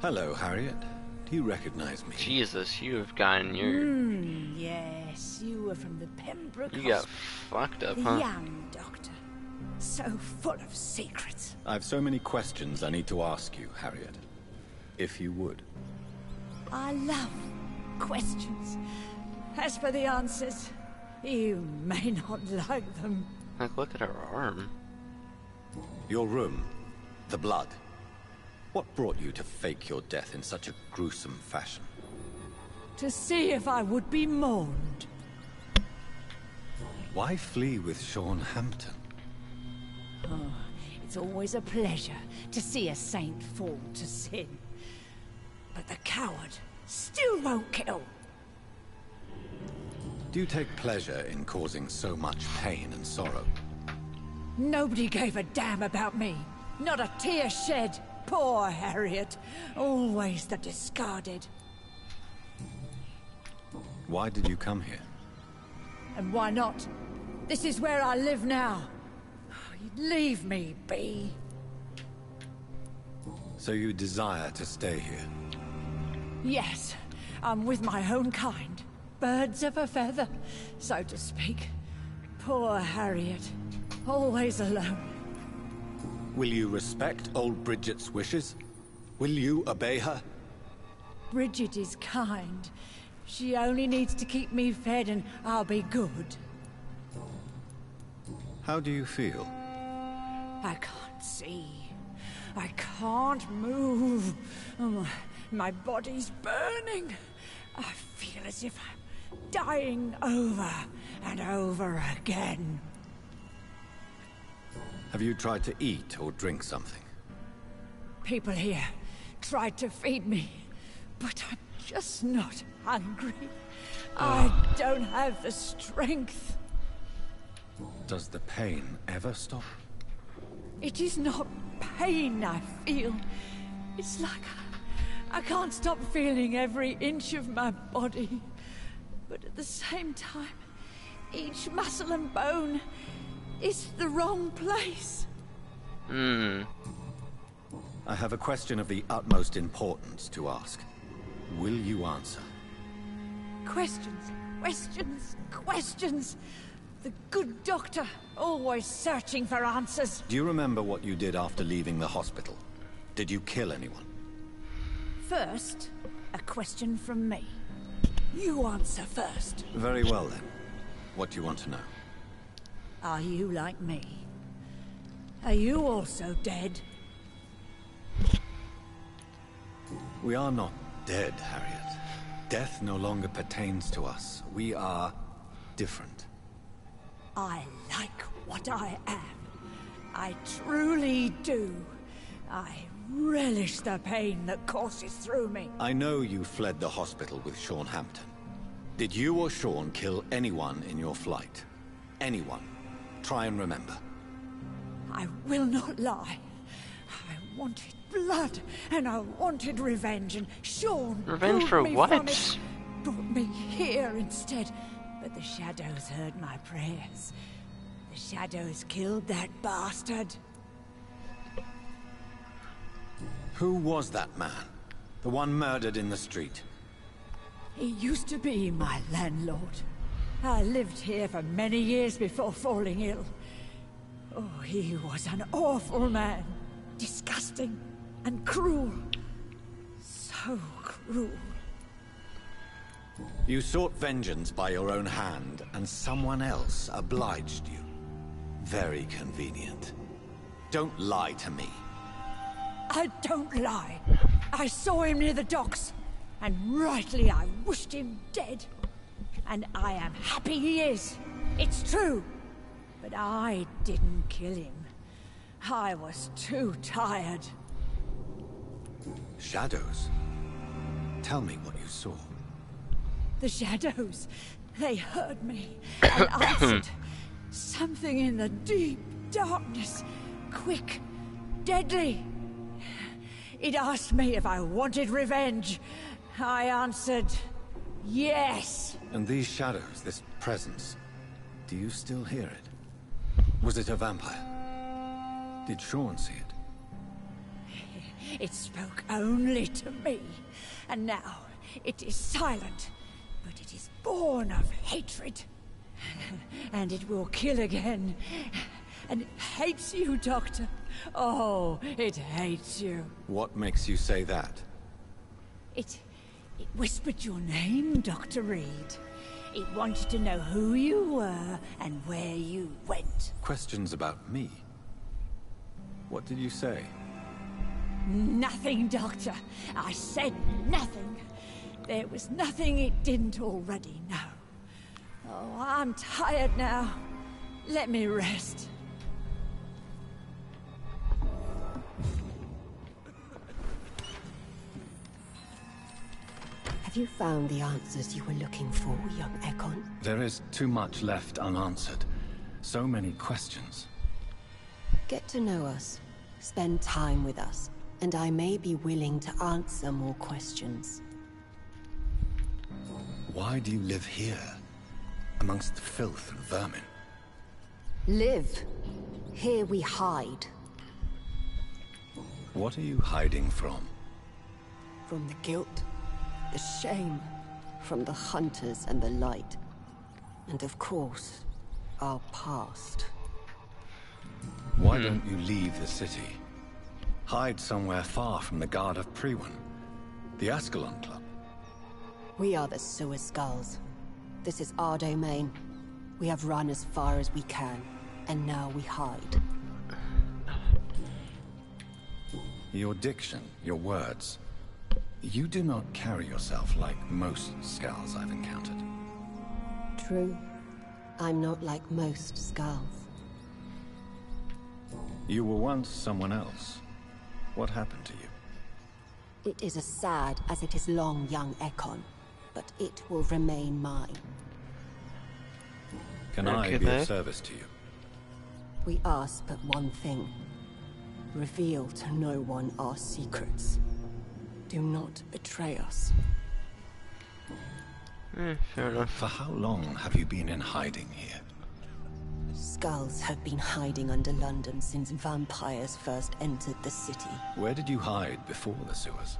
Hello, Harriet. Do you recognize me? Jesus, you have gotten your... Yes, you were from the Pembroke You got Hospital. fucked up, The huh? young doctor. So full of secrets. I have so many questions I need to ask you, Harriet. If you would. I love questions. As for the answers, you may not like them. Like, look at her arm. Your room. The blood. What brought you to fake your death in such a gruesome fashion? To see if I would be mourned. Why flee with Sean Hampton? Oh, it's always a pleasure to see a saint fall to sin. But the coward still won't kill. Do you take pleasure in causing so much pain and sorrow? Nobody gave a damn about me. Not a tear shed. Poor Harriet. Always the discarded. Why did you come here? And why not? This is where I live now. Leave me be. So you desire to stay here? Yes, I'm with my own kind. Birds of a feather, so to speak. Poor Harriet. Always alone. Will you respect old Bridget's wishes? Will you obey her? Bridget is kind. She only needs to keep me fed and I'll be good. How do you feel? I can't see. I can't move. Oh, my body's burning. I feel as if I'm dying over and over again. Have you tried to eat or drink something? People here tried to feed me, but I'm just not hungry. I don't have the strength. Does the pain ever stop? It is not pain I feel. It's like I can't stop feeling every inch of my body. But at the same time, each muscle and bone is the wrong place. I have a question of the utmost importance to ask. Will you answer? Questions, questions, questions. The good doctor, always searching for answers. Do you remember what you did after leaving the hospital? Did you kill anyone? First, a question from me. You answer first. Very well then. What do you want to know? Are you like me? Are you also dead? We are not dead, Harriet. Death no longer pertains to us. We are different. I like what I am. I truly do. I relish the pain that courses through me. I know you fled the hospital with Sean Hampton. Did you or Sean kill anyone in your flight? Anyone? Try and remember. I will not lie. I wanted blood, and I wanted revenge, and Sean Revenge pulled for me what? from it, brought me here instead. But the shadows heard my prayers. The shadows killed that bastard. Who was that man? The one murdered in the street? He used to be my landlord. I lived here for many years before falling ill. Oh, he was an awful man. Disgusting and cruel. So cruel. You sought vengeance by your own hand, and someone else obliged you. Very convenient. Don't lie to me. I don't lie. I saw him near the docks, and rightly I wished him dead. And I am happy he is. It's true. But I didn't kill him. I was too tired. Shadows? Tell me what you saw. The shadows, they heard me and answered. Something in the deep darkness, quick, deadly. It asked me if I wanted revenge. I answered, yes. And these shadows, this presence, do you still hear it? Was it a vampire? Did Sean see it? It spoke only to me. And now it is silent, but it is born of hatred. And it will kill again. And it hates you, Doctor. Oh, it hates you. What makes you say that? It whispered your name, Dr. Reed. It wanted to know who you were and where you went. Questions about me? What did you say? Nothing, Doctor. I said nothing. There was nothing it didn't already know. Oh, I'm tired now. Let me rest. Have you found the answers you were looking for, young Ekon? There is too much left unanswered. So many questions. Get to know us. Spend time with us. And I may be willing to answer more questions. Why do you live here? Amongst the filth and vermin? Live. Here we hide. What are you hiding from? From the guilt, the shame, from the hunters and the light. And of course, our past. Why don't you leave the city? Hide somewhere far from the Guard of Priwen, the Ascalon Club. We are the Sewer Skulls. This is our domain. We have run as far as we can, and now we hide. Your diction, your words. You do not carry yourself like most Skulls I've encountered. True. I'm not like most Skulls. You were once someone else. What happened to you? It is as sad as it is long, young Ekon, but it will remain mine. Can I be of service to you? We ask but one thing. Reveal to no one our secrets. Do not betray us. Fair enough. For how long have you been in hiding here? Skulls have been hiding under London since vampires first entered the city. Where did you hide before the sewers?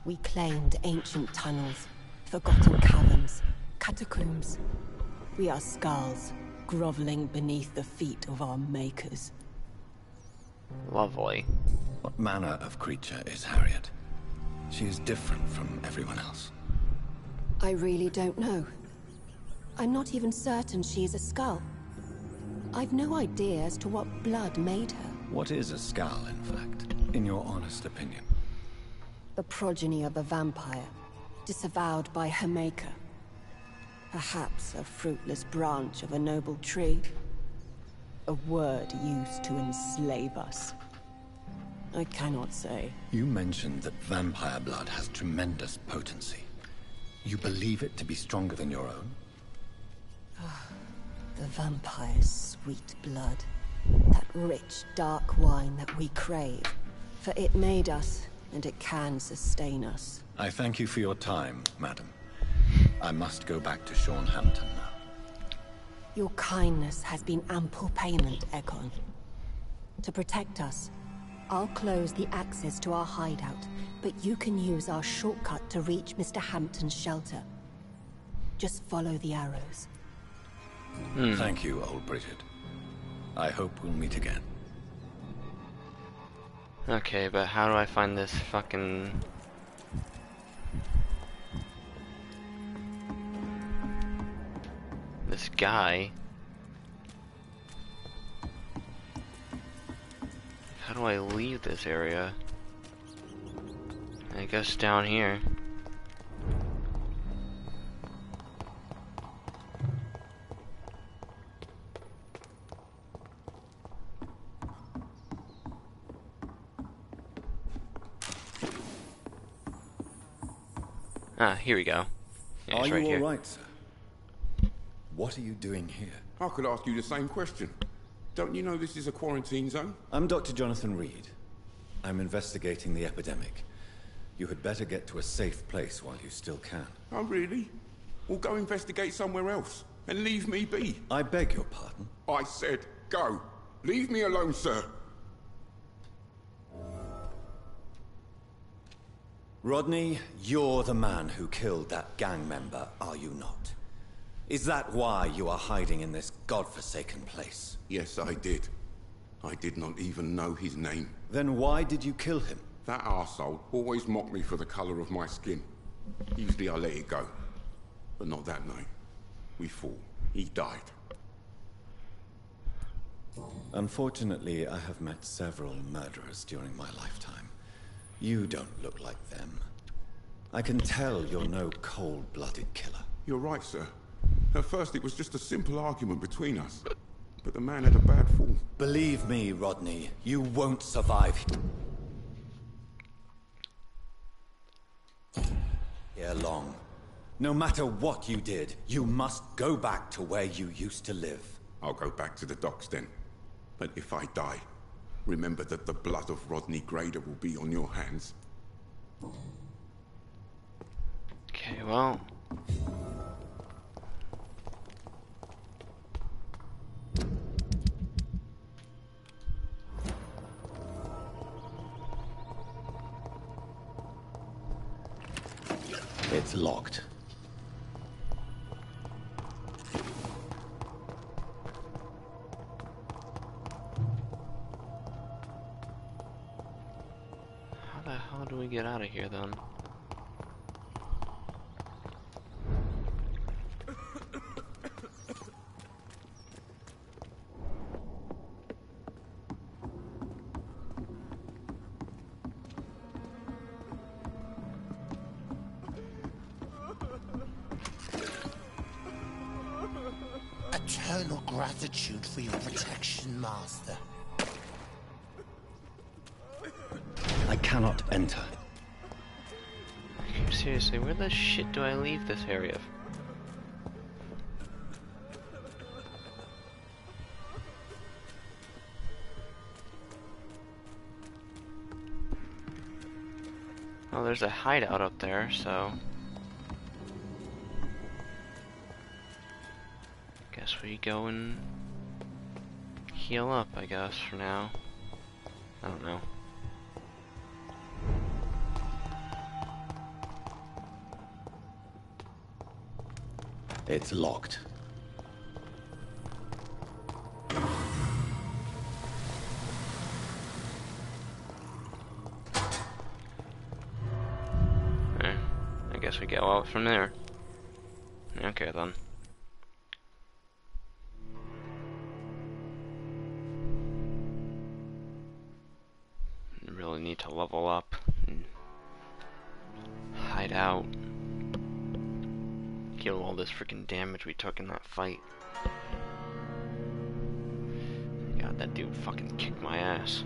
We claimed ancient tunnels, forgotten caverns, catacombs. We are Skulls, groveling beneath the feet of our makers. Lovely. What manner of creature is Harriet? She is different from everyone else. I really don't know. I'm not even certain she is a Skull. I've no idea as to what blood made her. What is a Skull, in fact, in your honest opinion? The progeny of a vampire, disavowed by her maker. Perhaps a fruitless branch of a noble tree. A word used to enslave us. I cannot say. You mentioned that vampire blood has tremendous potency. You believe it to be stronger than your own? The vampire's sweet blood. That rich, dark wine that we crave. For it made us, and it can sustain us. I thank you for your time, madam. I must go back to Hampton now. Your kindness has been ample payment, Ekon. To protect us, I'll close the access to our hideout, but you can use our shortcut to reach Mr. Hampton's shelter. Just follow the arrows. Thank you, old Bridget. I hope we'll meet again. Okay, but how do I find this fucking... this guy? How do I leave this area? I guess down here. Ah, here we go. Yeah, Are it's you right here. all right, sir? What are you doing here? I could ask you the same question. Don't you know this is a quarantine zone? I'm Dr. Jonathan Reed. I'm investigating the epidemic. You had better get to a safe place while you still can. Oh, really? Well, go investigate somewhere else and leave me be. I beg your pardon? I said go. Leave me alone, sir. Rodney, you're the man who killed that gang member, are you not? Is that why you are hiding in this godforsaken place? Yes, I did. I did not even know his name. Then why did you kill him? That arsehole always mocked me for the color of my skin. Usually I let it go. But not that night. We fought. He died. Unfortunately, I have met several murderers during my lifetime. You don't look like them. I can tell you're no cold-blooded killer. You're right, sir. At first it was just a simple argument between us. But the man had a bad fall. Believe me, Rodney, you won't survive here long. No matter what you did, you must go back to where you used to live. I'll go back to the docks then. But if I die, remember that the blood of Rodney Grader will be on your hands. Okay, well... It's locked. How the hell do we get out of here then? Eternal gratitude for your protection, Master. I cannot enter. Seriously, where the shit do I leave this area? Well, there's a hideout up there, so... guess we go and heal up, I guess, for now. I don't know. It's locked. I guess we go out from there. Okay then. Really need to level up and hide out. Heal all this freaking damage we took in that fight. God, that dude fucking kicked my ass.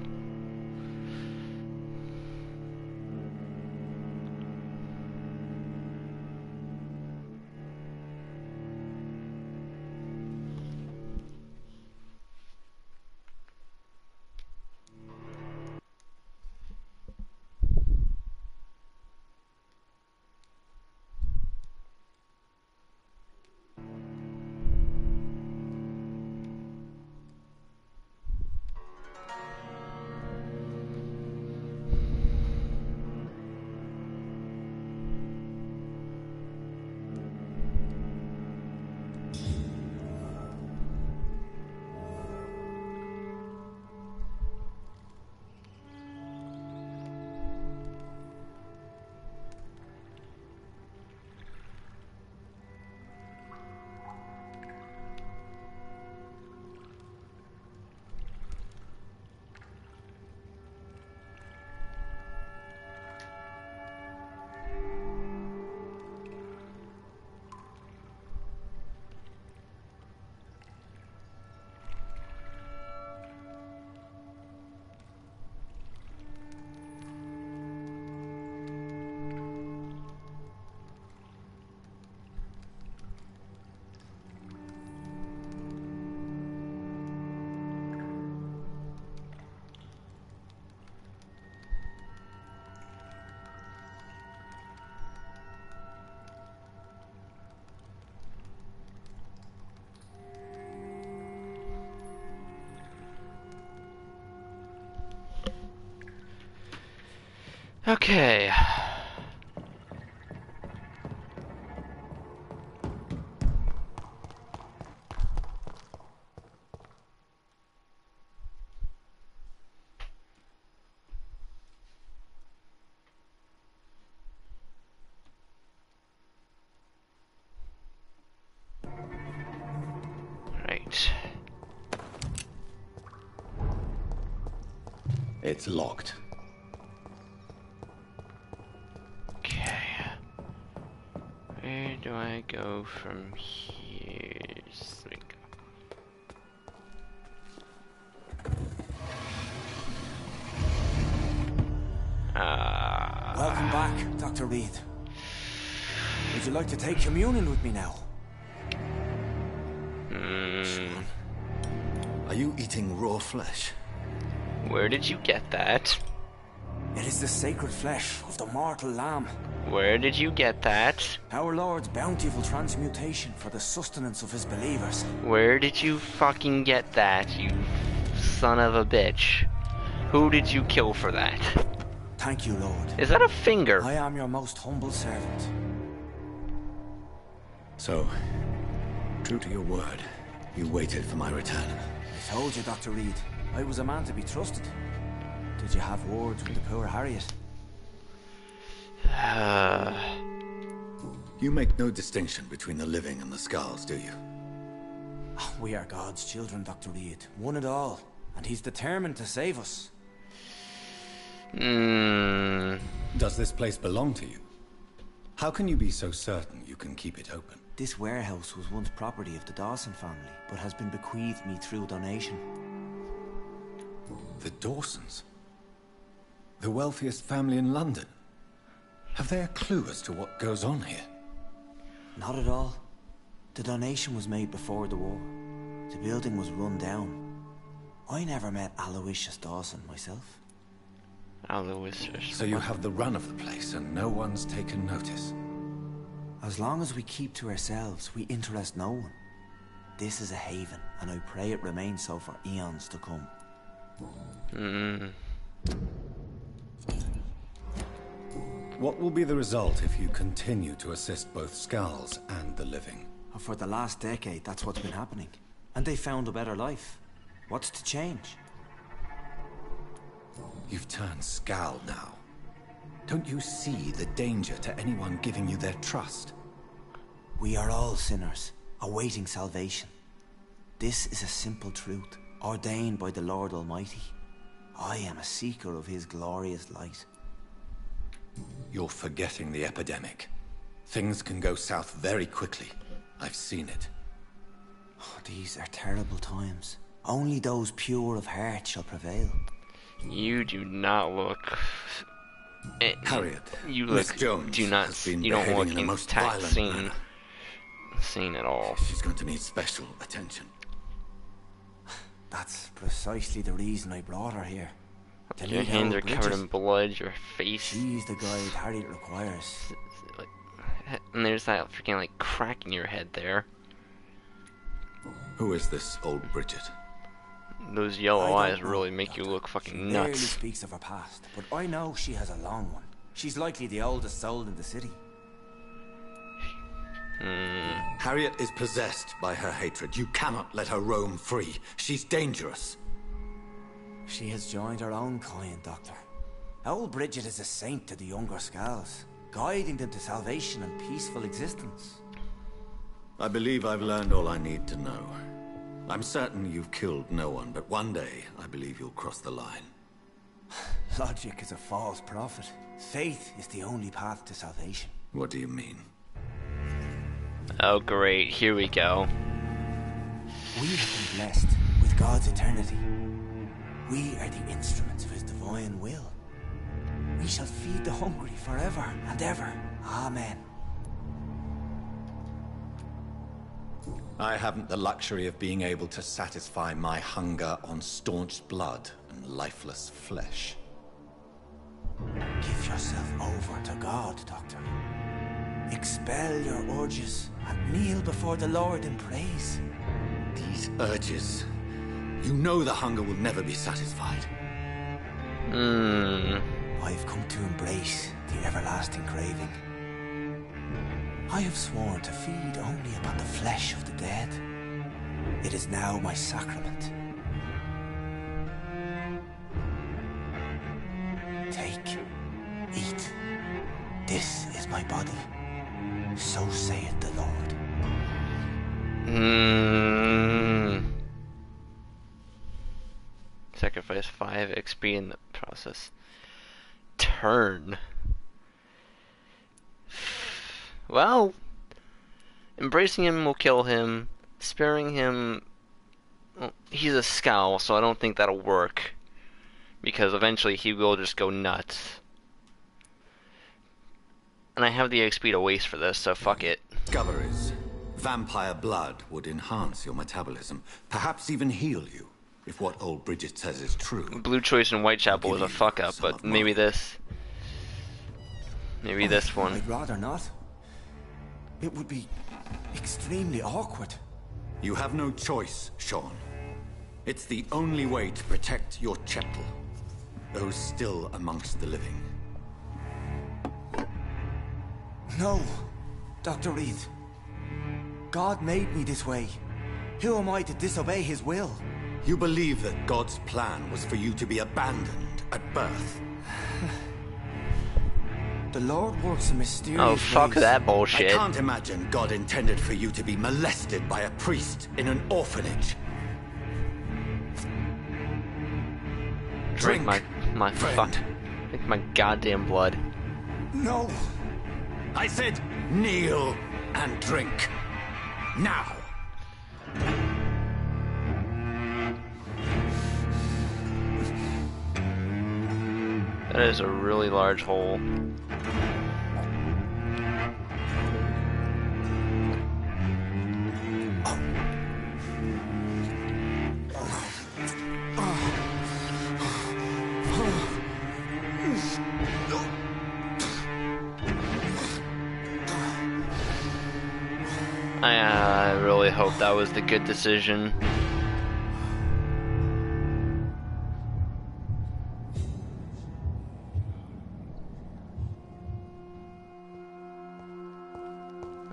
Okay. Alright. It's locked. Okay. Where do I go from here? There we go. Welcome back, Dr. Reed. Would you like to take communion with me now? Are you eating raw flesh? Where did you get that? It is the sacred flesh of the mortal lamb. Where did you get that? Our Lord's bountiful transmutation for the sustenance of his believers. Where did you fucking get that, you son of a bitch? Who did you kill for that? Thank you, Lord. Is that a finger? I am your most humble servant. So, true to your word, you waited for my return. I told you, Dr. Reed, I was a man to be trusted. Did you have words with the poor Harriet? You make no distinction between the living and the skulls, do you? We are God's children, Dr. Reed. One and all. And he's determined to save us. Does this place belong to you? How can you be so certain you can keep it open? This warehouse was once property of the Dawson family, but has been bequeathed me through donation. The Dawsons? The wealthiest family in London? Have they a clue as to what goes on here? Not at all. The donation was made before the war. The building was run down. I never met Aloysius Dawson myself. Aloysius. So you have the run of the place and no one's taken notice? As long as we keep to ourselves, we interest no one. This is a haven, and I pray it remains so for eons to come. What will be the result if you continue to assist both Skulls and the living? For the last decade, that's what's been happening. And they found a better life. What's to change? You've turned Skull now. Don't you see the danger to anyone giving you their trust? We are all sinners, awaiting salvation. This is a simple truth, ordained by the Lord Almighty. I am a seeker of his glorious light. You're forgetting the epidemic. Things can go south very quickly. I've seen it. Oh, these are terrible times. Only those pure of heart shall prevail. You do not look... Harriet, you Miss look... Jones do not... has been You don't behaving look in a most intact violent manner. Scene at all. She's going to need special attention. That's precisely the reason I brought her here. To Your meet hands our are covered Bridget. in blood, your face... She's the guide Harriet requires. And there's that freaking, like, crack in your head there. Who is this old Bridget? Those yellow I don't eyes know, really make you Doctor. look fucking She barely nuts. speaks of her past, but I know she has a long one. She's likely the oldest soul in the city. Harriet is possessed by her hatred. You cannot let her roam free. She's dangerous. She has joined her own kind, Doctor. Old Bridget is a saint to the younger Skulls, guiding them to salvation and peaceful existence. I believe I've learned all I need to know. I'm certain you've killed no one, but one day I believe you'll cross the line. Logic is a false prophet. Faith is the only path to salvation. What do you mean? Oh great, here we go. We have been blessed with God's eternity. We are the instruments of his divine will. We shall feed the hungry forever and ever. Amen. I haven't the luxury of being able to satisfy my hunger on staunched blood and lifeless flesh. Give yourself over to God, Doctor. Expel your urges and kneel before the Lord in praise. These urges. You know the hunger will never be satisfied. I've come to embrace the everlasting craving. I have sworn to feed only upon the flesh of the dead. It is now my sacrament. Take, eat. This is my body. So saith the Lord. sacrifice 5 XP in the process. Turn. Well, embracing him will kill him. Sparing him... Well, he's a scowl, so I don't think that'll work. Because eventually he will just go nuts. And I have the XP to waste for this, so fuck it. Discoveries. Vampire blood would enhance your metabolism, perhaps even heal you, if what old Bridget says is true. Blue choice in Whitechapel was a fuck up, but maybe this... Maybe this one. I'd rather not. It would be extremely awkward. You have no choice, Sean. It's the only way to protect your cheptel, those still amongst the living. No, Dr. Reed. God made me this way. Who am I to disobey his will? You believe that God's plan was for you to be abandoned at birth? The Lord works in mysterious Oh, fuck ways. that bullshit. I can't imagine God intended for you to be molested by a priest in an orphanage. Drink my fuck. Drink my goddamn blood. No. I said kneel and drink. Now. That is a really large hole. I really hope that was the good decision.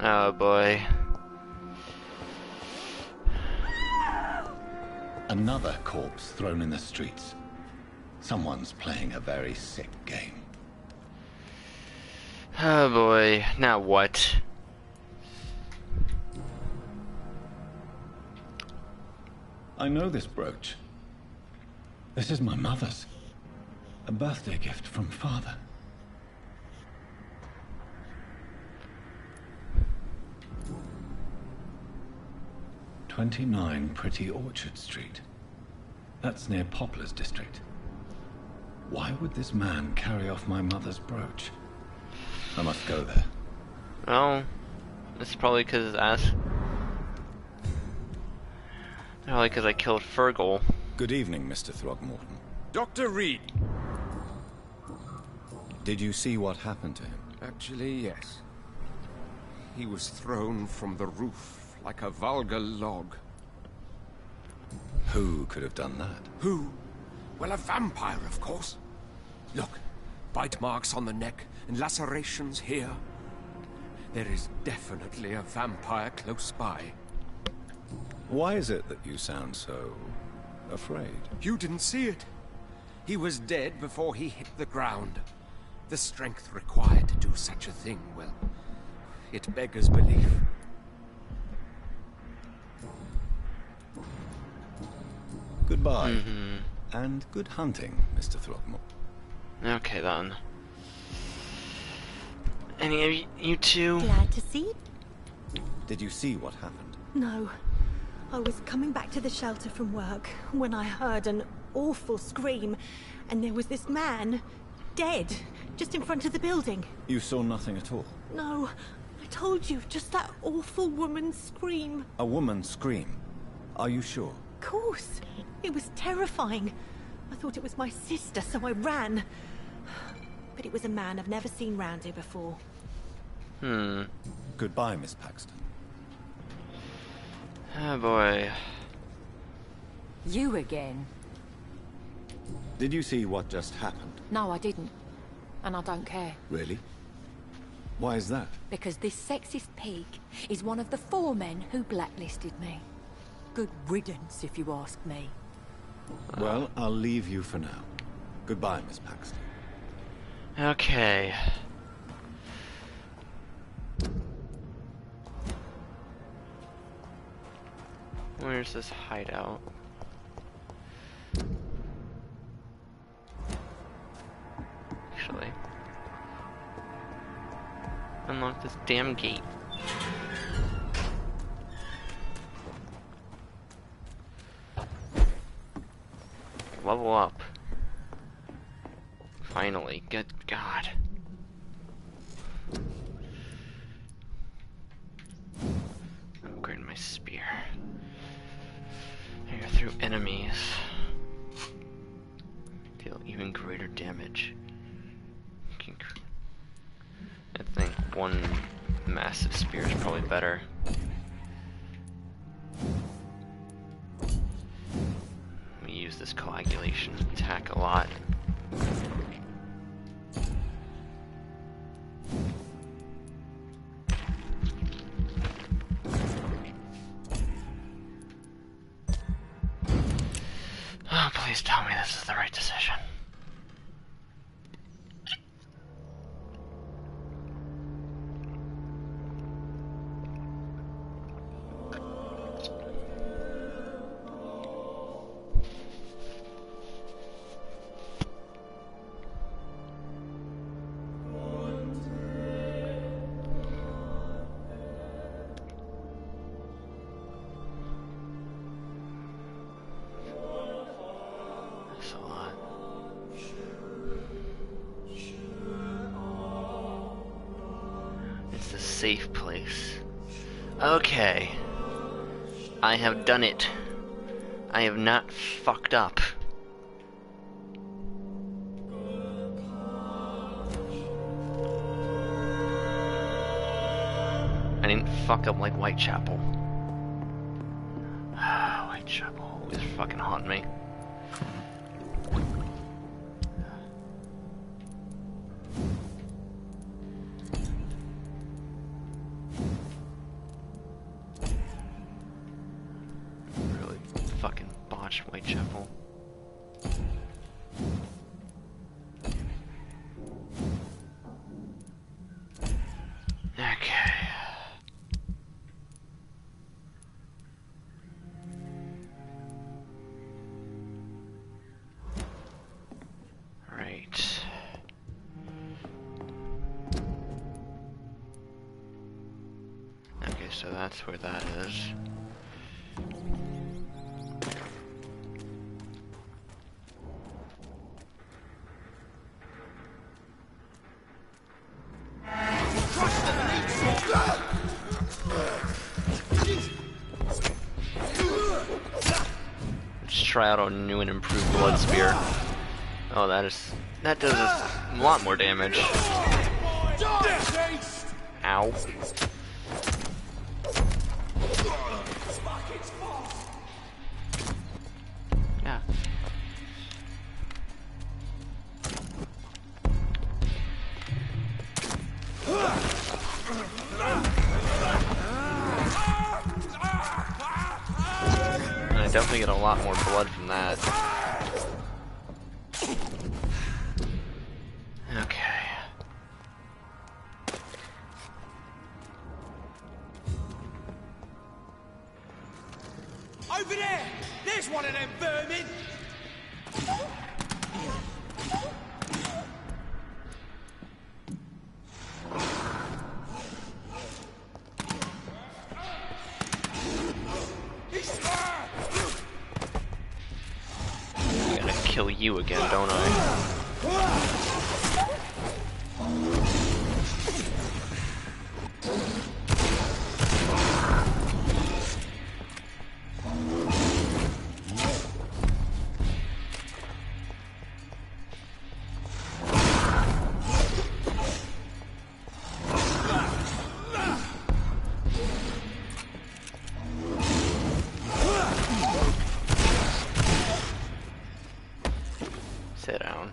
Oh boy. Another corpse thrown in the streets. Someone's playing a very sick game. Oh boy. Now what? I know this brooch. This is my mother's. A birthday gift from father. "29 Pretty Orchard Street. That's near Poplar's district. Why would this man carry off my mother's brooch? I must go there." Well, it's probably because his ass. Probably because I killed Fergal. Good evening, Mr. Throgmorton. Dr. Reed. Did you see what happened to him? Actually, yes. He was thrown from the roof like a vulgar log. Who could have done that? Who? Well, a vampire, of course. Look, bite marks on the neck and lacerations here. There is definitely a vampire close by. Why is it that you sound so afraid? You didn't see it. He was dead before he hit the ground. The strength required to do such a thing, well, it beggars belief. Goodbye. And good hunting, Mr. Throgmorton. Okay then. Any of you two? Glad to see you. Did you see what happened? No. I was coming back to the shelter from work when I heard an awful scream, and there was this man, dead, just in front of the building. You saw nothing at all? No, I told you, just that awful woman's scream. A woman scream? Are you sure? Of course. It was terrifying. I thought it was my sister, so I ran. But it was a man I've never seen round here before. Goodbye, Miss Paxton. Oh boy. You again? Did you see what just happened? No, I didn't. And I don't care. Really? Why is that? Because this sexist pig is one of the 4 men who blacklisted me. Good riddance, if you ask me. Well, I'll leave you for now. Goodbye, Miss Paxton. Okay. Where's this hideout? This damn gate. Level up. Finally. Good God. Upgrade my spear. Here through enemies. Deal even greater damage. I think one massive spear is probably better. We use this coagulation attack a lot. Oh, please tell me this is the right decision. Safe place. Okay. I have done it. I have not fucked up. I didn't fuck up like Whitechapel. Whitechapel always fucking haunt me. Whitechapel. Okay. Right. Okay, so that's where that is. Try out a new and improved blood spear. Oh, that does a lot more damage. Ow. Yeah. I definitely get a lot more blood from that. Okay. Over there! There's one of them vermin! Kill you again, don't I? Sit down.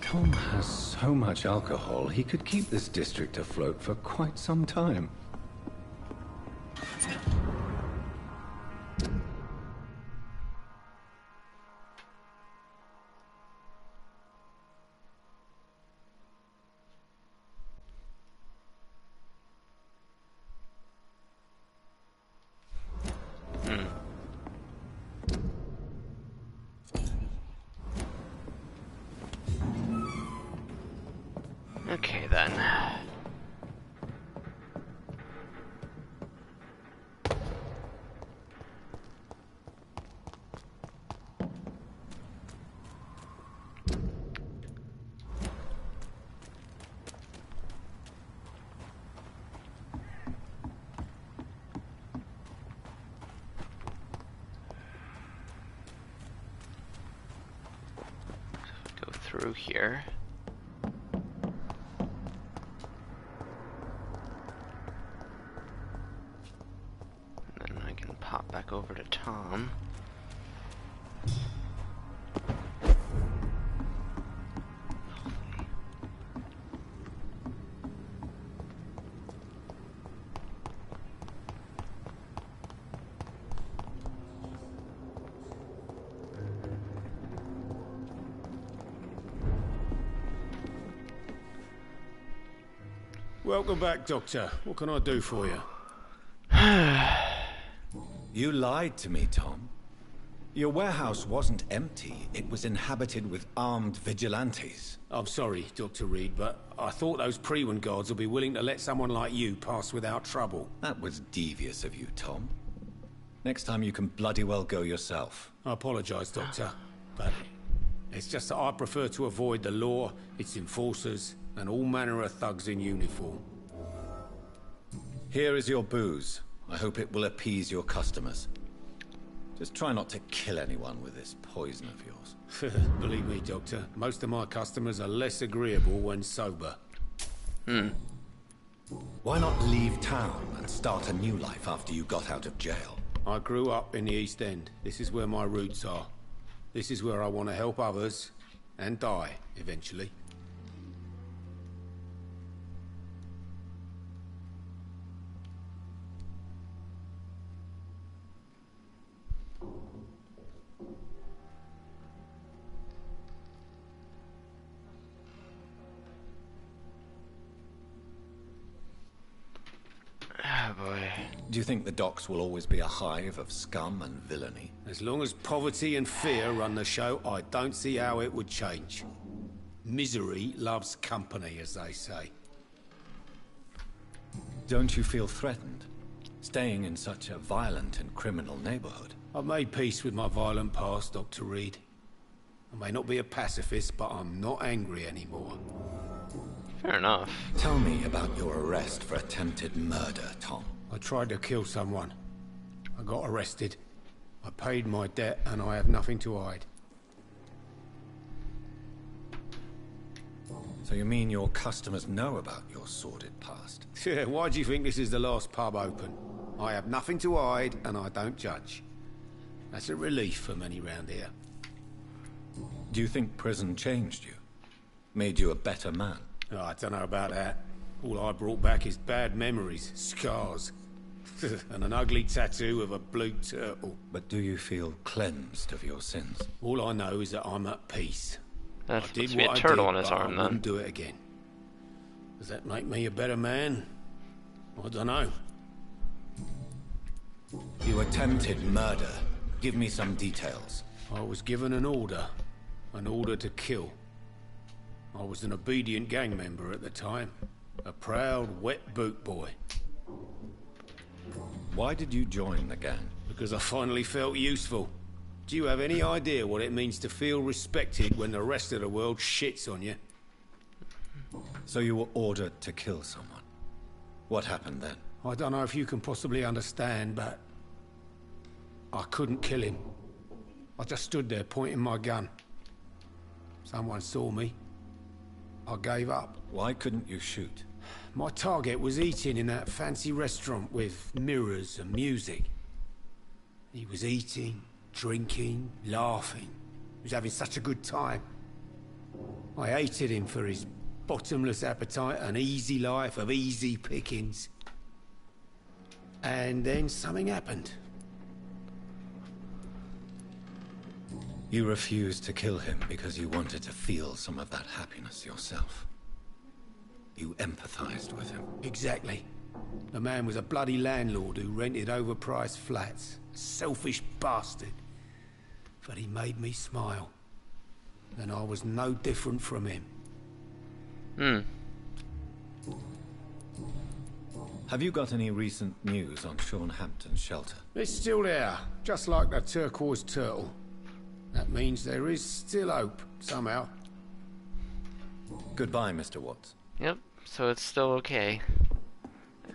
Tom has so much alcohol, he could keep this district afloat for quite some time. Okay then. Go through here. Back over to Tom. Welcome back, Doctor. What can I do for you? You lied to me, Tom. Your warehouse wasn't empty. It was inhabited with armed vigilantes. I'm sorry, Dr. Reed, but I thought those Prewen guards would be willing to let someone like you pass without trouble. That was devious of you, Tom. Next time you can bloody well go yourself. I apologize, Doctor, but it's just that I prefer to avoid the law, its enforcers, and all manner of thugs in uniform. Here is your booze. I hope it will appease your customers. Just try not to kill anyone with this poison of yours. Believe me, Doctor, most of my customers are less agreeable when sober. Why not leave town and start a new life after you got out of jail? I grew up in the East End. This is where my roots are. This is where I want to help others and die, eventually. Oh boy. Do you think the docks will always be a hive of scum and villainy? As long as poverty and fear run the show, I don't see how it would change. Misery loves company, as they say. Don't you feel threatened? Staying in such a violent and criminal neighborhood? I've made peace with my violent past, Dr. Reed. I may not be a pacifist, but I'm not angry anymore. Fair enough. Tell me about your arrest for attempted murder, Tom. I tried to kill someone. I got arrested. I paid my debt, and I have nothing to hide. So you mean your customers know about your sordid past? Yeah, why do you think this is the last pub open? I have nothing to hide, and I don't judge. That's a relief for many round here. Do you think prison changed you? Made you a better man? Oh, I don't know about that. All I brought back is bad memories, scars, and an ugly tattoo of a blue turtle. But do you feel cleansed of your sins? All I know is that I'm at peace. That's I did supposed to be a what I turtle did, on his but arm, I then. wouldn't do it again. Does that make me a better man? I don't know. You attempted murder. Give me some details. I was given an order to kill. I was an obedient gang member at the time. A proud, wet boot boy. Why did you join the gang? Because I finally felt useful. Do you have any idea what it means to feel respected when the rest of the world shits on you? So you were ordered to kill someone. What happened then? I don't know if you can possibly understand, but I couldn't kill him. I just stood there pointing my gun. Someone saw me. I gave up. Why couldn't you shoot? My target was eating in that fancy restaurant with mirrors and music. He was eating, drinking, laughing. He was having such a good time. I hated him for his bottomless appetite and easy life of easy pickings. And then something happened. You refused to kill him because you wanted to feel some of that happiness yourself. You empathized with him. Exactly. The man was a bloody landlord who rented overpriced flats. A selfish bastard. But he made me smile. And I was no different from him. Have you got any recent news on Sean Hampton's shelter? It's still there, just like the turquoise turtle. That means there is still hope, somehow. Goodbye, Mr. Watts. Yep, so it's still okay.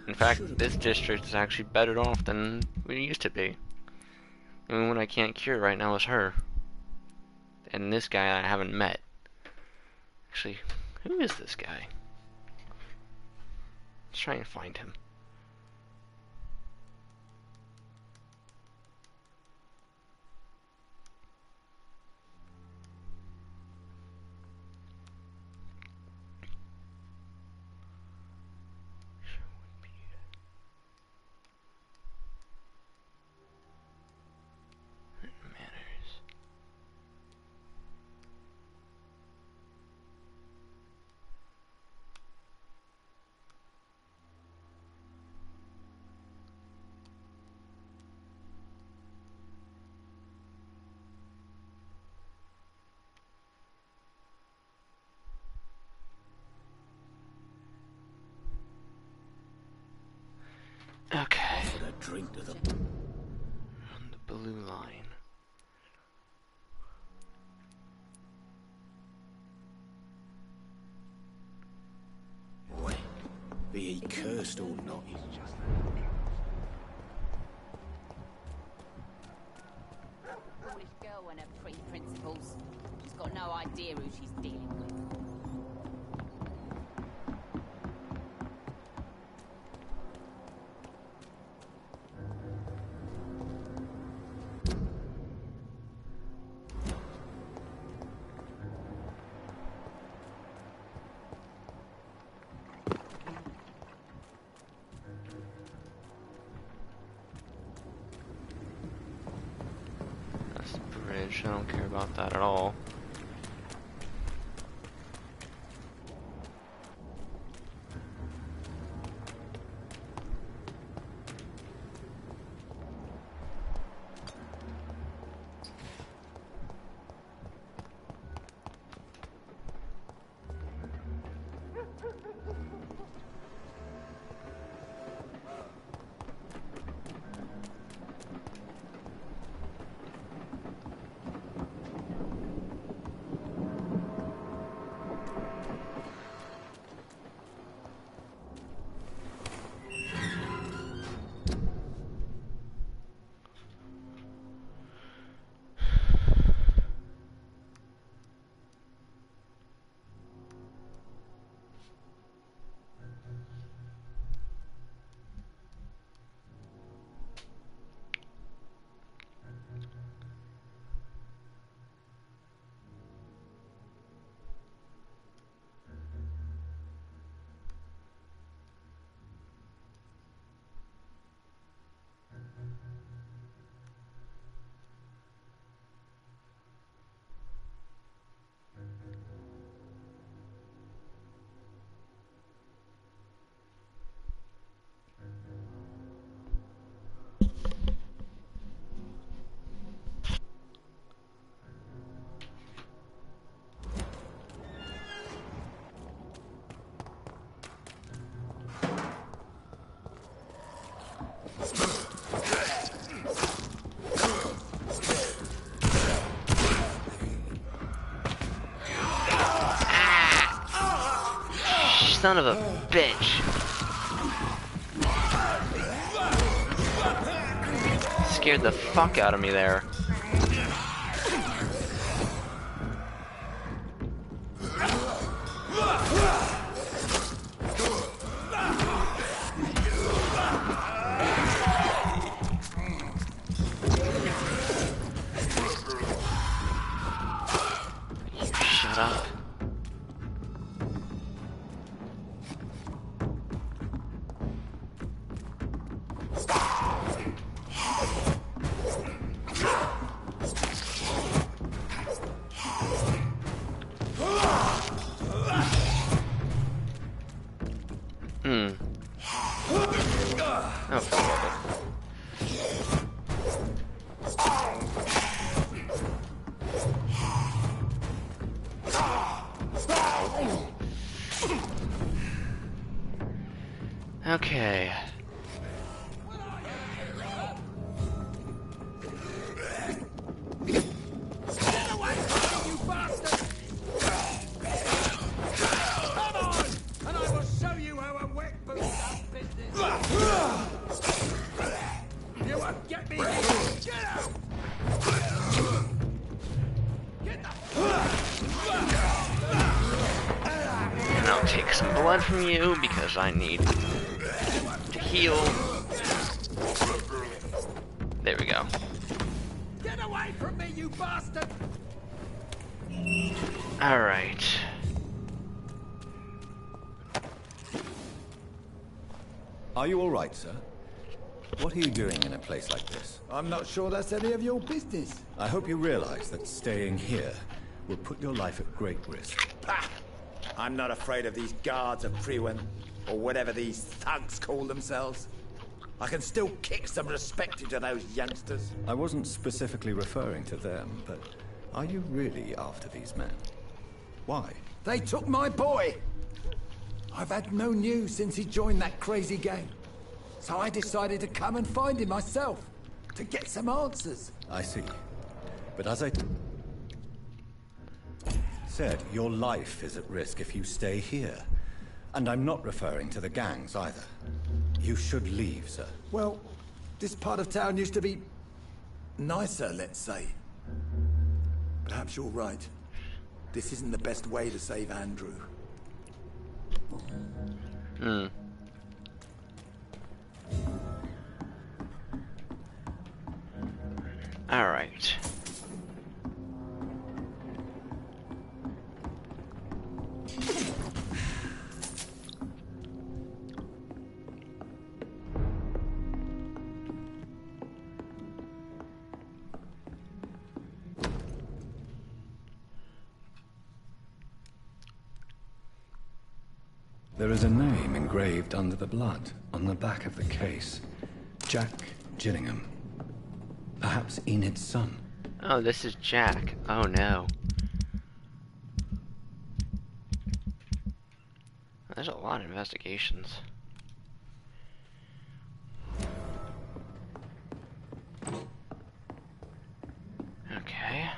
In fact, this district is actually better off than we used to be. The only one I can't cure right now is her. And this guy I haven't met. Actually, who is this guy? Let's try and find him. Okay. Offered a drink to them. On the blue line. Boy, be he cursed or not, he's just Foolish girl and her pre-principles. She's got no idea who she's dealing with. That's the bridge. I don't care about that at all. Son of a bitch. Scared the fuck out of me there. Shut up. Okay. take some blood from you because I need to heal. There we go. Get away from me, you bastard! Alright. Are you all right, sir? What are you doing in a place like this? I'm not sure that's any of your business. I hope you realize that staying here will put your life at great risk. Pah! I'm not afraid of these guards of Priwen, or whatever these thugs call themselves. I can still kick some respect into those youngsters. I wasn't specifically referring to them, but are you really after these men? Why? They took my boy! I've had no news since he joined that crazy gang. So I decided to come and find him myself, to get some answers. I see. But as I said, your life is at risk if you stay here. And I'm not referring to the gangs either. You should leave, sir. Well, this part of town used to be nicer, let's say. Perhaps you're right. This isn't the best way to save Andrew. Alright. There is a name engraved under the blood on the back of the case. Jack Gillingham. Perhaps Enid's son. Oh, this is Jack. Oh no. There's a lot of investigations. Okay.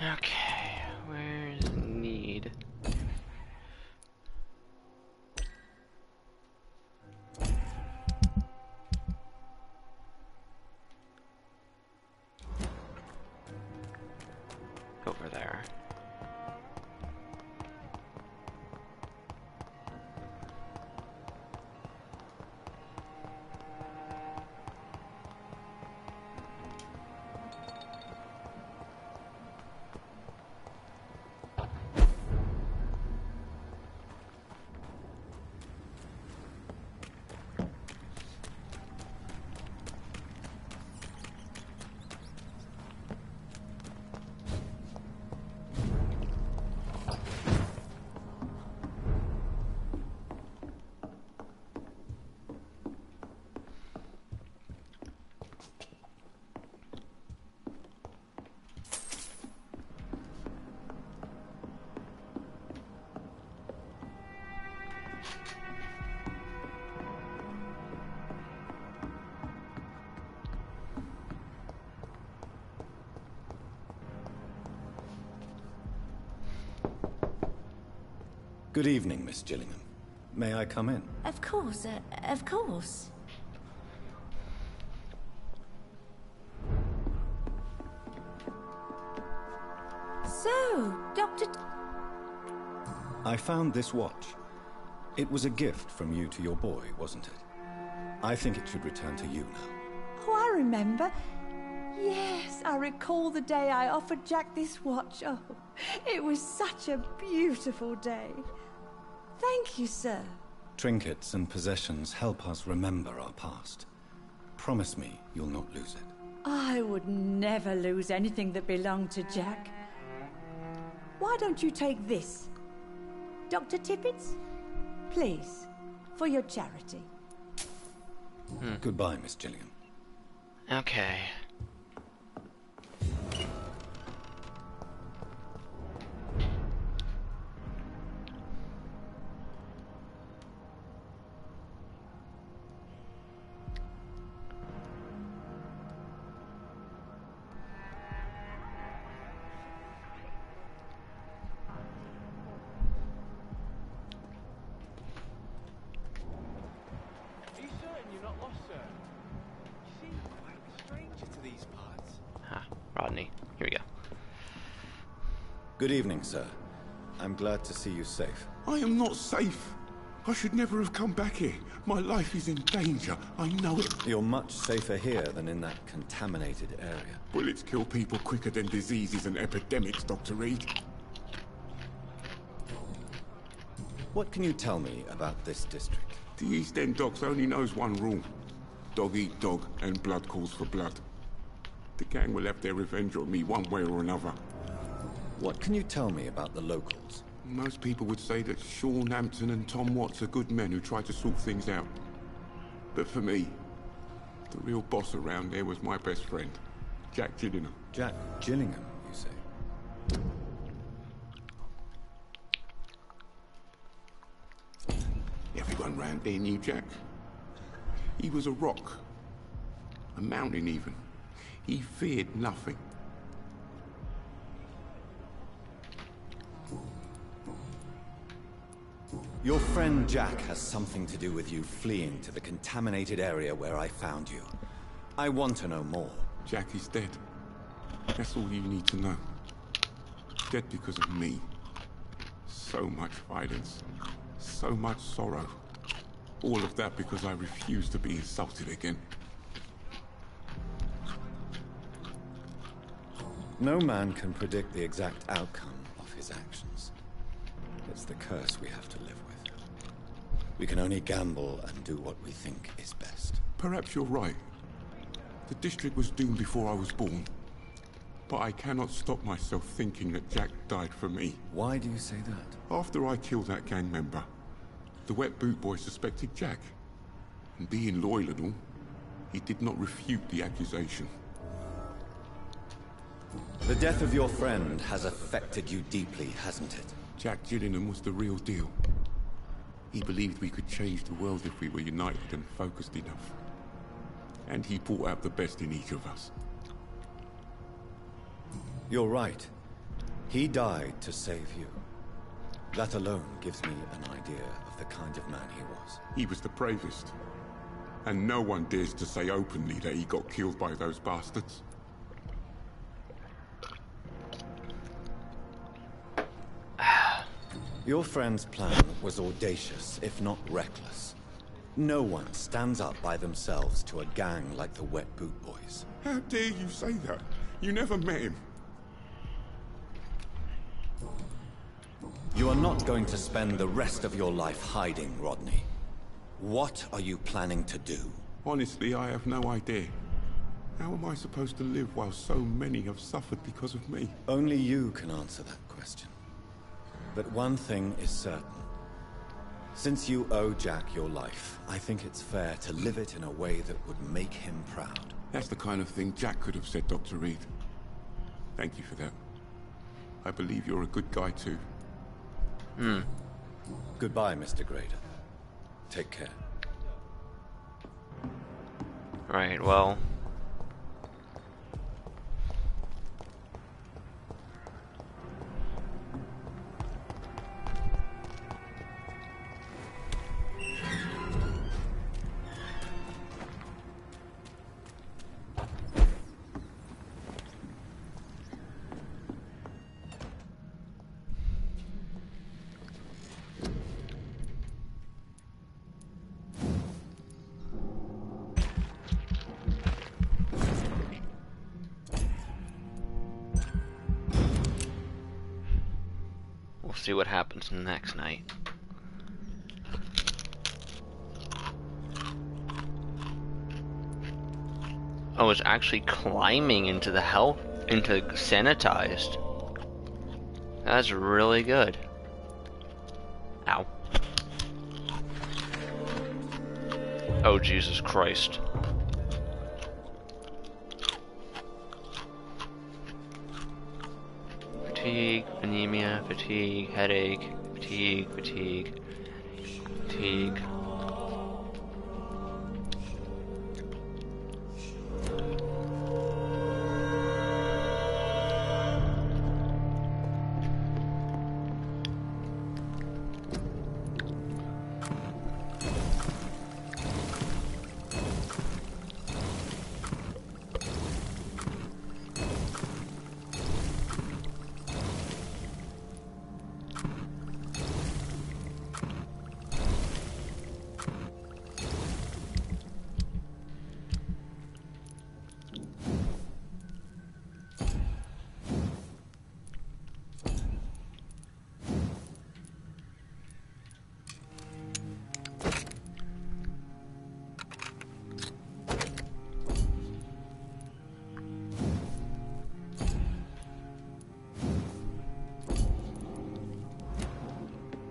Okay, where's Need? Over there. Good evening, Miss Gillingham. May I come in? Of course, of course. So, Dr. I found this watch. It was a gift from you to your boy, wasn't it? I think it should return to you now. Oh, I remember. Yes, I recall the day I offered Jack this watch. Oh, it was such a beautiful day. Thank you, sir. Trinkets and possessions help us remember our past. Promise me you'll not lose it. I would never lose anything that belonged to Jack. Why don't you take this? Dr. Tippett's? Please, for your charity. Goodbye, Miss Gillingham. Okay. Rodney, here we go. Good evening, sir. I'm glad to see you safe. I am not safe. I should never have come back here. My life is in danger. I know it. You're much safer here than in that contaminated area. Bullets kill people quicker than diseases and epidemics, Dr. Reed. What can you tell me about this district? The East End Docks only knows one rule. Dog eat dog, and blood calls for blood. The gang will have their revenge on me one way or another. What can you tell me about the locals? Most people would say that Sean Hampton and Tom Watts are good men who try to sort things out. But for me, the real boss around there was my best friend, Jack Gillingham. Jack Gillingham, you say? Everyone round there knew Jack. He was a rock. A mountain even. He feared nothing. Your friend Jack has something to do with you fleeing to the contaminated area where I found you. I want to know more. Jack is dead. That's all you need to know. Dead because of me. So much violence. So much sorrow. All of that because I refuse to be insulted again. No man can predict the exact outcome of his actions. It's the curse we have to live with. We can only gamble and do what we think is best. Perhaps you're right. The district was doomed before I was born. But I cannot stop myself thinking that Jack died for me. Why do you say that? After I killed that gang member, the Wet Boot Boy suspected Jack. And being loyal and all, he did not refute the accusation. The death of your friend has affected you deeply, hasn't it? Jack Gillingham was the real deal. He believed we could change the world if we were united and focused enough. And he brought out the best in each of us. You're right. He died to save you. That alone gives me an idea of the kind of man he was. He was the bravest. And no one dares to say openly that he got killed by those bastards. Your friend's plan was audacious, if not reckless. No one stands up by themselves to a gang like the Wet Boot Boys. How dare you say that? You never met him. You are not going to spend the rest of your life hiding, Rodney. What are you planning to do? Honestly, I have no idea. How am I supposed to live while so many have suffered because of me? Only you can answer that question. But one thing is certain. Since you owe Jack your life, I think it's fair to live it in a way that would make him proud. That's the kind of thing Jack could have said, Dr. Reed. Thank you for that. I believe you're a good guy too. Goodbye, Mr. Grader. Take care. Right, well... We'll see what happens next night. Oh, it's actually climbing into the into sanitized. That's really good. Ow. Oh, Jesus Christ. Fatigue, anemia, fatigue, headache, fatigue, fatigue, fatigue.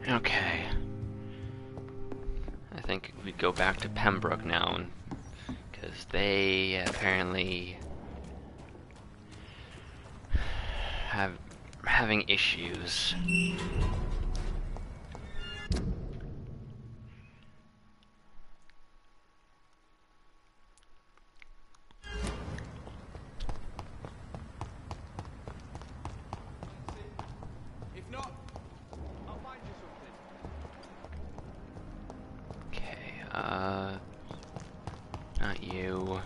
Okay. I think we go back to Pembroke now, because they apparently having issues. If not, I'll find you something. Okay, not you.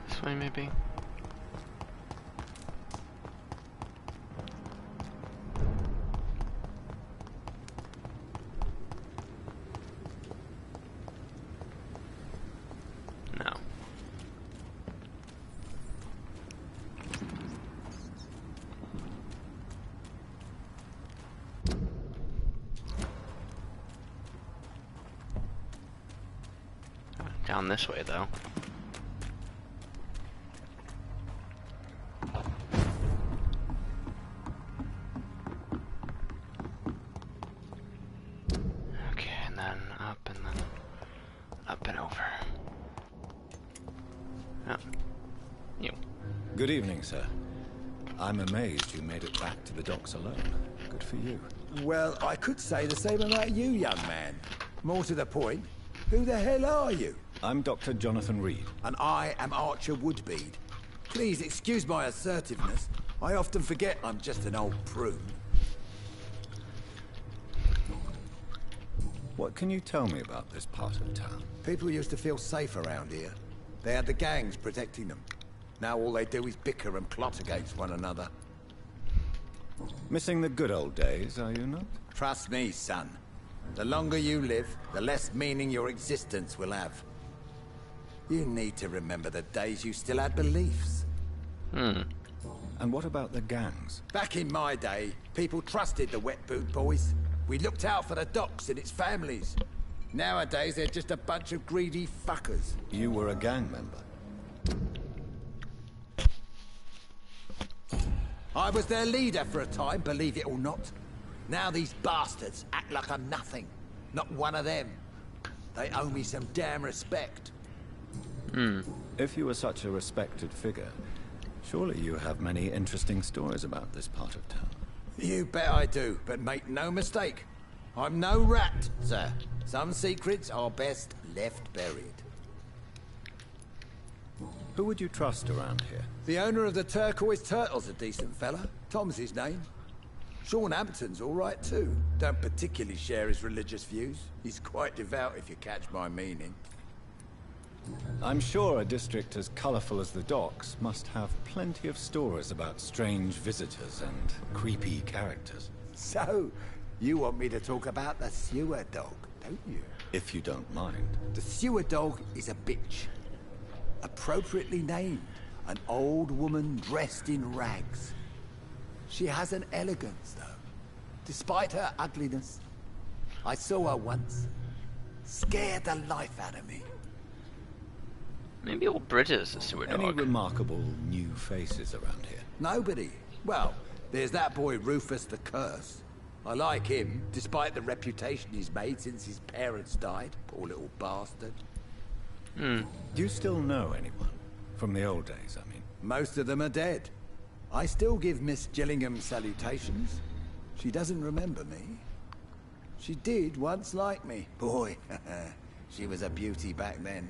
This way, maybe? No. Down this way, though. Okay, and then up and over. Oh. You. Good evening, sir. I'm amazed you made it back to the docks alone. Good for you. Well, I could say the same about you, young man. More to the point, who the hell are you? I'm Dr. Jonathan Reed. And I am Archer Woodbead. Please excuse my assertiveness. I often forget I'm just an old prune. What can you tell me about this part of town? People used to feel safe around here. They had the gangs protecting them. Now all they do is bicker and plot against one another. Missing the good old days, are you not? Trust me, son. The longer you live, the less meaning your existence will have. You need to remember the days you still had beliefs. And what about the gangs? Back in my day, people trusted the wet boot boys. We looked out for the docks and its families. Nowadays, they're just a bunch of greedy fuckers. You were a gang member. I was their leader for a time, believe it or not. Now these bastards act like I'm nothing. Not one of them. They owe me some damn respect. If you were such a respected figure, surely you have many interesting stories about this part of town. You bet I do, but make no mistake. I'm no rat, sir. Some secrets are best left buried. Who would you trust around here? The owner of the Turquoise Turtle's a decent fella. Tom's his name. Sean Hampton's all right too. Don't particularly share his religious views. He's quite devout if you catch my meaning. I'm sure a district as colorful as the docks must have plenty of stories about strange visitors and creepy characters. So, you want me to talk about the sewer dog, don't you? If you don't mind. The sewer dog is a bitch. Appropriately named. An old woman dressed in rags. She has an elegance, though. Despite her ugliness. I saw her once. Scared the life out of me. Maybe old Bridget is a sewer Any dog. remarkable new faces around here? Nobody. Well, there's that boy Rufus the Curse. I like him, despite the reputation he's made since his parents died. Poor little bastard. Do you still know anyone? From the old days, I mean. Most of them are dead. I still give Miss Gillingham salutations. She doesn't remember me. She did once like me. Boy, she was a beauty back then.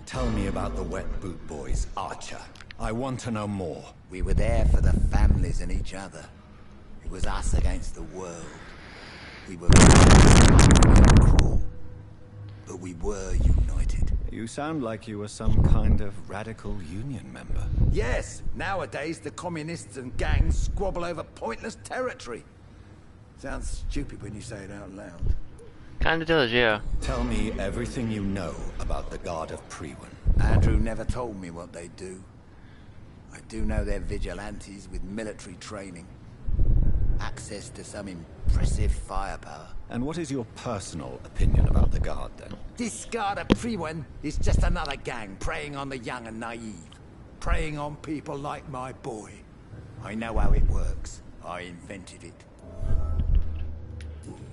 Tell me about the Wet Boot Boys, Archer. I want to know more. We were there for the families and each other. It was us against the world. We were cruel, but we were united. You sound like you were some kind of radical union member. Yes, nowadays the communists and gangs squabble over pointless territory. Sounds stupid when you say it out loud. Kinda does, yeah. Tell me everything you know about the Guard of Priwen. Andrew never told me what they do. I do know they're vigilantes with military training. Access to some impressive firepower. And what is your personal opinion about the Guard, then? This Guard of Priwen is just another gang preying on the young and naive. Preying on people like my boy. I know how it works. I invented it.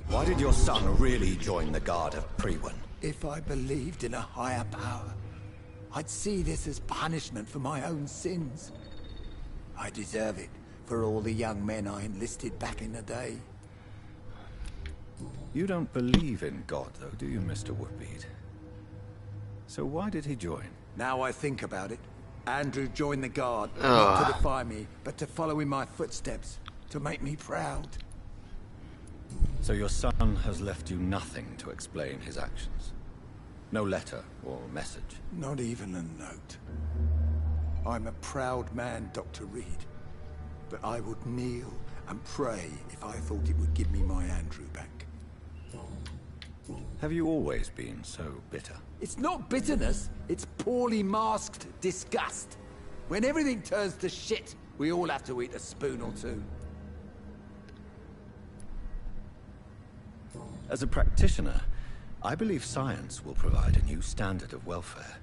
Why did your son really join the Guard of Priwen? If I believed in a higher power, I'd see this as punishment for my own sins. I deserve it for all the young men I enlisted back in the day. You don't believe in God, though, do you, Mr. Woodbead? So why did he join? Now I think about it, Andrew joined the Guard, not to defy me, but to follow in my footsteps, to make me proud. So your son has left you nothing to explain his actions? No letter or message? Not even a note. I'm a proud man, Dr. Reed. But I would kneel and pray if I thought it would give me my Andrew back. Have you always been so bitter? It's not bitterness, it's poorly masked disgust. When everything turns to shit, we all have to eat a spoon or two. As a practitioner, I believe science will provide a new standard of welfare.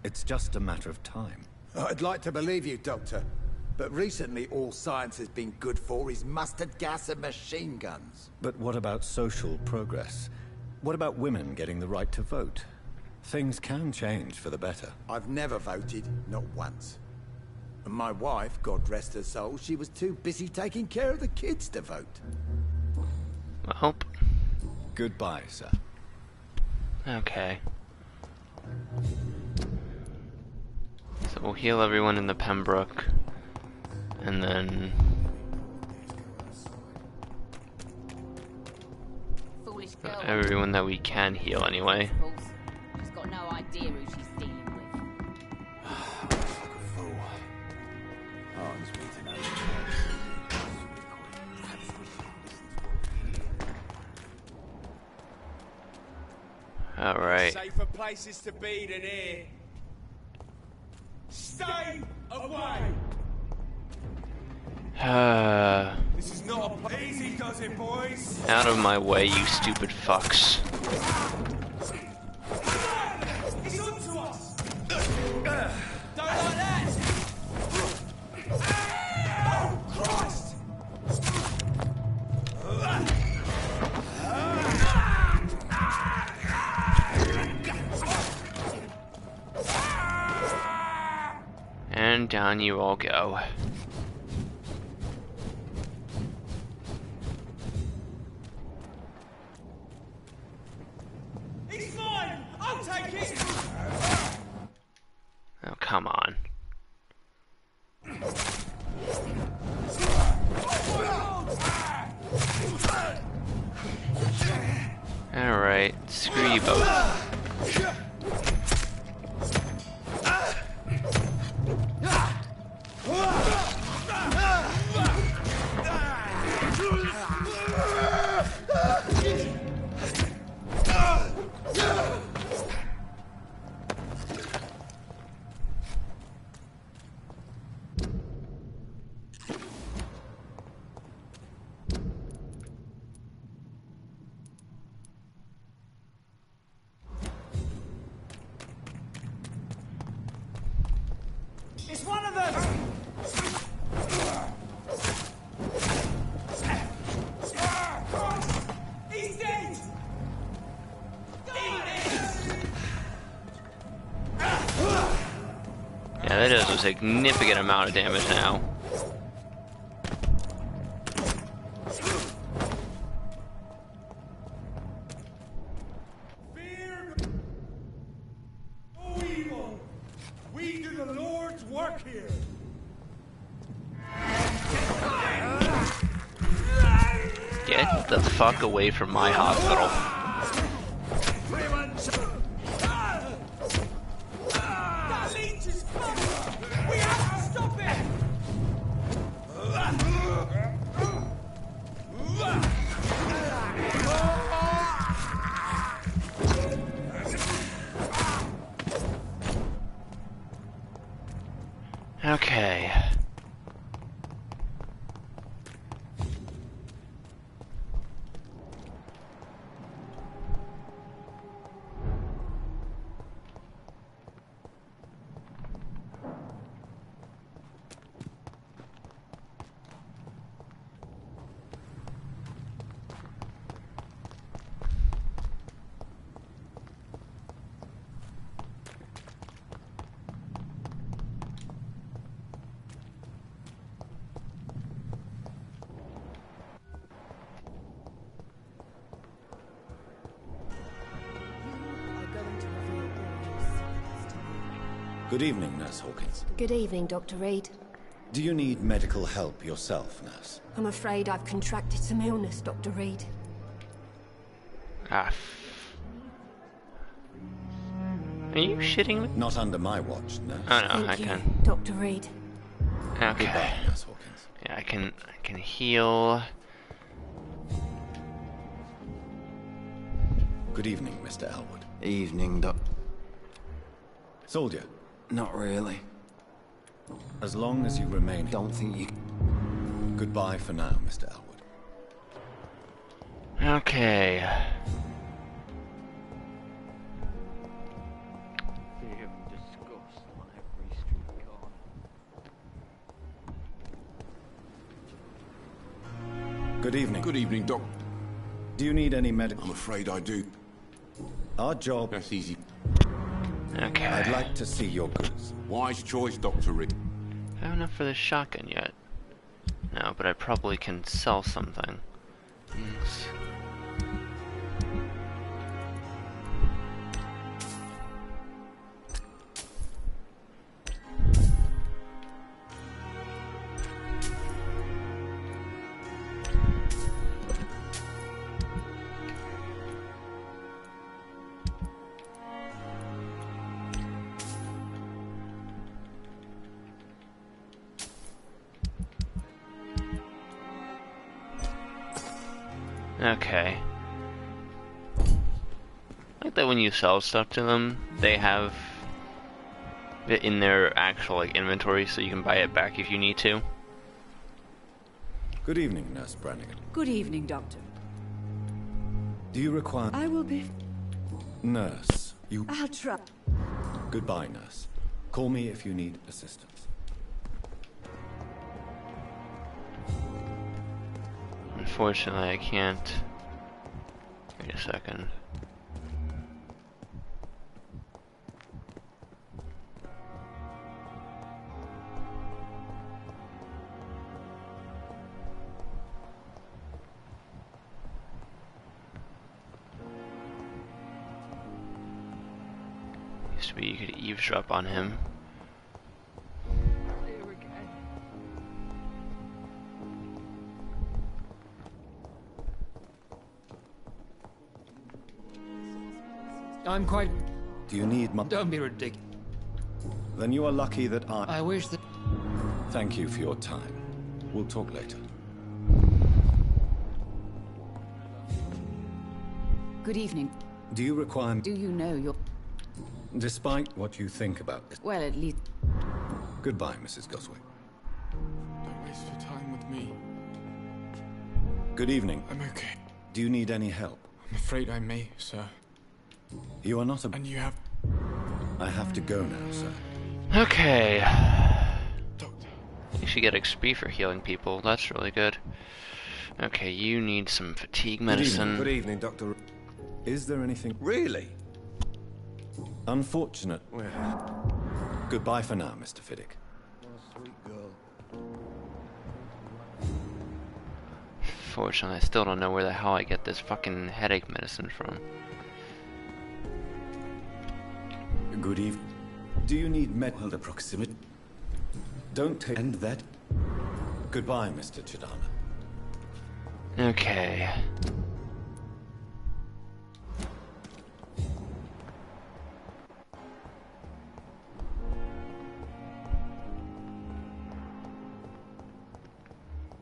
It's just a matter of time. I'd like to believe you, Doctor. But recently all science has been good for is mustard gas and machine guns. But what about social progress? What about women getting the right to vote? Things can change for the better. I've never voted, not once. And my wife, God rest her soul, she was too busy taking care of the kids to vote. Well. Goodbye, sir. Okay. So we'll heal everyone in the Pembroke. And then... Foolish girl. everyone that we can heal anyway. She's got no idea who she's dealing with. Alright. Safer places to be than here. Stay away! This is not a easy does it, boys. Out of my way, you stupid fucks. It's on to us. Don't like that. Oh Christ! And down you all go. It's mine. I'll take it. Oh, come on. Alright, screw you both. does a significant amount of damage now. Fear no evil. We do the Lord's work here. Get the fuck away from my hospital. That leech is coming! We have to stop it! Okay. Good evening, Nurse Hawkins. Good evening, Dr. Reed. Do you need medical help yourself, Nurse? I'm afraid I've contracted some illness, Dr. Reed. Ah. Are you shitting me? Not under my watch, Nurse. Oh no, Thank I you, can. Dr. Reed. Okay. Goodbye, Nurse Hawkins. Yeah, I can heal. Good evening, Mr. Elwood. Evening, Doc. Soldier. Not really. As long as you remain... Don't think you... Goodbye for now, Mr. Elwood. Okay. Good evening. Good evening, Doc. Do you need any medical... I'm afraid I do. Our job... That's easy. Okay. I'd like to see your goods. Wise choice, Dr. Reed. I have enough for this shotgun yet. No, but I probably can sell something. Yes. Okay. I like that when you sell stuff to them, they have it in their actual inventory, so you can buy it back if you need to. Good evening, Nurse Brannigan. Good evening, Doctor. Do you require... I will be... Nurse, you... I'll try. Goodbye, Nurse. Call me if you need assistance. Unfortunately, I can't. Wait a second. Used to be you could eavesdrop on him. I'm quite... Do you need my... Don't be ridiculous. Then you are lucky that I wish that... Thank you for your time. We'll talk later. Good evening. Do you require... Do you know your... Despite what you think about this... Well, at least... Goodbye, Mrs. Goswick. Don't waste your time with me. Good evening. I'm okay. Do you need any help? I'm afraid I may, sir. You are not a... And you have... I have to go now, sir. Okay. You should get XP for healing people. That's really good. Okay, you need some fatigue medicine. Good evening, Doctor. Is there anything... Really? Unfortunate. Well, Goodbye for now, Mr. Fiddick. What a sweet girl. Fortunately, I still don't know where the hell I get this fucking headache medicine from. Good evening. Do you need medical proximity? Don't take... And that... Goodbye, Mr. Chidana. Okay.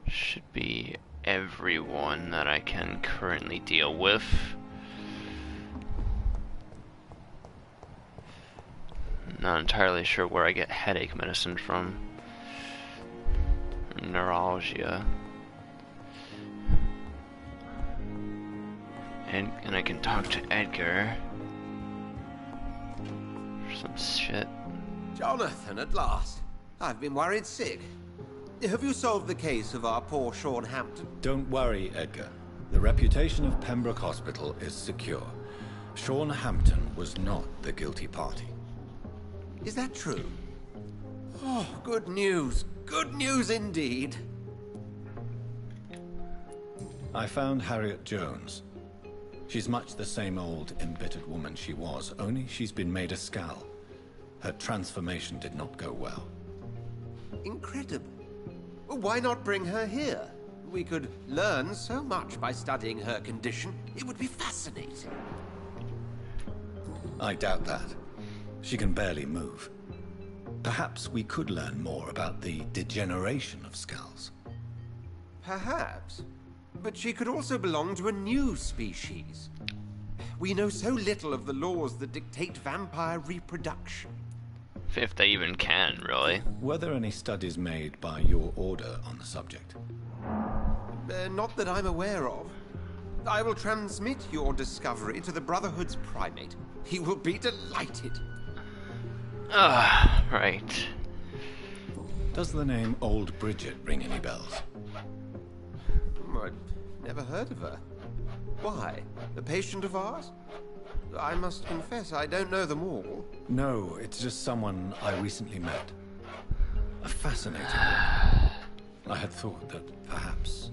Should be everyone that I can currently deal with. Not entirely sure where I get headache medicine from. Neuralgia. And I can talk to Edgar. For some shit. Jonathan, at last. I've been worried sick. Have you solved the case of our poor Sean Hampton? Don't worry, Edgar. The reputation of Pembroke Hospital is secure. Sean Hampton was not the guilty party. Is that true? Oh, good news. Good news indeed. I found Harriet Jones. She's much the same old, embittered woman she was, only she's been made a Skal. Her transformation did not go well. Incredible. Why not bring her here? We could learn so much by studying her condition. It would be fascinating. I doubt that. She can barely move. Perhaps we could learn more about the degeneration of Skals. Perhaps. But she could also belong to a new species. We know so little of the laws that dictate vampire reproduction. If they even can, really. Were there any studies made by your order on the subject? Not that I'm aware of. I will transmit your discovery to the Brotherhood's primate. He will be delighted. Right. Does the name Old Bridget ring any bells? I've never heard of her. Why? A patient of ours? I must confess, I don't know them all. No, it's just someone I recently met. A fascinating woman. I had thought that perhaps...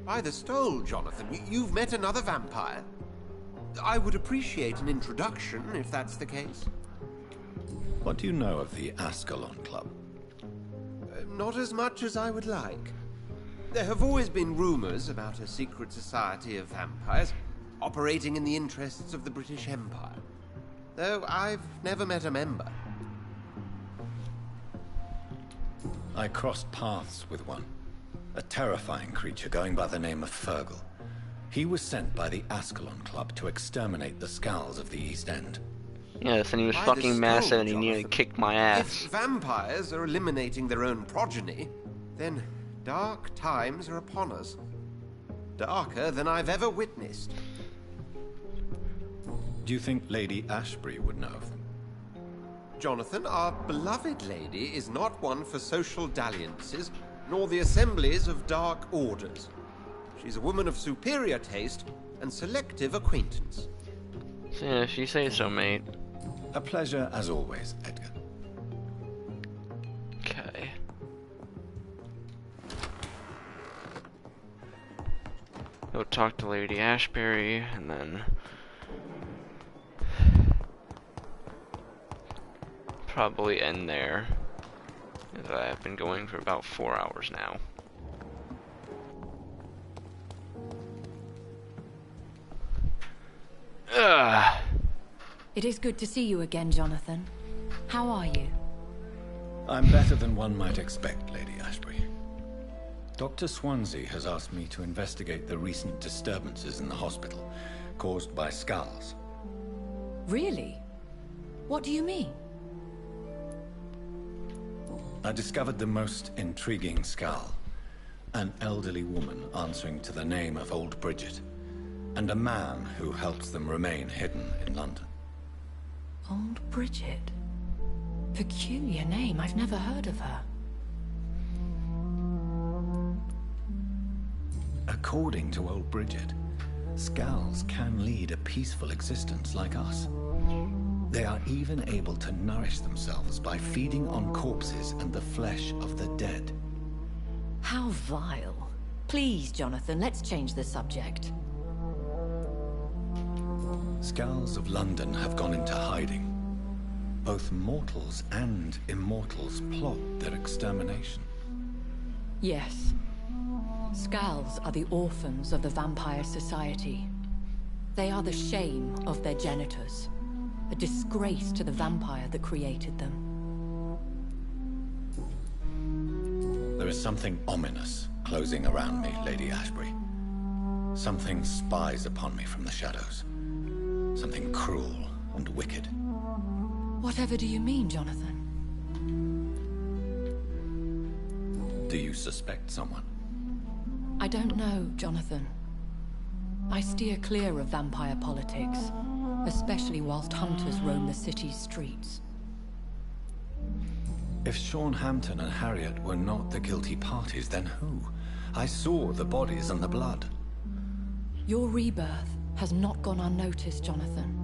By the stole, Jonathan, you've met another vampire. I would appreciate an introduction, if that's the case. What do you know of the Ascalon Club? Not as much as I would like. There have always been rumors about a secret society of vampires operating in the interests of the British Empire, though I've never met a member. I crossed paths with one. A terrifying creature going by the name of Fergal. He was sent by the Ascalon Club to exterminate the Skals of the East End. Yes, and he was fucking massive and he nearly kicked my ass. If vampires are eliminating their own progeny, then dark times are upon us. Darker than I've ever witnessed. Do you think Lady Ashbury would know of them? Jonathan, our beloved lady is not one for social dalliances, nor the assemblies of dark orders. She's a woman of superior taste and selective acquaintance. Yeah, if you say so, mate. A pleasure as always, Edgar. Okay. Go talk to Lady Ashbury, and then... probably end there. As I've been going for about 4 hours now. Ugh. It is good to see you again, Jonathan. How are you? I'm better than one might expect, Lady Ashbury. Dr. Swansea has asked me to investigate the recent disturbances in the hospital, caused by Skals. Really? What do you mean? I discovered the most intriguing Skal. An elderly woman answering to the name of Old Bridget, and a man who helps them remain hidden in London. Old Bridget? Peculiar name, I've never heard of her. According to Old Bridget, Skals can lead a peaceful existence like us. They are even able to nourish themselves by feeding on corpses and the flesh of the dead. How vile. Please, Jonathan, let's change the subject. Scows of London have gone into hiding. Both mortals and immortals plot their extermination. Yes. Skulls are the orphans of the Vampire Society. They are the shame of their genitors, a disgrace to the vampire that created them. There is something ominous closing around me, Lady Ashbury. Something spies upon me from the shadows. Something cruel and wicked. Whatever do you mean, Jonathan? Do you suspect someone? I don't know, Jonathan. I steer clear of vampire politics, especially whilst hunters roam the city's streets. If Sean Hampton and Harriet were not the guilty parties, then who? I saw the bodies and the blood. Your rebirth has not gone unnoticed, Jonathan.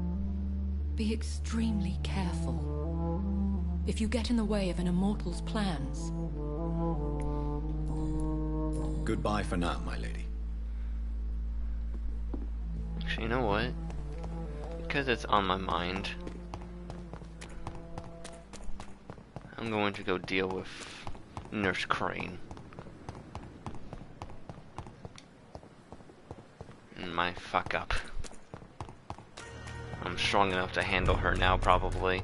Be extremely careful. If you get in the way of an immortal's plans... Goodbye for now, my lady. Actually, you know what? Because it's on my mind, I'm going to go deal with Nurse Crane. And my fuck up. I'm strong enough to handle her now, probably.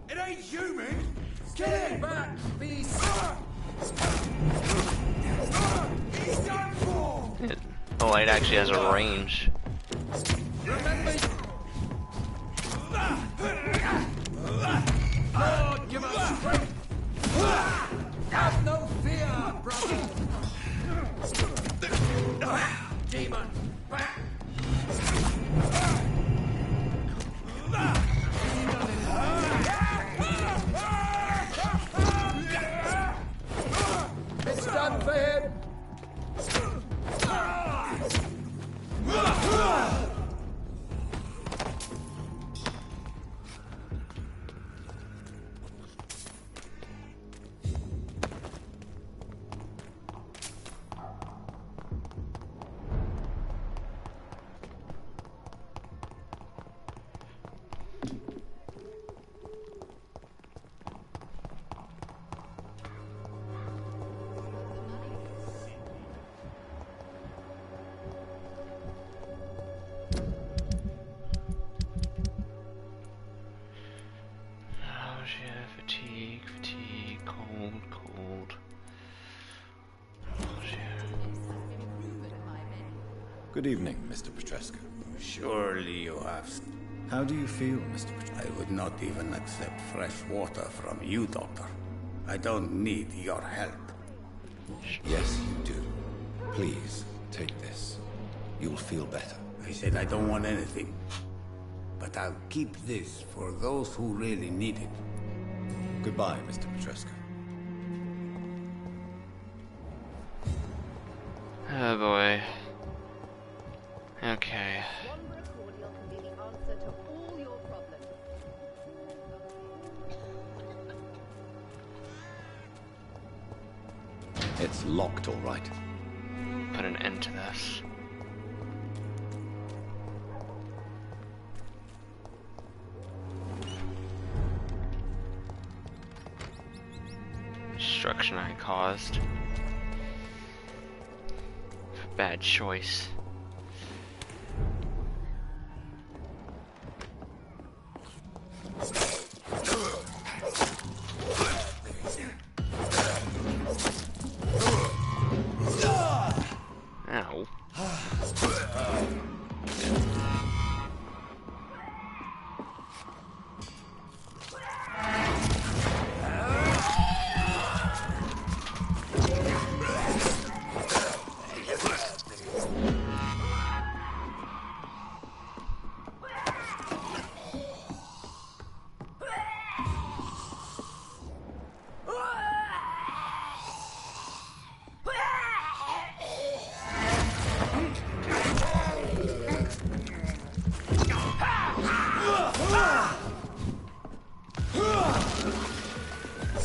It ain't human! Get it back, beast! He's done for! The light actually has a range. Lord, give us strength! Have no fear, brother! Demon, back! It's done for him! Fatigue, cold. Good evening, Mr. Petrescu. Surely you have... How do you feel, Mr. Petrescu? I would not even accept fresh water from you, Doctor. I don't need your help. Yes, you do. Please, take this. You'll feel better. I said I don't want anything. But I'll keep this for those who really need it. Goodbye, Mr. Petrescu. Oh boy. Okay. It's locked, all right. Put an end to this. Destruction I caused. Bad choice.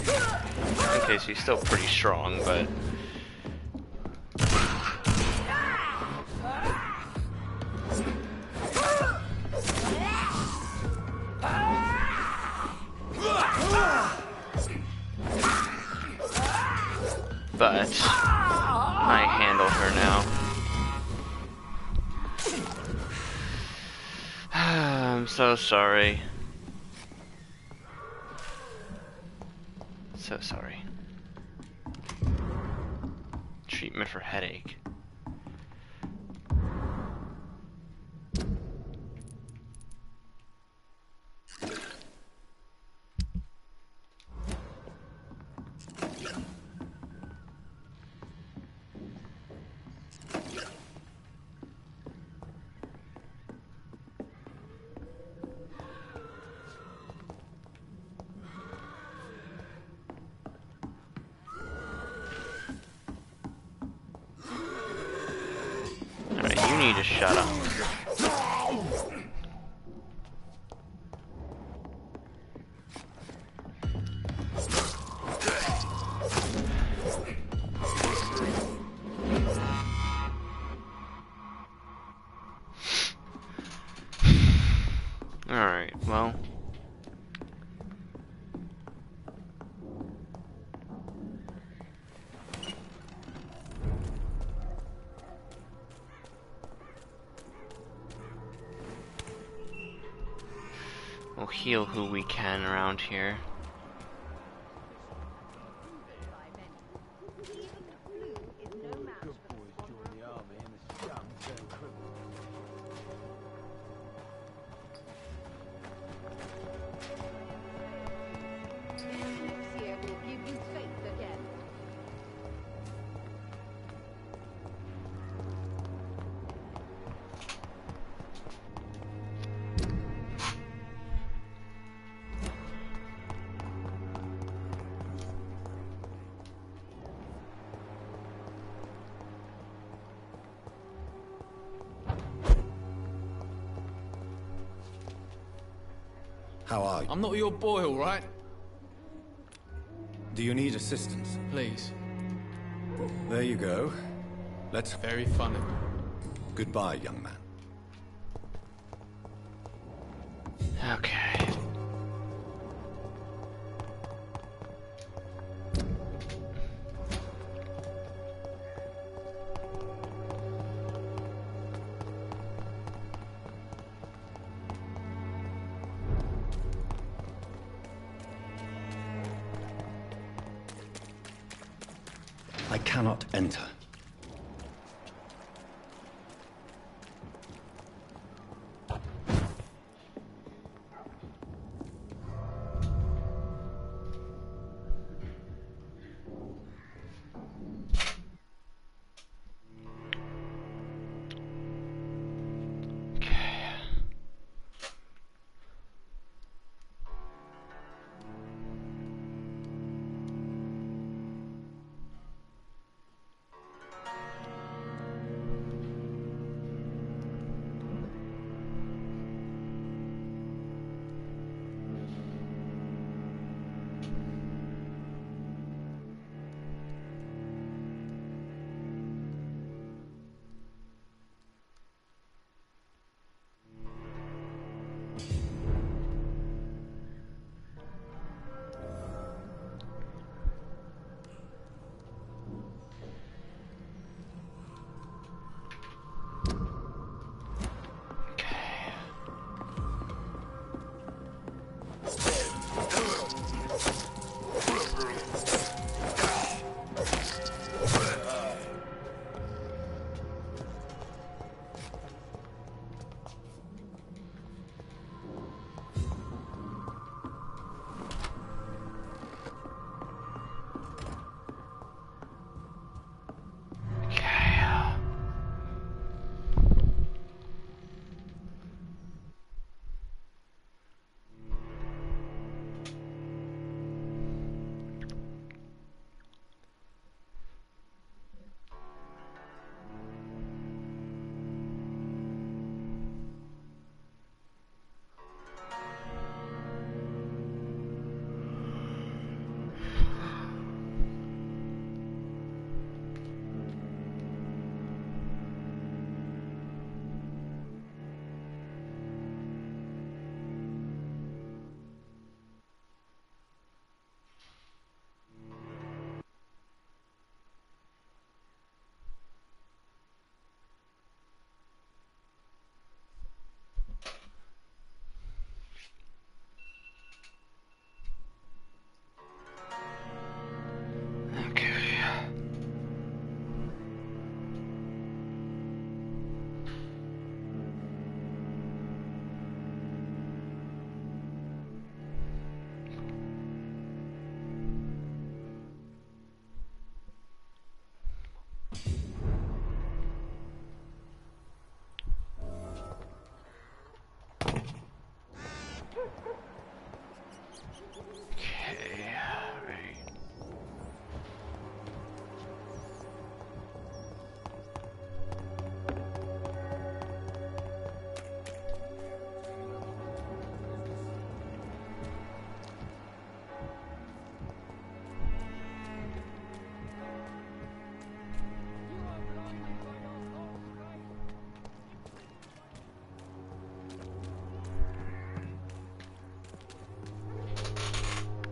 In case he's still pretty strong, but... But I handle her now. I'm so sorry. So sorry. Treatment for headache. Alright, you need to shut up. Alright, well... We'll heal who we can around here. How are you? I'm not your boy, all right? Do you need assistance? Please. There you go. Let's... Very funny. Goodbye, young man. Okay. I cannot enter.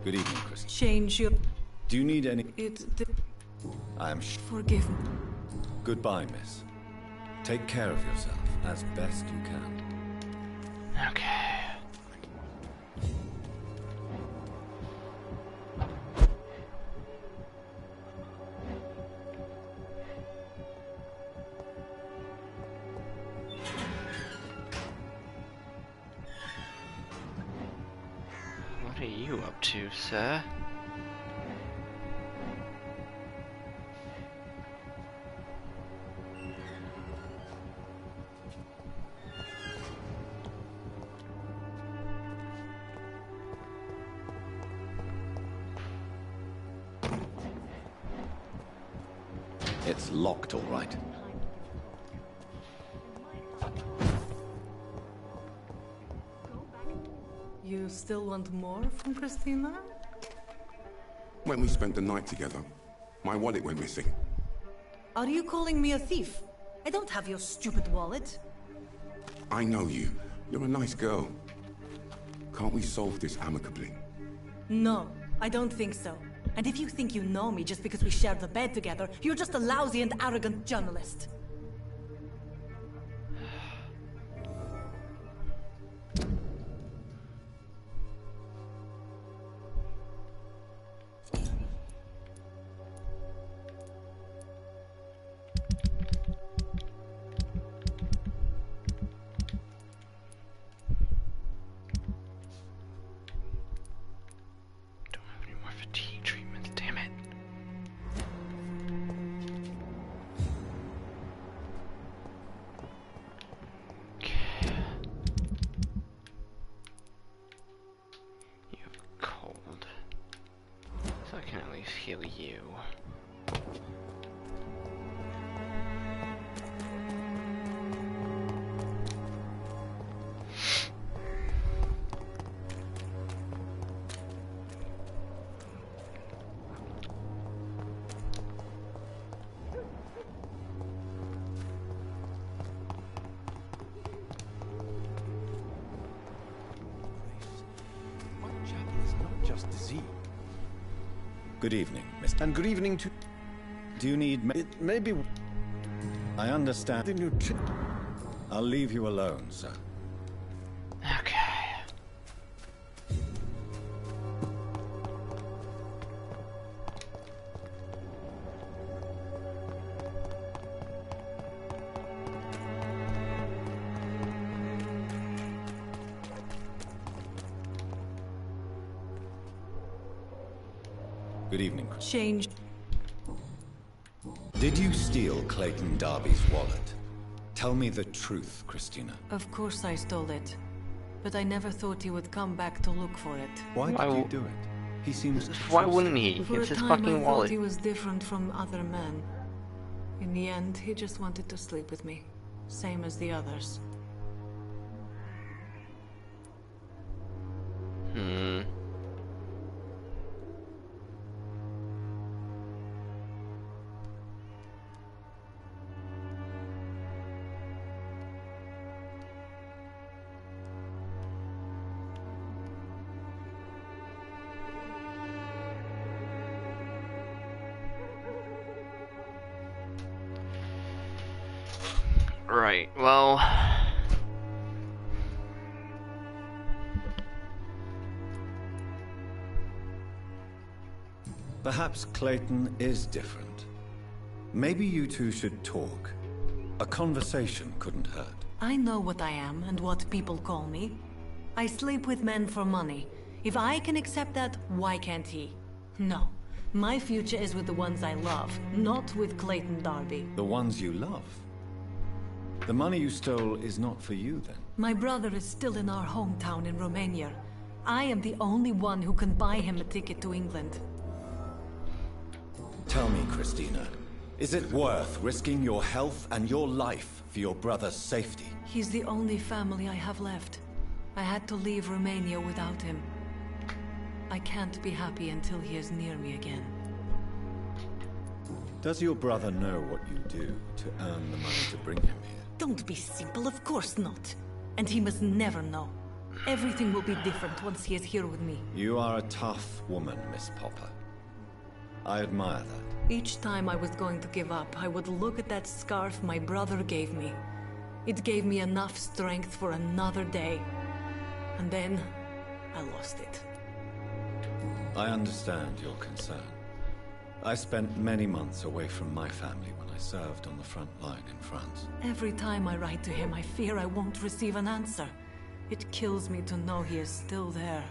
Good evening, Chris. Change your... Do you need any... I am... Forgive me. Goodbye, miss. Take care of yourself as best you can. Okay. What are you up to, sir? It's locked, all right. You still want more from Christina? When we spent the night together, my wallet went missing. Are you calling me a thief? I don't have your stupid wallet. I know you. You're a nice girl. Can't we solve this amicably? No, I don't think so. And if you think you know me just because we share the bed together, you're just a lousy and arrogant journalist. Heal you. Just disease. Good evening, Mr. And good evening to... Do you need... It may be... I understand. I'll leave you alone, sir. Okay. Good evening. Change. Did you steal Clayton Darby's wallet? Tell me the truth, Christina. Of course I stole it. But I never thought he would come back to look for it. Why did you do it? He seems... Why wouldn't he? For It's a his time fucking I wallet. thought he was different from other men. In the end, he just wanted to sleep with me. Same as the others. Right, well... Perhaps Clayton is different. Maybe you two should talk. A conversation couldn't hurt. I know what I am and what people call me. I sleep with men for money. If I can accept that, why can't he? No. My future is with the ones I love, not with Clayton Darby. The ones you love? The money you stole is not for you, then? My brother is still in our hometown in Romania. I am the only one who can buy him a ticket to England. Tell me, Christina, is it worth risking your health and your life for your brother's safety? He's the only family I have left. I had to leave Romania without him. I can't be happy until he is near me again. Does your brother know what you do to earn the money to bring him here? Don't be simple, of course not. And he must never know. Everything will be different once he is here with me. You are a tough woman, Miss Popper. I admire that. Each time I was going to give up, I would look at that scarf my brother gave me. It gave me enough strength for another day. And then, I lost it. I understand your concern. I spent many months away from my family when I served on the front line in France. Every time I write to him, I fear I won't receive an answer. It kills me to know he is still there.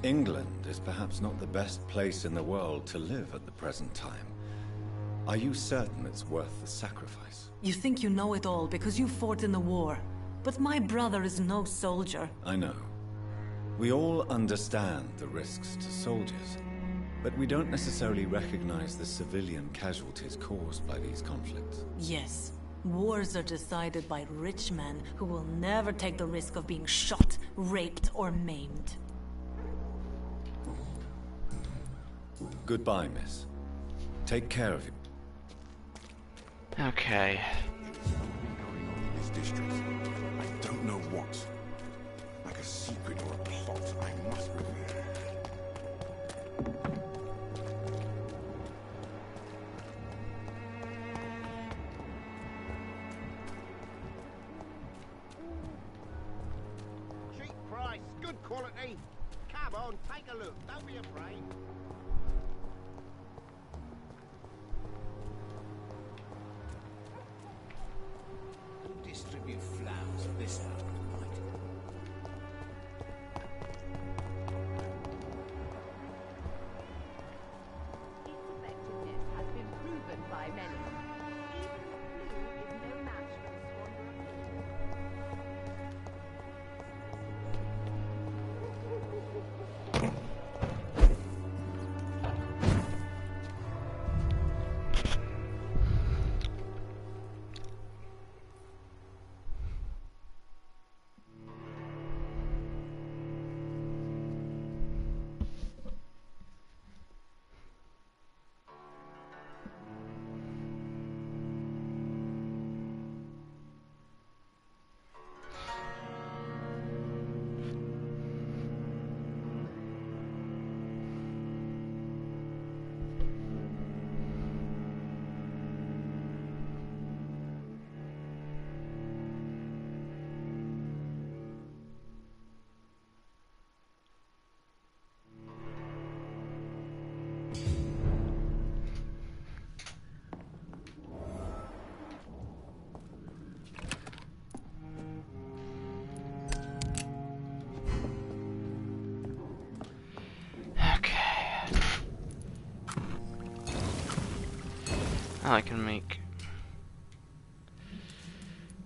England is perhaps not the best place in the world to live at the present time. Are you certain it's worth the sacrifice? You think you know it all because you fought in the war. But my brother is no soldier. I know. We all understand the risks to soldiers, but we don't necessarily recognize the civilian casualties caused by these conflicts. Yes. Wars are decided by rich men who will never take the risk of being shot, raped, or maimed. Goodbye, miss. Take care of you. Okay. This district. I don't know what. Like a secret or a plot I must reveal. Cheap price, good quality. Come on, take a look. Don't be afraid. Distribute flowers this hour of night. Its effectiveness has been proven by many. Even the flu is no match for the squadron. I can make...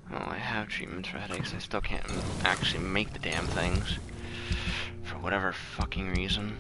Well, I have treatments for headaches. I still can't actually make the damn things. For whatever fucking reason.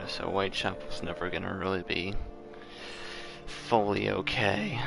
So Whitechapel's never gonna really be fully okay.